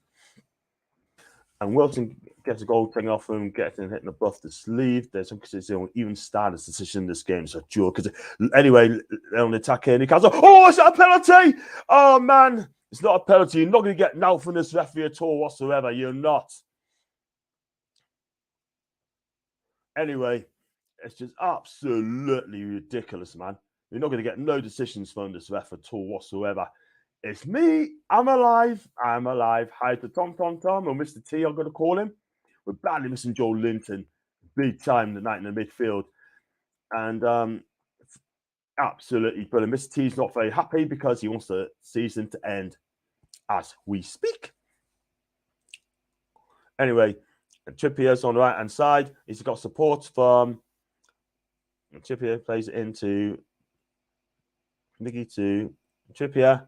And Wilson gets a goal taken off him, gets him hitting above the sleeve. There's some consistency, even Stardust decision in this game. It's a joke. Because anyway, they're on the attack here. Newcastle. Oh, is that a penalty? Oh, man. It's not a penalty. You're not going to get now from this referee at all whatsoever. You're not. Anyway, it's just absolutely ridiculous, man. You're not going to get no decisions from this ref at all whatsoever. It's me. I'm alive. I'm alive. Hi to Tom or Mr. T, I'm going to call him. We're badly missing Joe Linton. Big time tonight in the midfield. And absolutely brilliant. Mr. T's not very happy because he wants the season to end as we speak. Anyway, Trippier's on the right-hand side. He's got support from Trippier, plays it into Mickey to Trippier.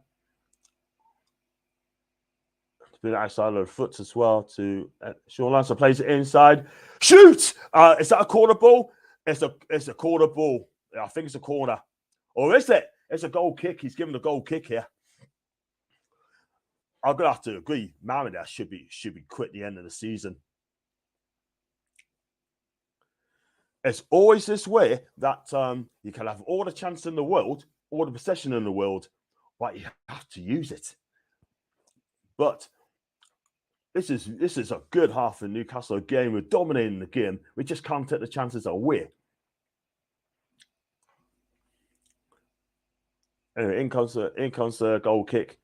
To the outside of the foot as well to Sean Lancer, plays it inside. Shoot! Is that a corner ball? It's a corner ball. I think it's a corner. Or is it? It's a goal kick. He's given a goal kick here. I'm gonna have to agree. Mariner should be quit the end of the season. It's always this way that you can have all the chance in the world, all the possession in the world, but you have to use it. But this is a good half in Newcastle game. We're dominating the game. We just can't take the chances away. Anyway, in comes the goal kick.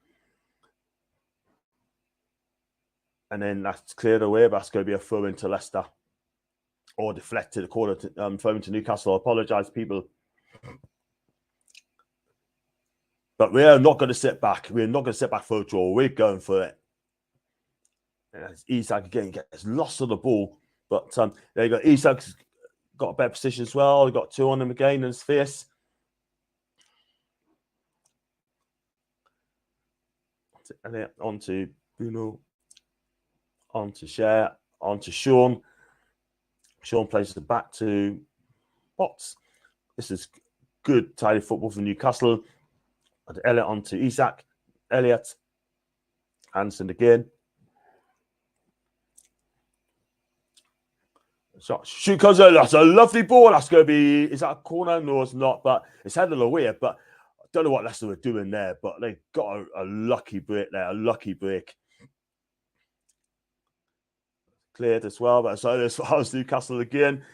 And then that's cleared away, but that's going to be a throw into Leicester. Or deflected a corner to throw into Newcastle. I apologise, people. But we are not going to sit back. We're not going to sit back for a draw. We're going for it. And Isak again gets lost on the ball. But there you go. Isak's got a better position as well. He got 2 on him again in his face. And then on to Bruno. On to Cher. On to Sean. Sean plays it back to Potts. This is good, tidy football from Newcastle. And Elliot on to Isak. Elliot. Hansen again. So, shoot comes out. That's a lovely ball. That's going to be. Is that a corner? No, it's not. But it's headed away. But I don't know what Leicester were doing there. But they got a lucky break there. A lucky break. Cleared as well. But so as far as Newcastle again,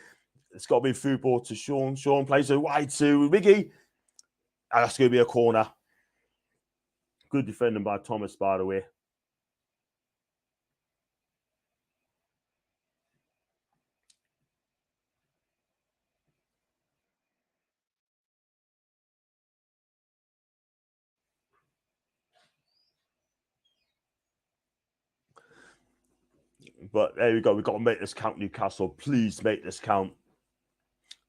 it's got to be through ball to Sean. Sean plays it wide to Miggy. And that's going to be a corner. Good defending by Thomas, by the way. But there we go. We've got to make this count, Newcastle. Please make this count.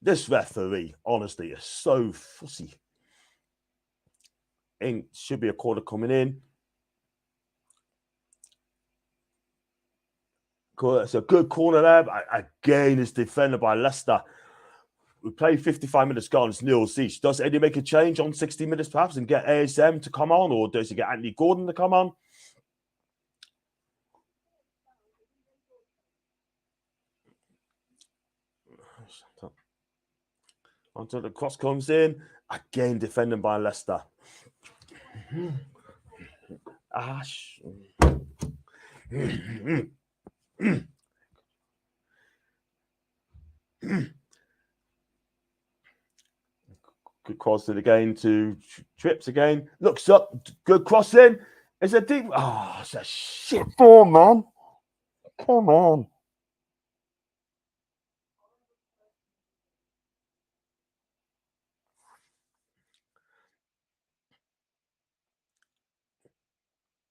This referee, honestly, is so fussy. Should be a corner coming in. It's a good corner there, but again, it's defended by Leicester. We played 55 minutes gone, it's 0 each. Does Eddie make a change on 60 minutes perhaps and get ASM to come on, or does he get Anthony Gordon to come on? Until the cross comes in, again defended by Leicester. Ash. Good cross it again to Trips again. Looks up. Good cross in. It's a deep. Oh, it's a shit ball, man. Come on.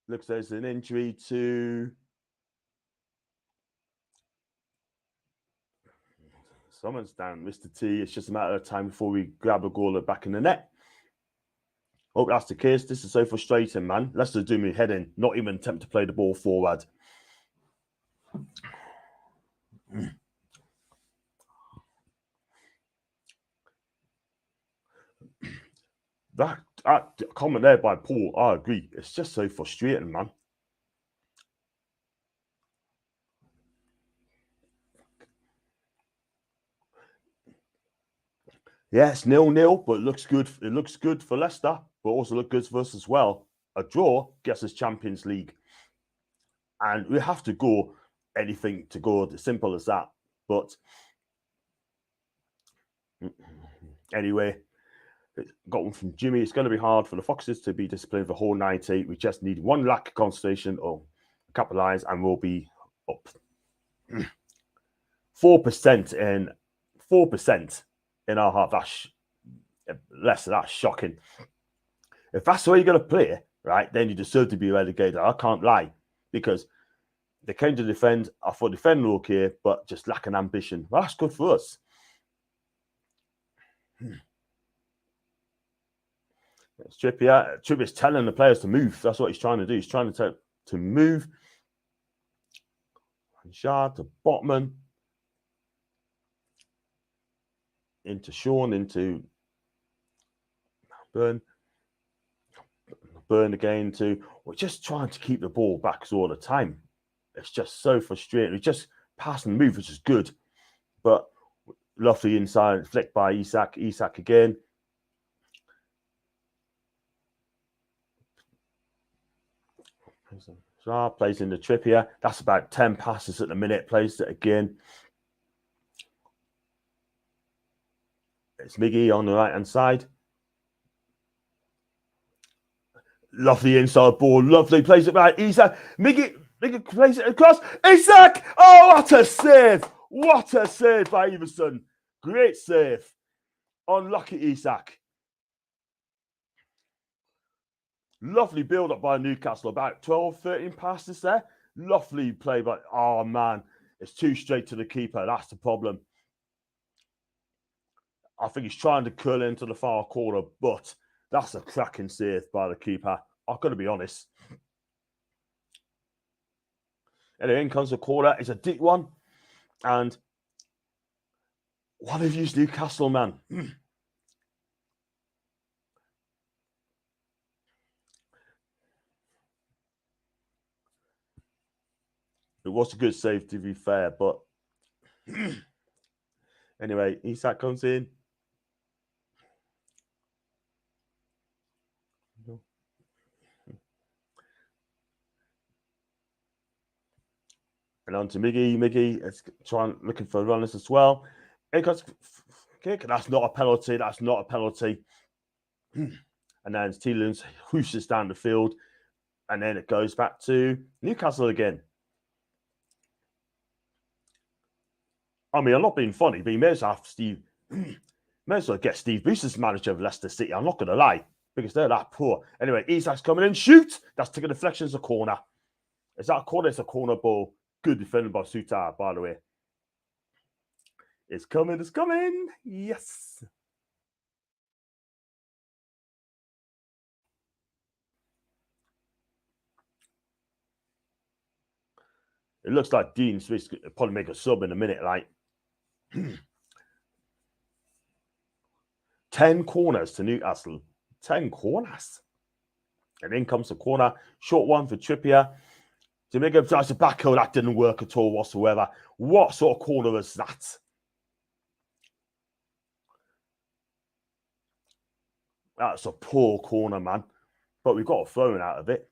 Looks like there's an injury to someone's down, Mr. T. It's just a matter of time before we grab a goal back in the net. Hope that's the case. This is so frustrating, man. Leicester do me head in, not even attempt to play the ball forward. That comment there by Paul, I agree. It's just so frustrating, man. Yeah, it's 0-0, but it looks good. It looks good for Leicester, but also look good for us as well. A draw gets us Champions League. And we have to go anything to go, as simple as that. But anyway, got one from Jimmy. It's going to be hard for the Foxes to be disciplined for the whole 90. We just need one lack of concentration or capitalize, and we'll be up 4% in our half. That's less. That's shocking. If that's the way you're going to play, right, then you deserve to be relegated. I can't lie, because they came to defend. I thought defending okay, but just lacking ambition. Well, that's good for us. It's Trippier. Trippier's telling the players to move. That's what he's trying to do. He's trying to move. Shard to Botman. Into Sean, into Burn. Burn again to... We're just trying to keep the ball back all the time. It's just so frustrating. It's just pass and move, which is good. But lovely inside flick by Isak. Isak again. Plays in the Trippier. That's about 10 passes at the minute. Plays it again. It's Miggy on the right-hand side. Lovely inside ball. Lovely. Plays it back. Isak. Miggy plays it across. Isak! Oh, what a save! What a save by Everson. Great save. Unlucky Isak. Lovely build-up by Newcastle. About 12, 13 passes there. Lovely play by... Oh, man. It's too straight to the keeper. That's the problem. I think he's trying to curl into the far corner, but that's a cracking save by the keeper. I've got to be honest. Anyway, in comes the corner. It's a deep one. And what have used Newcastle, man? It was a good save, to be fair, but anyway, Isak comes in. And on to Miggy. Miggy is looking for runners as well. Kick. That's not a penalty. That's not a penalty. And then Thielens whooshes down the field. And then it goes back to Newcastle again. I mean, I'm not being funny, but you may as well get Steve Bruce as manager of Leicester City. I'm not going to lie, because they're that poor. Anyway, Isak's coming in. Shoot! That's taking deflection as a corner. Is that a corner? It's a corner ball. Good defended by Sutar, by the way. It's coming. It's coming. Yes. It looks like Dean Smith's probably make a sub in a minute. Like 10 corners to Newcastle. 10 corners. And in comes the corner. Short one for Trippier. Jamaica tries to back heel. That didn't work at all whatsoever. What sort of corner was that? That's a poor corner, man. But we've got a throw-in out of it.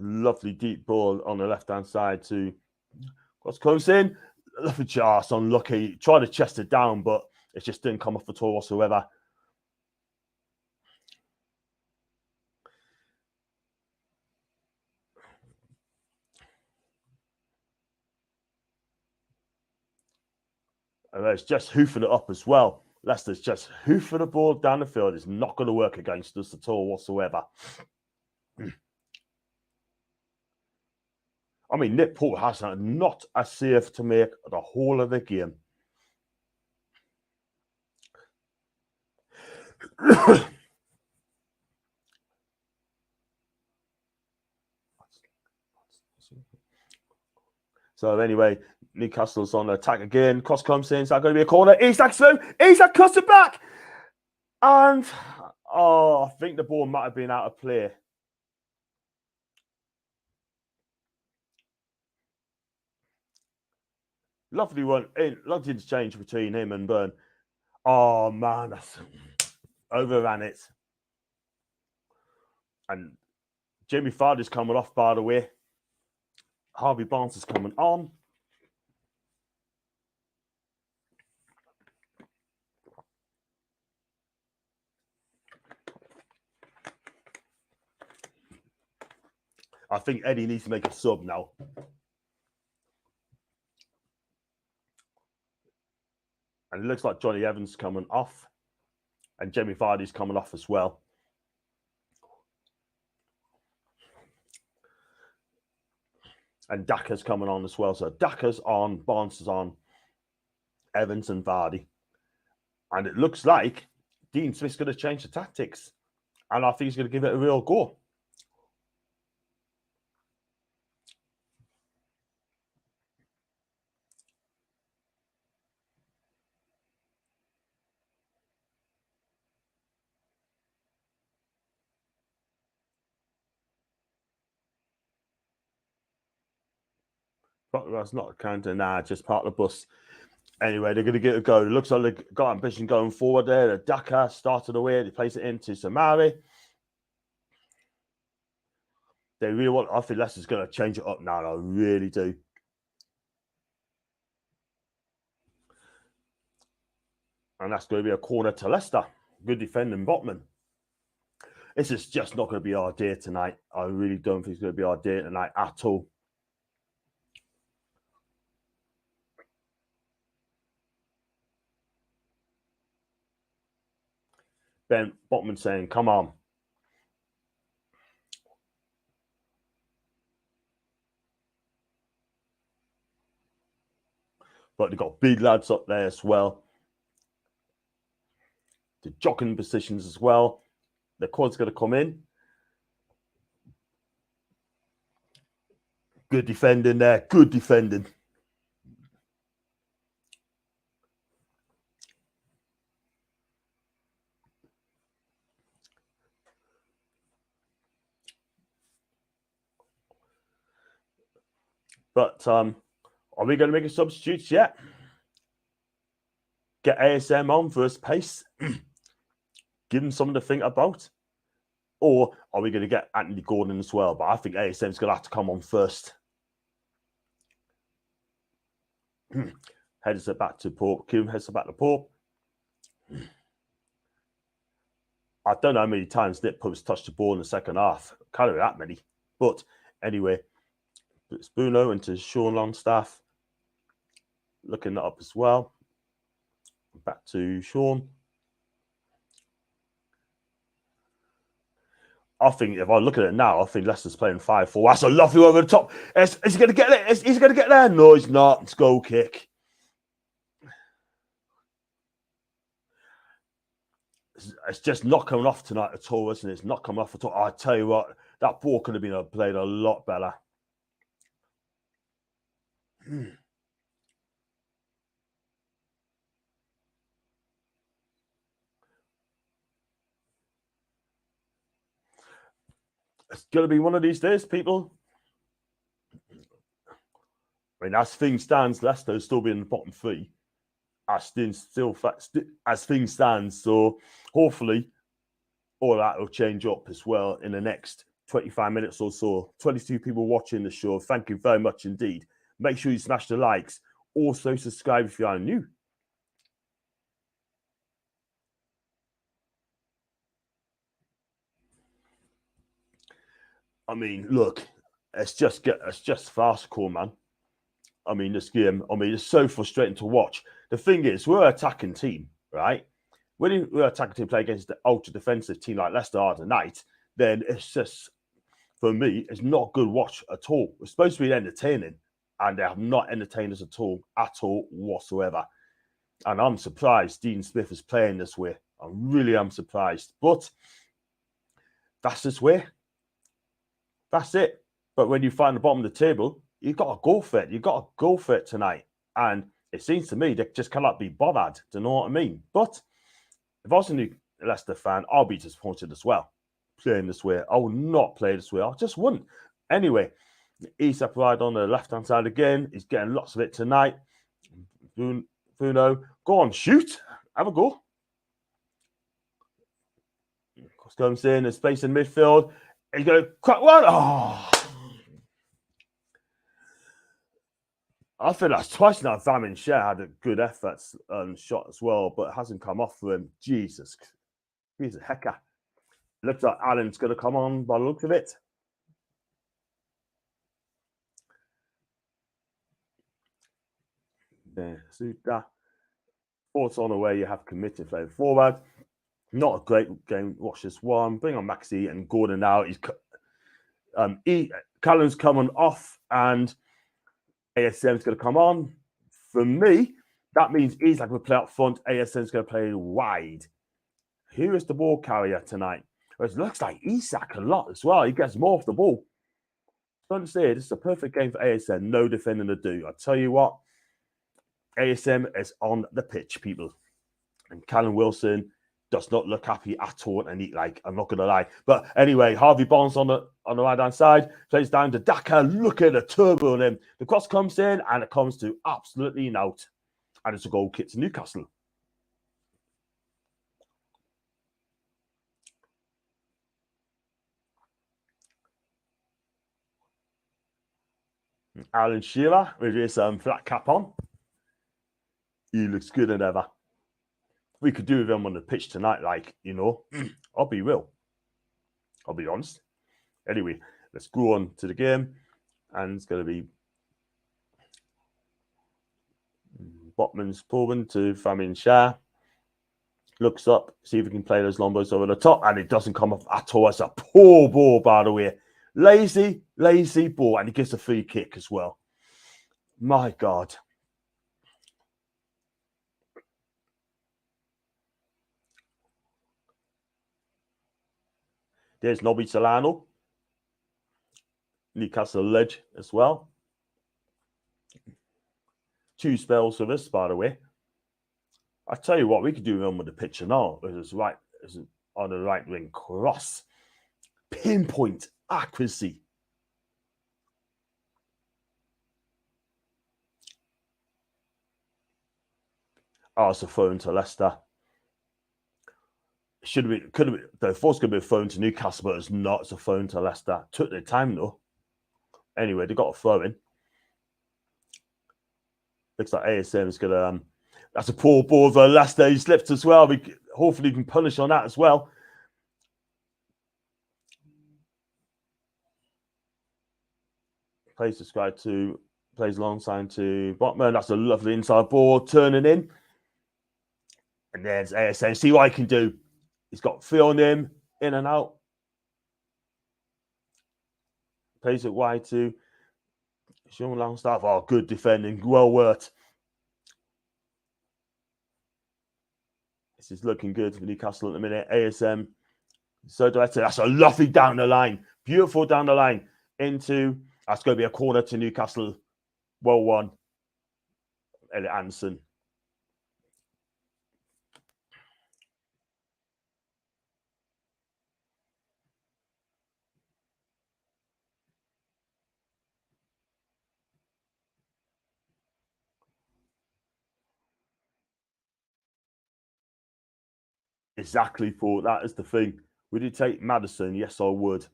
Lovely deep ball on the left-hand side to what's close in. Lovely just unlucky. Tried to chest it down, but it just didn't come off at all whatsoever. And it's just hoofing it up as well. Leicester's just hoofing the ball down the field. It's not going to work against us at all whatsoever. I mean, Nick Paul has not a save to make the whole of the game. So anyway, Newcastle's on the attack again. Cross comes in. Is that going to be a corner? Isak through. Isak cuts it back. And, I think the ball might have been out of play. Lovely one. Lovely interchange between him and Burn. Oh, man. That's overran it. And Jamie Vardy's coming off, by the way. Harvey Barnes is coming on. I think Eddie needs to make a sub now. And it looks like Johnny Evans coming off. And Jamie Vardy's coming off as well. And Daka's coming on as well. So Daka's on, Barnes is on, Evans and Vardy. And it looks like Dean Smith's going to change the tactics. And I think he's going to give it a real go. But that's not a counter, nah, just part of the bus. Anyway, they're going to get a go. It looks like they've got ambition going forward there. The Daka started away. They place it into Samari. They really want, I think Leicester's going to change it up now. I really do. And that's going to be a corner to Leicester. Good defending Botman. This is just not going to be our day tonight. I really don't think it's going to be our day tonight at all. Ben Botman saying, come on. But they've got big lads up there as well. The jogging positions as well. The quad's going to come in. Good defending there. Good defending. But are we going to make a substitute yet? Get ASM on for his pace. Give him something to think about. Or are we going to get Anthony Gordon as well? But I think ASM's going to have to come on first. Heads it back to Pope. Kim heads it back to Pope. I don't know how many times Nick Pope's touched the ball in the second half. Can't be that many. But anyway, it's Bruno into Sean Longstaff. Looking that up as well. Back to Sean. I think if I look at it now, I think Leicester's playing 5-4. That's a lovely over the top. Is he going to get there? Is he going to get there? No, he's not. It's goal kick. it's just not coming off tonight at all, isn't it? It's not coming off at all. I tell you what, that ball could have been played a lot better. It's going to be one of these days, people. I mean, as things stands, Leicester will still be in the bottom three. As things stand, so hopefully all that will change up as well in the next 25 minutes or so. 22 people watching the show. Thank you very much indeed. Make sure you smash the likes. Also, subscribe if you are new. I mean, look, it's just farcical, man. I mean, this game, it's so frustrating to watch. The thing is, we're an attacking team, right? When we're an attacking team play against the ultra-defensive team like Leicester are tonight, then it's just, for me, it's not good watch at all. It's supposed to be entertaining, and they have not entertained us at all whatsoever. And I'm surprised Dean Smith is playing this way. I really am surprised. But that's his way. That's it. But when you find the bottom of the table, you've got to go for it. You've got to go for it tonight. And it seems to me they just cannot be bothered. Do you know what I mean? But if I was a new Leicester fan, I'll be disappointed as well. Playing this way. I will not play this way. I just wouldn't. Anyway, Isak right on the left-hand side again. He's getting lots of it tonight. Bruno, go on, shoot. Have a go. Comes in, there's space in midfield. He's going to crack one. Oh. I think that's twice now. Vamin Share had a good effort shot as well, but it hasn't come off for him. Jesus. He's a hecker. Looks like Allen's going to come on by the looks of it. There, Suta. Thoughts on the way you have committed playing forward. Not a great game. Watch this one. Bring on Maxi and Gordon now. Callum's coming off and ASM's going to come on. For me, that means Isak will play up front. ASM's going to play wide. Who is the ball carrier tonight? Well, it looks like Isak a lot as well. He gets more off the ball. Don't say this is a perfect game for ASM. No defending to do. I tell you what, ASM is on the pitch, people. And Callum Wilson does not look happy at all. And I'm not going to lie. But anyway, Harvey Barnes on the right-hand side. Plays down to Daka. Look at the turbo on him. The cross comes in and it comes to absolutely out. And it's a goal kick to Newcastle. Alan Shearer with his flat cap on. He looks good than ever. We could do with him on the pitch tonight, I'll be real. I'll be honest. Anyway, let's go on to the game. And it's going to be Botman's pulling to Famin Shah. Looks up, see if he can play those long balls over the top. And it doesn't come off at all. It's a poor ball, by the way. Lazy ball. And he gets a free kick as well. My God. There's Nobby Solano. Newcastle ledge as well. 2 spells for this, by the way. I tell you what, we could do him with the picture now. It's on the right wing cross. Pinpoint accuracy. Oh, it's a phone to Leicester. Could have been, the force could be a phone to Newcastle, but it's not. It's a phone to Leicester. Took their time though. Anyway, they got a throw in. Looks like ASM is gonna. That's a poor ball for Leicester. He slipped as well. Hopefully, he can punish on that as well. Plays alongside to Botman. That's a lovely inside ball turning in. And there's ASM. See what I can do. He's got 3 on him, in and out. Plays it wide to Sean Longstaff. Oh, good defending. Well worked. This is looking good for Newcastle at the minute. ASM. So that's a lovely down the line. Beautiful down the line into. That's going to be a corner to Newcastle. Well won. Elliot Anderson. Exactly, Paul. That is the thing. Would you take Madison? Yes, I would.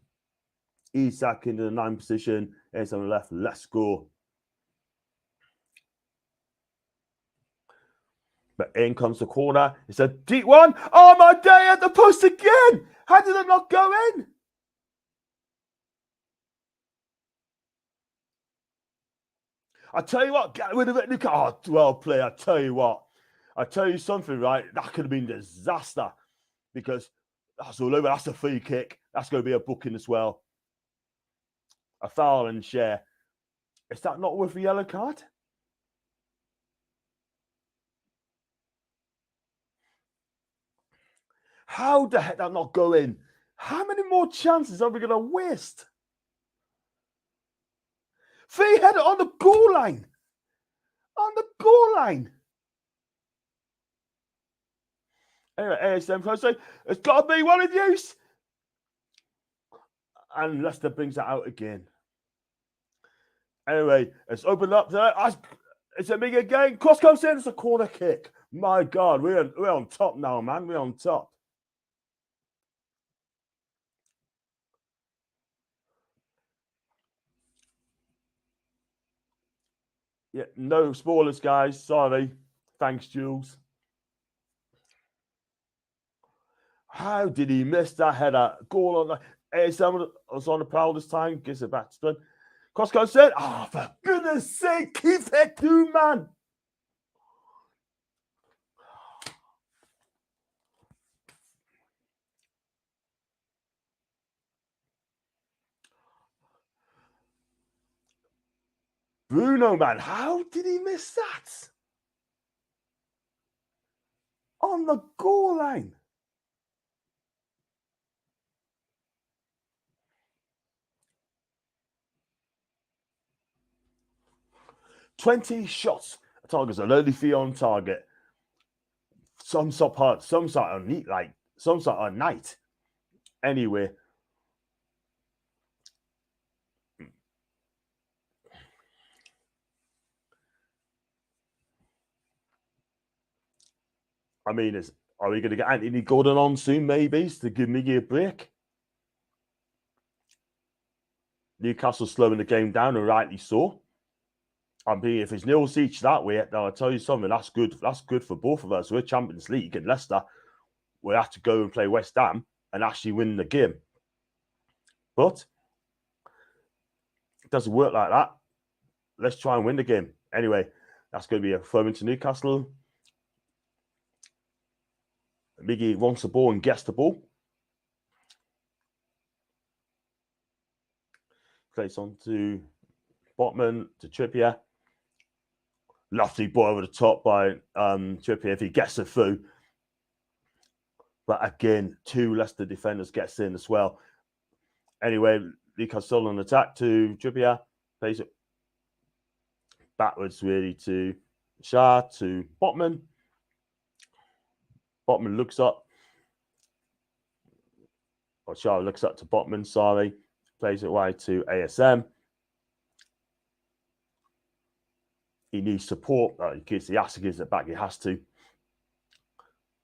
Isak in the 9th position. It's on the left. Let's score. But in comes the corner. It's a deep one. Oh, my day at the post again. How did it not go in? I tell you what, get rid of it. Oh, well played. I tell you what. I tell you something, right? That could have been a disaster because that's all over. That's a free kick. That's going to be a booking as well. A foul and share. Is that not worth a yellow card? How the heck that not go in? How many more chances are we going to waste? Free header on the goal line. On the goal line. Anyway, ASM closely. It's got to be one of these. And Leicester brings it out again. Anyway, it's opened up there. It's a big again. Cross comes in. It's a corner kick. My God, we're on top now, man. We're on top. Yeah, no spoilers, guys. Sorry. Thanks, Jules. How did he miss that header? Goal on the ASM was on the prowl this time. Gives it back to Toon. Cross comes in. Oh, for goodness sake, keep it, Toon, man. Bruno, man, how did he miss that? On the goal line. "20 shots. Targets are only 3 on target. Some shot hard, some shot are neat, like some shot are night. Anyway. I mean, are we going to get Anthony Gordon on soon, maybe, to give Miggy a break? Newcastle slowing the game down, and rightly so. I mean, if it's nil each that way, I'll tell you something, that's good. That's good for both of us. We're Champions League, and Leicester will have to go and play West Ham and actually win the game. But it doesn't work like that. Let's try and win the game. Anyway, that's going to be a throw into Newcastle. Miggy wants the ball and gets the ball. Plays on to Botman, to Trippier. Lovely ball over the top by Trippier if he gets it through. But again, 2 Leicester defenders gets in as well. Anyway, Newcastle on attack to Trippier. Plays it backwards really to Shah, to Botman. Botman looks up. Or Shah looks up to Botman, sorry. Plays it wide to ASM. He needs support. He has to give it back. He has to.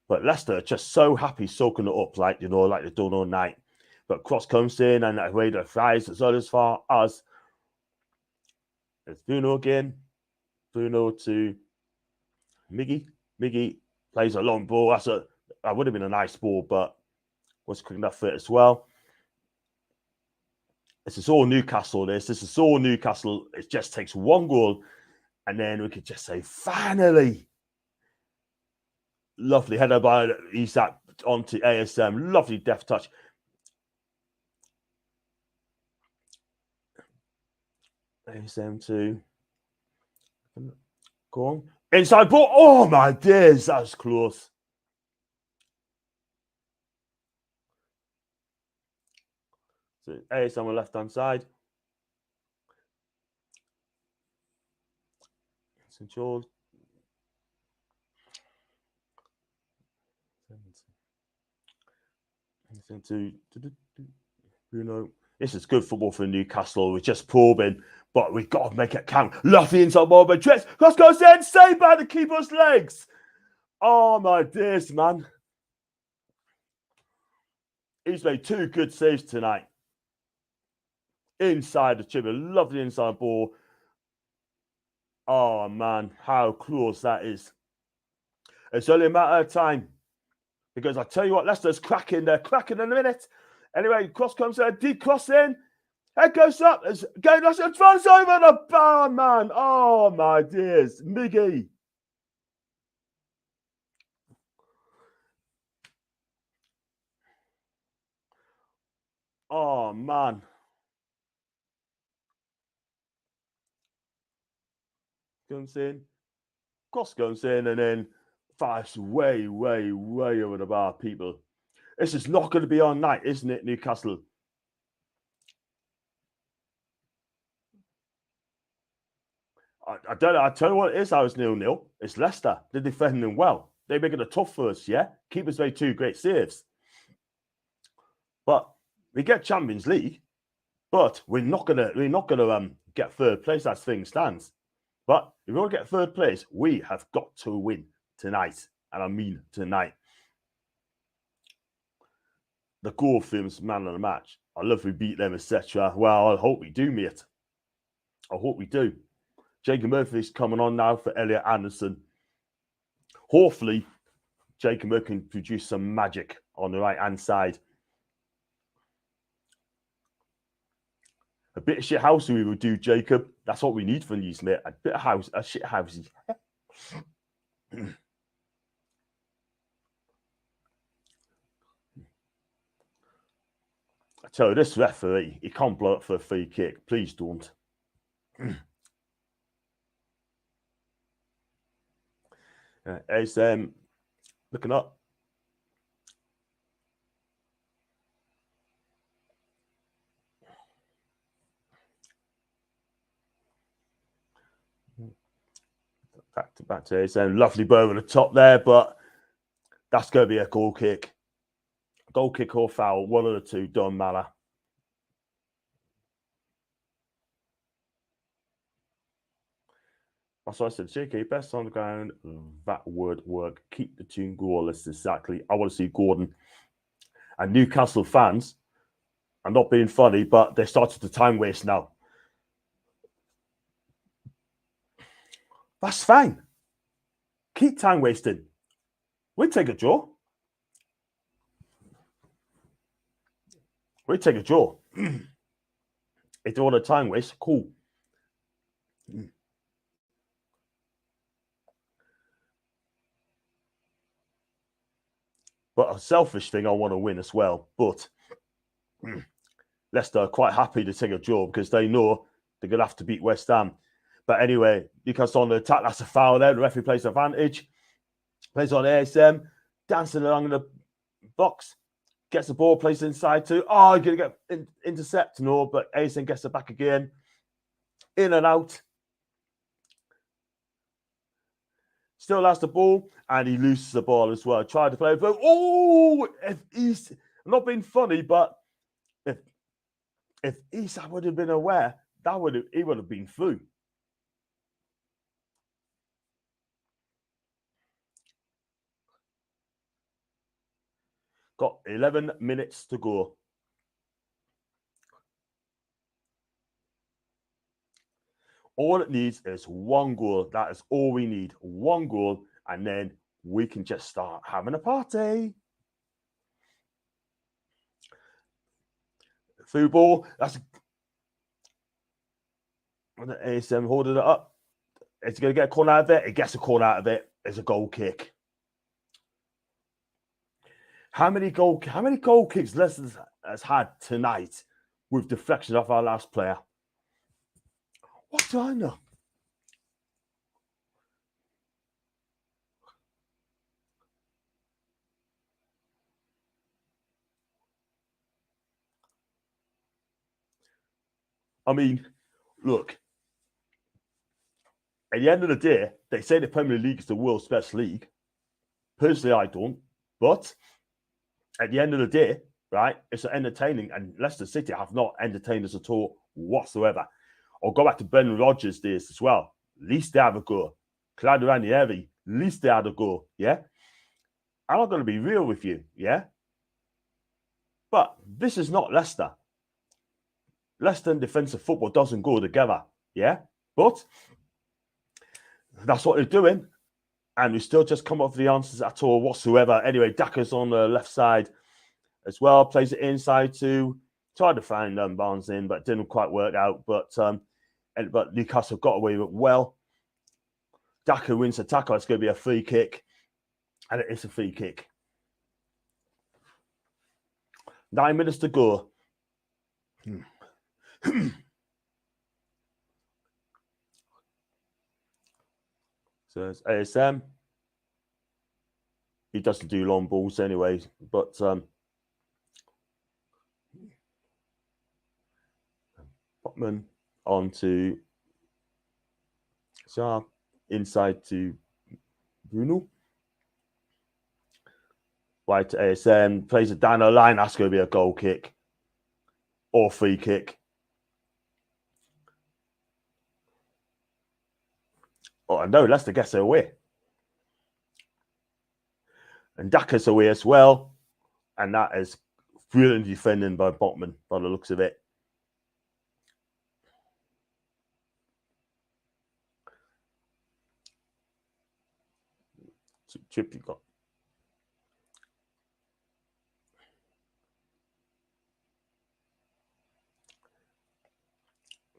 But Leicester are just so happy soaking it up, like they've done all night. But cross comes in and that way the flies as far as it's Bruno again. Bruno to Miggy. Miggy plays a long ball. That would have been a nice ball, but was quick enough for it as well. This is all Newcastle. This is all Newcastle. It just takes 1 goal, and then we could just say, finally. Lovely header by Isak onto ASM. Lovely deft touch. ASM to go on. Inside ball. Oh my days, that was close. So AS on the left-hand side. St. George. This is good football for Newcastle. We're just probing, but we've got to make it count. Love the inside ball, but Trent goes in, saved by the keeper's legs. Oh my days, man. He's made 2 good saves tonight. Inside the chip, a lovely inside ball. Oh man, how close that is. It's only a matter of time. Because I tell you what, Leicester's cracking. They're cracking in a minute. Anyway, cross comes there, deep cross in. Head goes up. It's going Leicester advance over the bar, man. Oh my dears, Miggy. Oh man. Comes in. Cross goes in, and then fires way, way, way over the bar, people. This is not going to be our night, isn't it, Newcastle? I don't know. I tell you what it is. I was 0-0. It's Leicester. They're defending well. They're making it tough for us, yeah? Keepers made 2 great saves. But we get Champions League, but we're not gonna get 3rd place as things stands. But if we want to get 3rd place, we have got to win tonight. And I mean tonight. The goal films man of the match. I love we beat them, etc. Well, I hope we do, mate. I hope we do. Jacob Murphy's coming on now for Elliot Anderson. Hopefully, Jacob Murphy can produce some magic on the right-hand side. A bit of shit housey we will do, Jacob. That's what we need from these, mate. A bit of shit housey. I tell you, this referee, he can't blow up for a free kick. Please don't. It's looking up. Back to his lovely bow over the top there, but that's going to be a goal kick. Goal kick or foul, one of the two, don't matter. That's what I said. JK, best on the ground. That would work. Keep the Toon goalless. Exactly. I want to see Gordon. And Newcastle fans, I'm not being funny, but they started to time waste now. That's fine. Keep time wasting. We take a draw. We take a draw. If they want a time waste, cool. But a selfish thing, I want to win as well. But Leicester are quite happy to take a draw because they know they're going to have to beat West Ham. But anyway, because on the attack, that's a foul there. The referee plays advantage. Plays on ASM. Dancing along in the box. Gets the ball, plays inside too. Oh, you're going to get intercept. No, but ASM gets it back again. In and out. Still has the ball, and he loses the ball as well. Tried to play, but oh, if he's I'm not being funny, but if Isak would have been aware, he would have been through. Got 11 minutes to go. All it needs is 1 goal. That is all we need. 1 goal, and then we can just start having a party. Through ball. That's ASM holding it up. It's going to get a corner out of it. It gets a corner out of it. It's a goal kick. How many goal kicks Leicester has had tonight with deflection off our last player? What do I know? I mean, look, at the end of the day, they say the Premier League is the world's best league. Personally, I don't. But at the end of the day, right, it's entertaining, and Leicester City have not entertained us at all whatsoever. Or go back to Brendan Rodgers' days as well. At least they have a go. Claudio Ranieri, at least they had a go, yeah? I'm not going to be real with you, yeah? But this is not Leicester. Leicester and defensive football doesn't go together, yeah? But that's what they're doing. And we still just come up with the answers at all whatsoever. Anyway, Daka's on the left side as well. Plays it inside too. Tried to find Barnes in, but didn't quite work out. But Newcastle got away with it well. Daka wins the tackle. It's going to be a free kick. And it is a free kick. 9 minutes to go. So it's ASM. He doesn't do long balls anyway, but Botman on to Sharp, inside to Bruno. Wide to ASM, plays it down the line. That's going to be a goal kick or free kick. Oh, no, Leicester gets it away. And Daka's away as well. And that is brilliant defending by Botman, by the looks of it. Chip you got.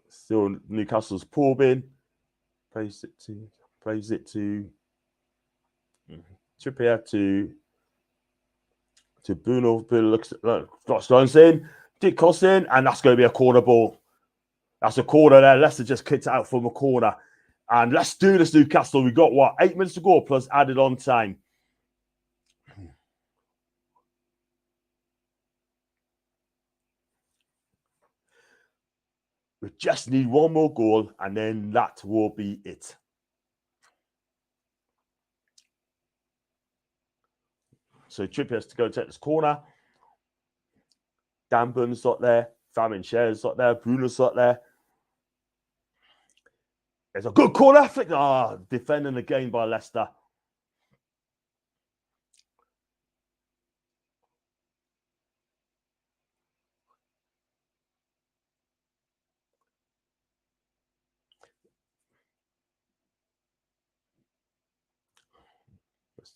Still Newcastle's probing. Plays it to Trippier to Bruno. Bruno looks at Stones in. Dick Cost in, and that's going to be a corner ball. That's a corner there. Leicester just kicked it out from a corner. And let's do this, Newcastle. We've got, what, 8 minutes to go plus added on time. We just need one more goal, and then that will be it. So Trippier has to go take this corner. Dan Burn's not there. Fabian Schär's not there. Bruno's not there. There's a good corner. Defending again by Leicester.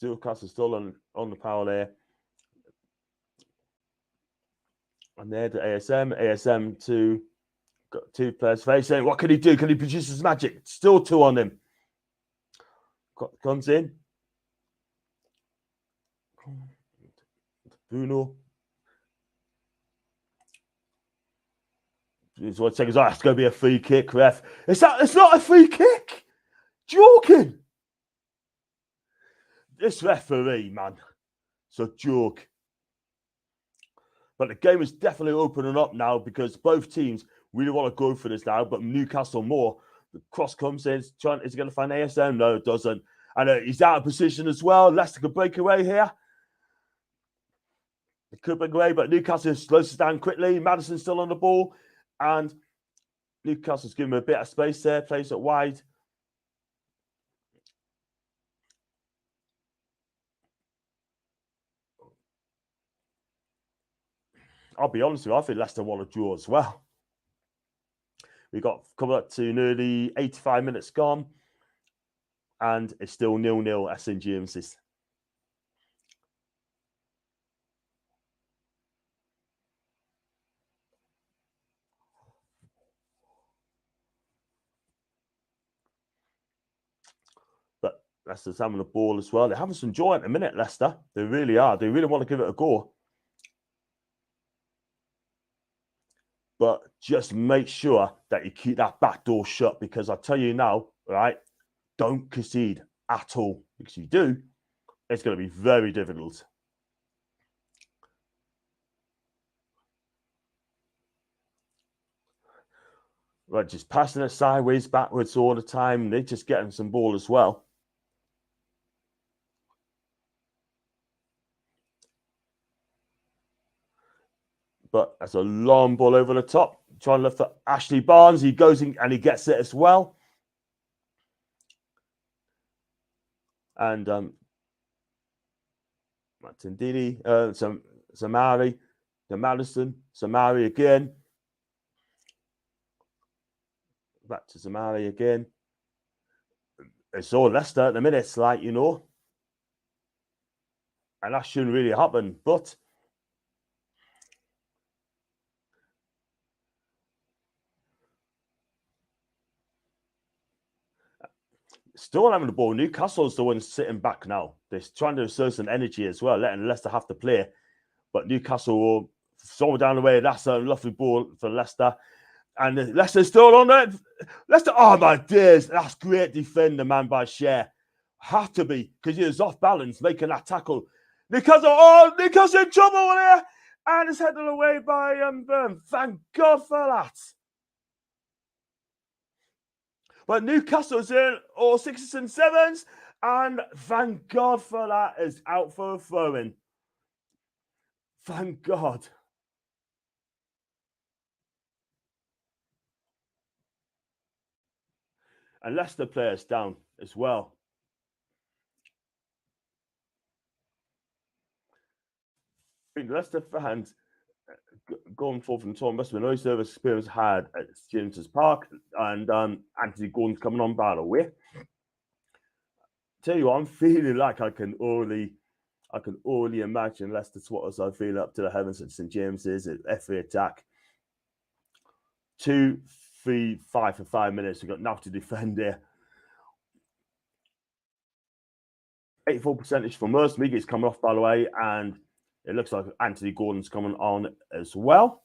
Newcastle still on the power there. And there to ASM. ASM to got two players facing. What can he do? Can he produce his magic? Still two on him. Comes in. Bruno. It's going to be a free kick, ref. It's not a free kick. Joking. This referee, man, it's a joke. But the game is definitely opening up now because both teams really want to go for this now. But Newcastle more. The cross comes in. Is he going to find ASM? No, it doesn't. And he's out of position as well. Leicester could break away here. It could break away, but Newcastle slows it down quickly. Madison's still on the ball. And Newcastle's giving him a bit of space there. Plays it wide. I'll be honest with you, I think Leicester want to draw as well. We got coming up to nearly 85 minutes gone, and it's still 0-0 at St James's. But Leicester's having the ball as well. They're having some joy at the minute, Leicester. They really are. They really want to give it a go. But just make sure that you keep that back door shut, because I tell you now, right, don't concede at all. Because you do, it's going to be very difficult. Right, just passing it sideways, backwards all the time. They're just getting some ball as well. But that's a long ball over the top. Trying to lift up Ashley Barnes. He goes in and he gets it as well. And Tindini, Samari, the Madison, Samari again. Back to Samari again. It's all Leicester at the minute, it's like, you know. And that shouldn't really happen. But still having the ball. Newcastle's the one sitting back now. They're trying to assert some energy as well, letting Leicester have to play. But Newcastle will somewhere down the way. That's a lovely ball for Leicester. And Leicester's still on it. Leicester, oh my days. That's great defender, man, by Share. Have to be, because he was off balance making that tackle. Newcastle in trouble here. And it's headed away by Burn. Thank God for that. But Newcastle's in all 6s and 7s. And thank God for that. Is out for a throw-in. Thank God. And Leicester players down as well. I think Leicester fans going forward from the tour must have been no service experience had at James's Park, and Anthony Gordon's coming on by the way. Tell you what, I'm feeling like I can only imagine Leicester swatters are feeling up to the heavens at St James's at FA attack. 2, 3, 5 for 5 minutes. We've got nothing to defend here. 84% from us. Miguel's coming off, by the way, and it looks like Anthony Gordon's coming on as well.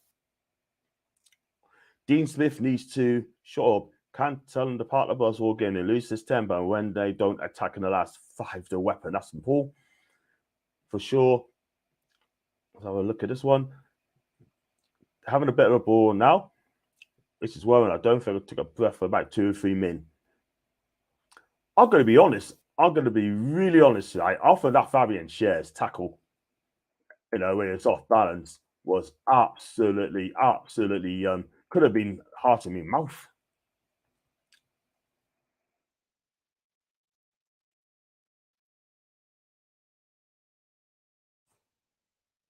Dean Smith needs to shut up. Can't tell them to part the bus all game. They lose this tempo when they don't attack in the last 5. The weapon, that's the ball. For sure. Let's have a look at this one. Having a bit of a ball now. This is well, and I don't think I took a breath for about 2 or 3 men. I'm going to be honest. I'm going to be really honest. I offer that Fabian Shares tackle, you know, when it's off balance, was absolutely could have been heart in my mouth.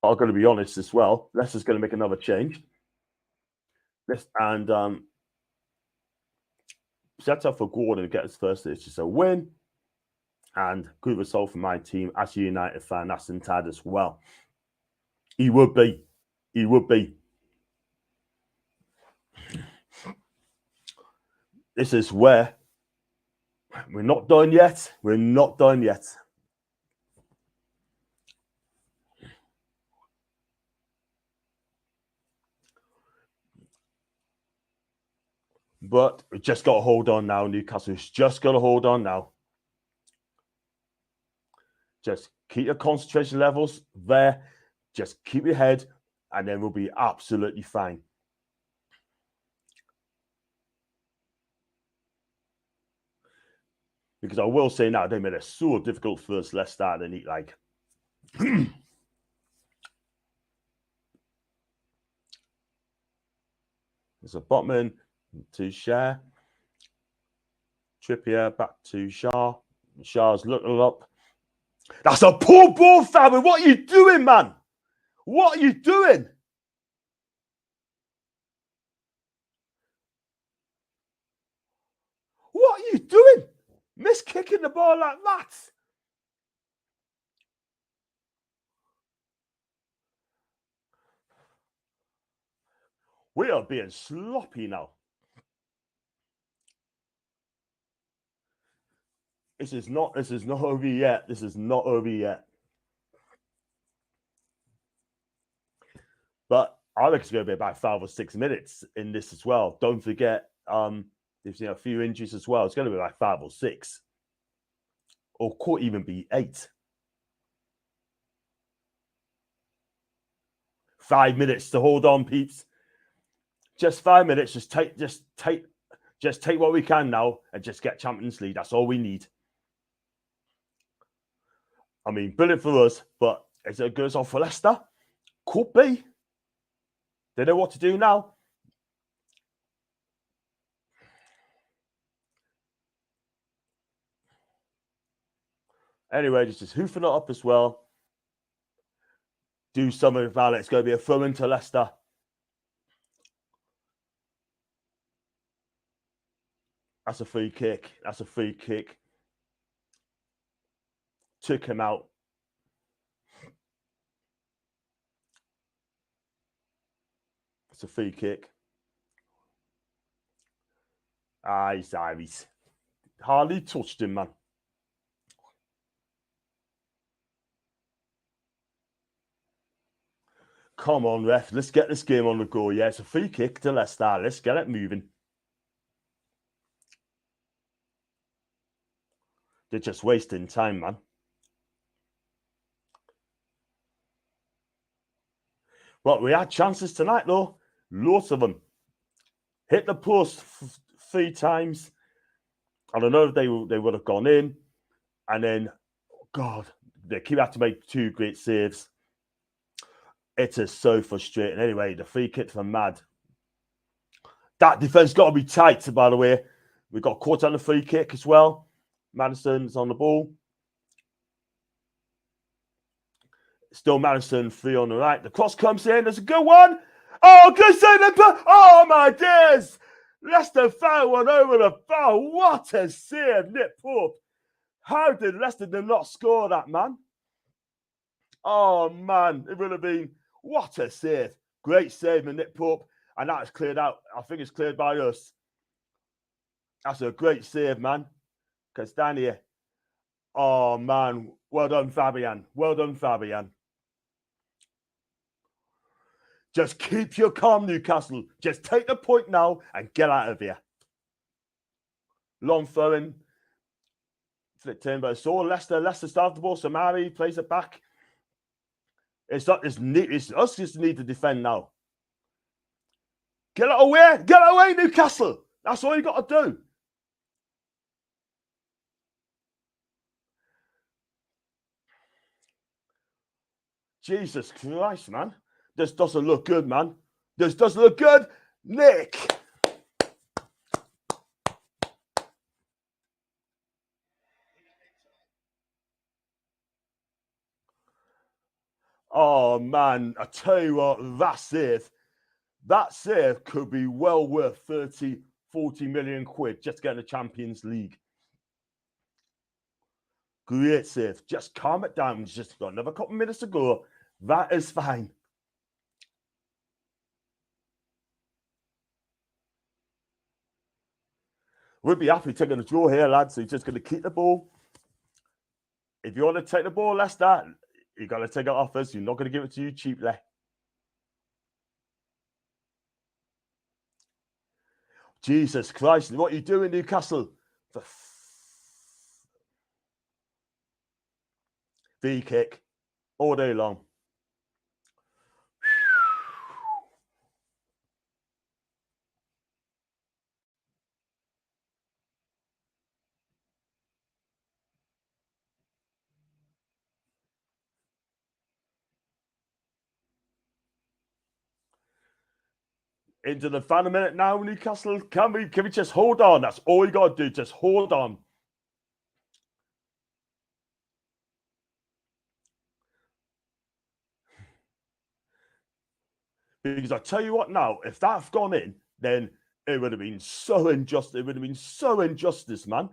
I'm going to be honest as well. Leicester's going to make another change. And set up for Gordon to get his first. It's just a win. And good result for my team as a United fan. That's in Tad as well. He would be. He would be. This is where we're not done yet. We're not done yet. But we just got to hold on now. Newcastle's just got to hold on now. Just keep your concentration levels there. Just keep your head, and then we'll be absolutely fine. Because I will say now, they made it so difficult for us. Let's start and eat like. There's a Botman to Share. Trippier back to Shah. Shah's looking up. That's a poor ball, Fabian. What are you doing, man? What are you doing? What are you doing? Miss kicking the ball like that. We are being sloppy now. This is not over yet. This is not over yet. But I think it's going to be about 5 or 6 minutes in this as well. Don't forget, they've seen a few injuries as well. It's going to be like 5 or 6. Or could even be 8. 5 minutes to hold on, peeps. Just 5 minutes. Just take what we can now and just get Champions League. That's all we need. I mean, brilliant for us, but is it a good off for Leicester? Could be. They know what to do now. Anyway, just hoofing it up as well. Do something about it. It's going to be a throw into Leicester. That's a free kick. That's a free kick. Took him out. It's a free kick. He's hardly touched him, man. Come on, ref. Let's get this game on the go. Yeah, it's a free kick to Leicester. Let's get it moving. They're just wasting time, man. Well, we had chances tonight, though. Lots of them. Hit the post 3 times. I don't know if they would have gone in. And then, God, they keep having to make 2 great saves. It is so frustrating. Anyway, the free kick from Mad. That defense got to be tight, by the way. We got caught on the free kick as well. Madison's on the ball. Still Madison, 3 on the right. The cross comes in. There's a good one. Oh, good save. Oh, my days. Leicester found one over the bar. What a save, Nick Pope. How did Leicester not score that, man? Oh, man. It would have been... What a save. Great save from Nick Pope. And that is cleared out. I think it's cleared by us. That's a great save, man. Because down here. Oh, man. Well done, Fabian. Well done, Fabian. Just keep your calm, Newcastle. Just take the point now and get out of here. Long throwing. Flicked in, but it's all Leicester. Leicester started the ball. Samari plays it back. It's us just need to defend now. Get it away. Get it away, Newcastle. That's all you got to do. Jesus Christ, man. This doesn't look good, man. This doesn't look good. Nick. Oh, man. I tell you what, that save could be well worth 30, 40 million quid just getting the Champions League. Great save. Just calm it down. We've just got another couple of minutes to go. That is fine. We'd be happy taking a draw here, lads. So you're just going to keep the ball. If you want to take the ball, Leicester, you got to take it off us. You're not going to give it to you cheaply. Jesus Christ. What are you doing, Newcastle? V kick all day long. Into the final minute now, Newcastle. Can we just hold on? That's all you got to do. Just hold on. Because I tell you what now, if that had gone in, then it would have been so injustice. It would have been so injustice, man.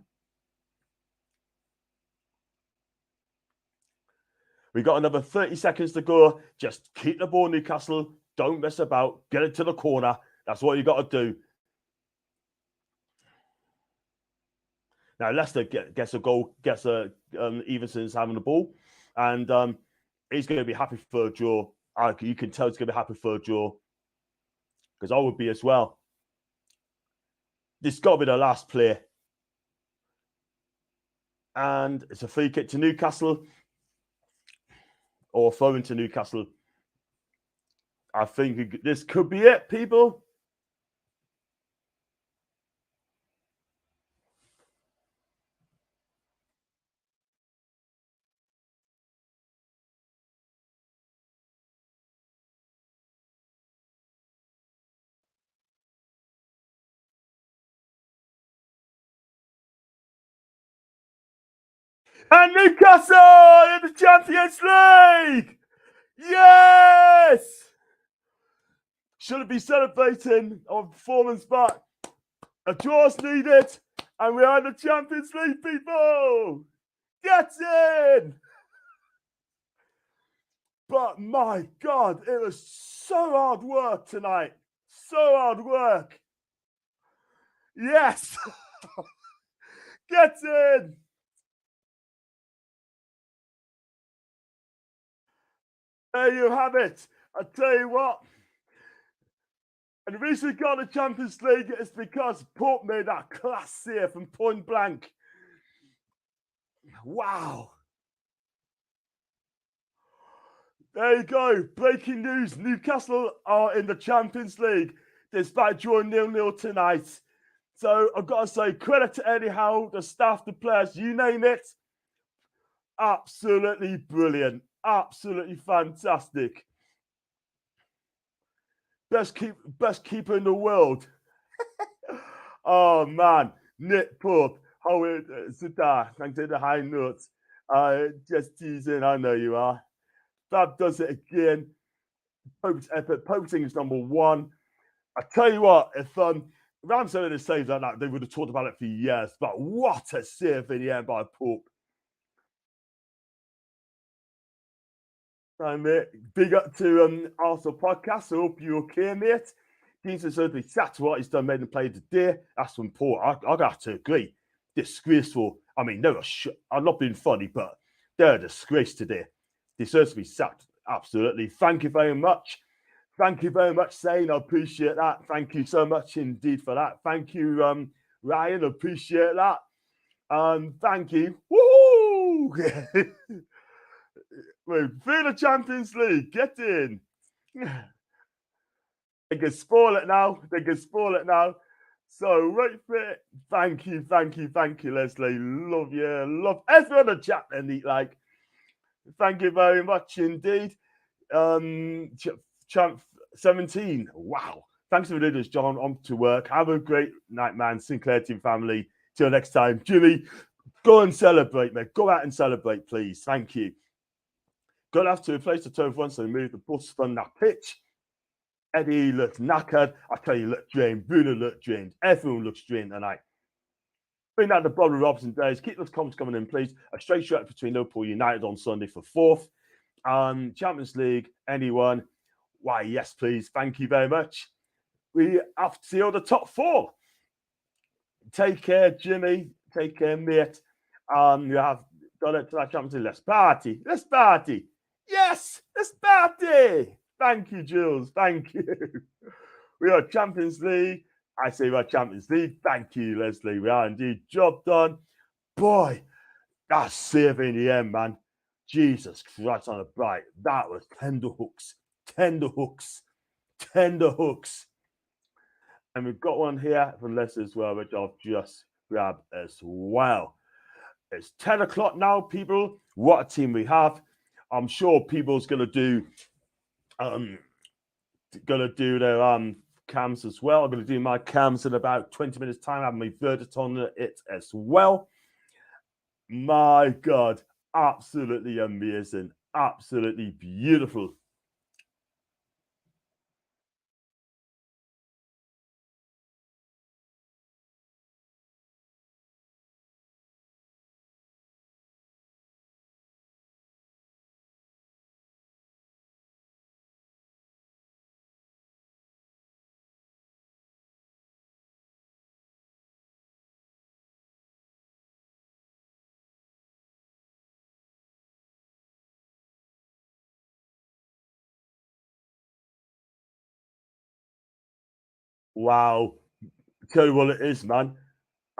We got another 30 seconds to go. Just keep the ball, Newcastle. Don't mess about. Get it to the corner. That's what you got to do. Now, Leicester gets a goal, gets Evenson's having the ball. And he's going to be happy for a draw. You can tell he's going to be happy for a draw. Because I would be as well. This got to be the last play. And it's a free kick to Newcastle. Or throw into Newcastle. I think this could be it, people. And Newcastle in the Champions League! Yes! Shouldn't be celebrating our performance, but a draw's needed, and we are in the Champions League, people! Get in! But my God, it was so hard work tonight. So hard work. Yes! Get in! There you have it. I tell you what. And the reason we got the Champions League is because Pope made that class save from point blank. Wow. There you go. Breaking news. Newcastle are in the Champions League despite drawing 0-0 tonight. So I've got to say credit to Eddie Howe, the staff, the players, you name it. Absolutely brilliant. Absolutely fantastic. Best keeper in the world. Oh man, Nick Pope, how sit there, thanks to the high notes. Just teasing, I know you are. Fab does it again. Pope's epic. Pope's is number one. I tell you what, if Ramsey had saved like that, they would have talked about it for years. But what a save in the end by Pope. Mate, big up to Arsenal podcast. I hope you're okay, mate. Dean certainly that's what he's done, made him play today. That's important. I got to agree. Disgraceful. I mean, no, I'm not being funny, but they're a disgrace today. They deserve to be sacked. Absolutely. Thank you very much. Thank you very much, Zane. I appreciate that. Thank you so much indeed for that. Thank you, Ryan. I appreciate that. Thank you. Woo! We're through the Champions League. Get in. They can spoil it now. They can spoil it now. So, right there. Thank you, Leslie. Love you. Love everyone in the chat and like. Thank you very much indeed. Champ 17. Wow. Thanks for doing this, John. On to work. Have a great night, man. Sinclair TV family. Till next time. Jimmy, go and celebrate, mate. Go out and celebrate, please. Thank you. Gonna have to replace the turf once they move the bus from that pitch. Eddie looks knackered. I tell you, look drained. Bruno looked drained. Everyone looks drained tonight. Bring out the Bobby Robson days. Keep those comments coming in, please. A straight shot between Liverpool United on Sunday for 4th. Champions League, anyone? Why, yes, please. Thank you very much. We have to see all the top 4. Take care, Jimmy. Take care, mate. You have got it to that Champions League. Let's party. Let's party. Yes, let's party. Thank you, Jules. Thank you. We are Champions League. I say we're Champions League. Thank you, Leslie. We are indeed. Job done. Boy, that's save in the end, man. Jesus Christ on a bright. That was tender hooks. Tender hooks. Tender hooks. And we've got one here from Leicester as well, which I've just grabbed as well. It's 10 o'clock now, people. What a team we have. I'm sure people's going to do their cams as well. I'm going to do my cams in about 20 minutes time. I have my verdict on it as well. My God, absolutely amazing. Absolutely beautiful. Wow. Tell you what it is, man.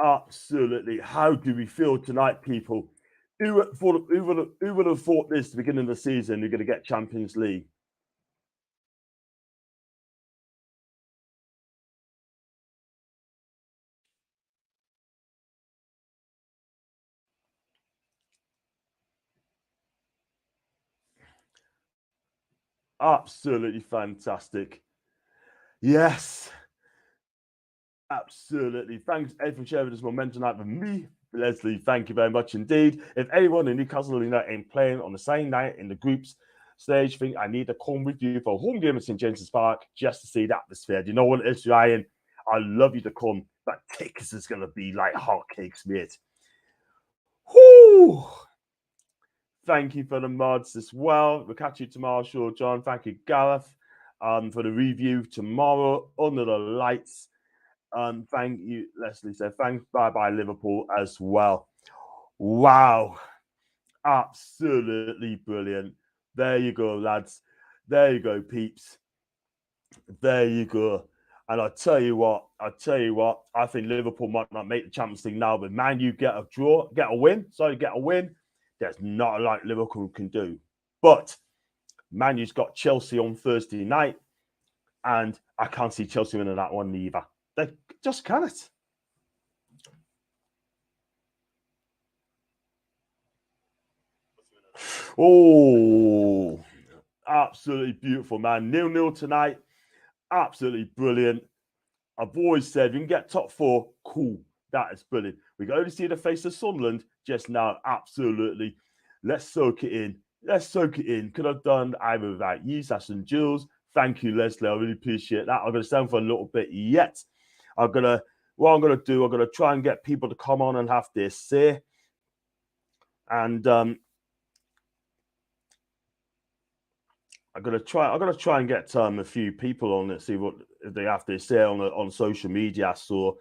Absolutely. How do we feel tonight, people? Who would have thought this at the beginning of the season? You're going to get Champions League. Absolutely fantastic. Yes. Absolutely. Thanks, Ed, for sharing this momentum out with me. Leslie, thank you very much indeed. If anyone in Newcastle United ain't playing on the same night in the groups stage, think I need to come with you for a home game at St James's Park just to see the atmosphere. Do you know what it is, Ryan? I love you to come. But tickets is going to be like hotcakes, mate. Whoo! Thank you for the mods as well. We'll catch you tomorrow, sure, John. Thank you, Gareth, for the review tomorrow under the lights. Thank you, Leslie said. Thanks, bye-bye, Liverpool as well. Wow. Absolutely brilliant. There you go, lads. There you go, peeps. There you go. And I tell you what, I think Liverpool might not make the Champions League now, but man, you get a win. There's not a lot Liverpool can do. But Man U's got Chelsea on Thursday night, and I can't see Chelsea winning that one either. They just can't. Oh, absolutely beautiful, man. 0-0 tonight. Absolutely brilliant. I've always said we can get top 4. Cool. That is brilliant. We can only see the face of Sunderland just now. Absolutely. Let's soak it in. Could have done either without you, Sash and Jules. Thank you, Leslie. I really appreciate that. I'm going to stand for a little bit yet. What I'm going to do, I'm going to try and get people to come on and have their say. And I'm going to try and get a few people on and see what they have to say on social media. So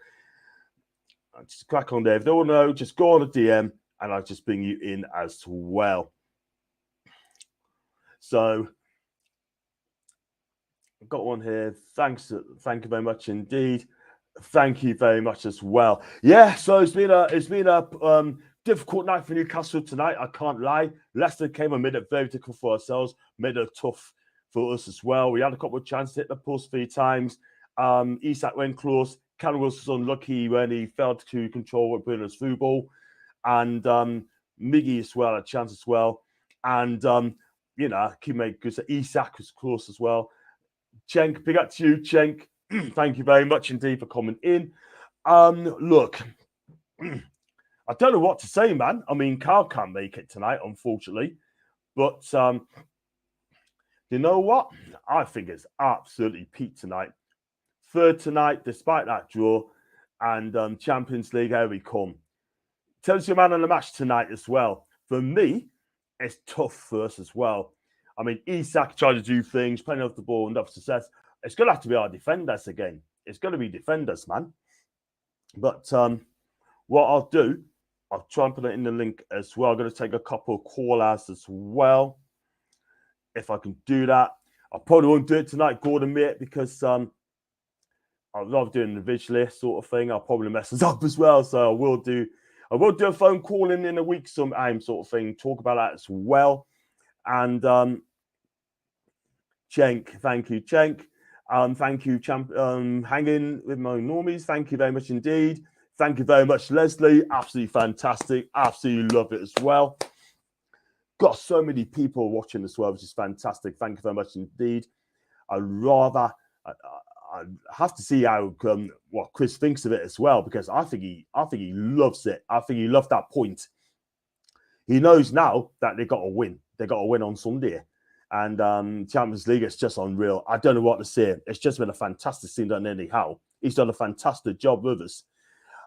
just crack on there. If they don't know, just go on a DM and I'll just bring you in as well. So I've got one here. Thank you very much indeed. Thank you very much as well. Yeah, so it's been a difficult night for Newcastle tonight. I can't lie. Leicester came and made it very difficult for ourselves, made it tough for us as well. We had a couple of chances to hit the post 3 times. Isak went close. Callum was unlucky when he failed to control Bruno's through ball. And Miggy as well, a chance as well. And, teammate Isak was close as well. Cenk, big up to you, Cenk. Thank you very much indeed for coming in. Look, I don't know what to say, man. I mean, Carl can't make it tonight, unfortunately. But you know what? I think it's absolutely peaked tonight. 3rd tonight, despite that draw. And Champions League, here we come. Tells you man of the match tonight as well. For me, it's tough for us as well. I mean, Isak tried to do things, playing off the ball, enough success. It's going to have to be our defenders again. It's going to be defenders, man. But what I'll do, I'll try and put it in the link as well. I'm going to take a couple of call-outs as well. If I can do that. I probably won't do it tonight, Gordon, mate, because I love doing the visually sort of thing. I'll probably mess it up as well. So I will do a phone call in a week sometime sort of thing. Talk about that as well. And Cenk, thank you, Cenk. Thank you, hanging with my normies. Thank you very much indeed. Thank you very much, Leslie. Absolutely fantastic. Absolutely love it as well. Got so many people watching as well, which is fantastic. Thank you very much indeed. I have to see how what Chris thinks of it as well, because I think he loves it. I think he loved that point. He knows now that they got to win. They got to win on Sunday. And Champions League, it's just unreal. I don't know what to say. It's just been a fantastic scene done anyhow. He's done a fantastic job with us.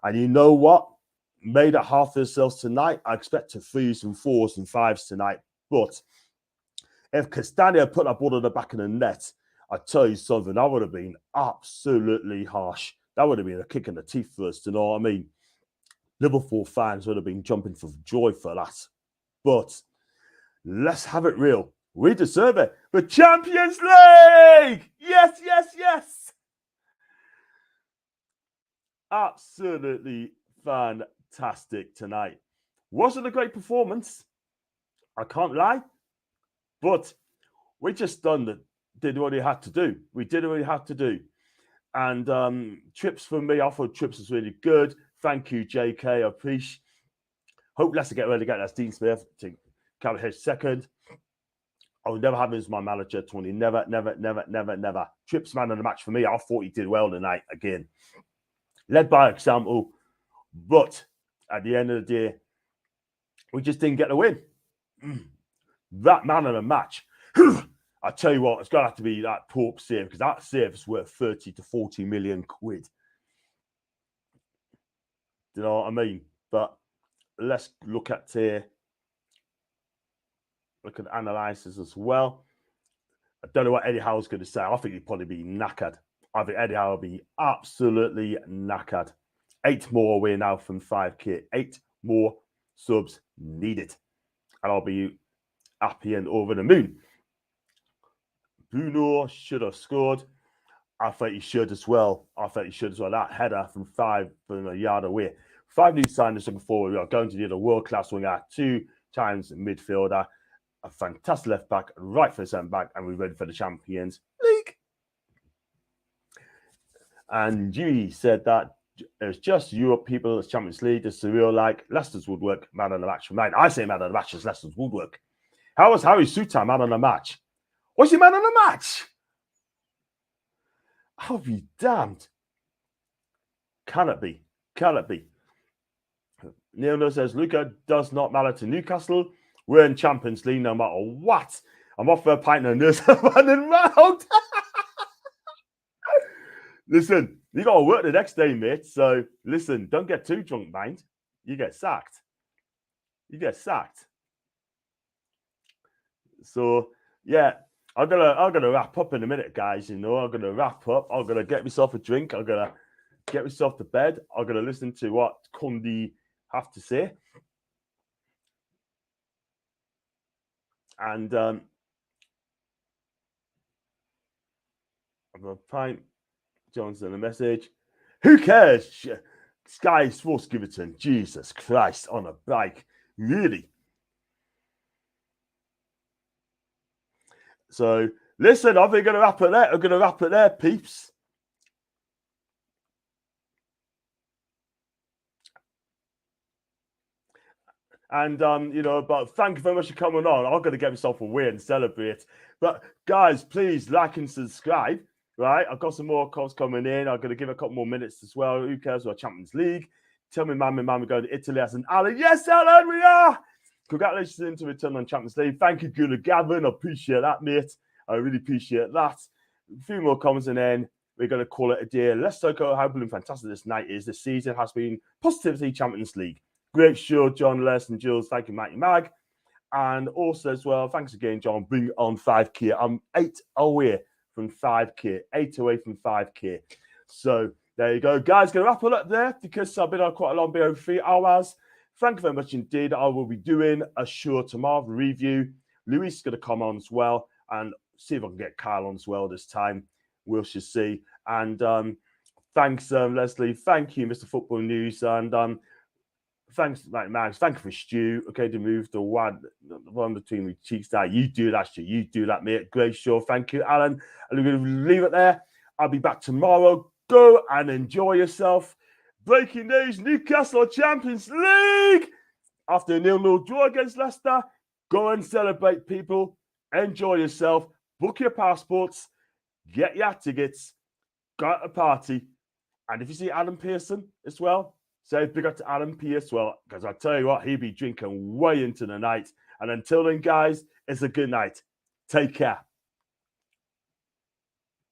And you know what? Made it half themselves tonight. I expect to 3s and 4s and 5s tonight. But if Castagna put that ball in the back of the net, I tell you something, that would have been absolutely harsh. That would have been a kick in the teeth for us, you know what I mean? Liverpool fans would have been jumping for joy for that. But let's have it real. We deserve it. The Champions League! Yes, yes, yes! Absolutely fantastic tonight. Wasn't a great performance. I can't lie. But we just did what we had to do. We did what we had to do. And Trips for me, I thought Trips was really good. Thank you, JK. I appreciate. Hope Leicester get ready to get that Dean Smith to come here second. I would never have him as my manager, Tony. Never. Trips man of the match for me. I thought he did well tonight again. Led by example. But at the end of the day, we just didn't get the win. That man of the match, I tell you what, it's going to have to be that Pope save, because that save is worth 30 to 40 million quid. Do you know what I mean? But let's look at analysis as well. I don't know what Eddie Howe's going to say. I think he'd probably be knackered. I think Eddie Howe will be absolutely knackered. 8 more away now from 5K. 8 more subs needed. And I'll be happy and over the moon. Bruno should have scored. I think he should as well. That header from 5 from a yard away. 5 new signings looking forward. We are going to need a world-class winger, 2 times midfielder, a fantastic left back, right for the centre back, and we're ready for the Champions League. And G said that it's just Europe people, it's Champions League, it's surreal like Leicester's woodwork, man of the match from 9. I say man of the match is Leicester's woodwork. How was Harry Suter man of the match? Was he man of the match? I'll be damned. Can it be? Can it be? Neil says, Luca does not matter to Newcastle. We're in Champions League no matter what. I'm off for a pint of nurse running round. Listen, you got to work the next day, mate. So, listen, don't get too drunk, mind. You get sacked. You get sacked. So, yeah, I'm gonna wrap up in a minute, guys. You know, I'm gonna wrap up. I'm gonna get myself a drink. I'm gonna get myself to bed. I'm gonna listen to what Kundi have to say. And I'm gonna find Johnson a message. Who cares? Sky Sports Giverton. Jesus Christ, on a bike. Really? So, listen, I think I'm going to wrap it there. I'm going to wrap it there, peeps. And, you know, but thank you very much for coming on. I'm going to get myself away and celebrate. But, guys, please like and subscribe, right? I've got some more calls coming in. I'm going to give a couple more minutes as well. Who cares? We're Champions League. Tell me, man, we're going to Italy as an Alan. Yes, Alan, we are. Congratulations to return on Champions League. Thank you, Gula Gavin. I appreciate that, mate. I really appreciate that. A few more comments and then we're going to call it a day. Let's talk about how blooming fantastic this night is. This season has been Positivity Champions League. Great show, John, Les, and Jules. Thank you, Matty Mag. And also as well, thanks again, John. Bring on 5K. I'm 8 away from 5K. 8 away from 5K. So there you go. Guys, going to wrap it up there because I've been on quite a long bit, over 3 hours. Thank you very much indeed. I will be doing a show tomorrow, review. Luis is going to come on as well and see if I can get Kyle on as well this time. We'll just see. And thanks, Leslie. Thank you, Mr. Football News. And thanks, Max. Thank you for Stu. Okay, to move the one between the cheeks there. You do that, Stu. You do that, mate. Great show. Thank you, Alan. And we're going to leave it there. I'll be back tomorrow. Go and enjoy yourself. Breaking news, Newcastle Champions League. After a 0-0 draw against Leicester, go and celebrate, people. Enjoy yourself. Book your passports. Get your tickets. Go at a party. And if you see Adam Pearson as well, say big up to Adam Pearson as well, because I tell you what, he'll be drinking way into the night. And until then, guys, it's a good night. Take care.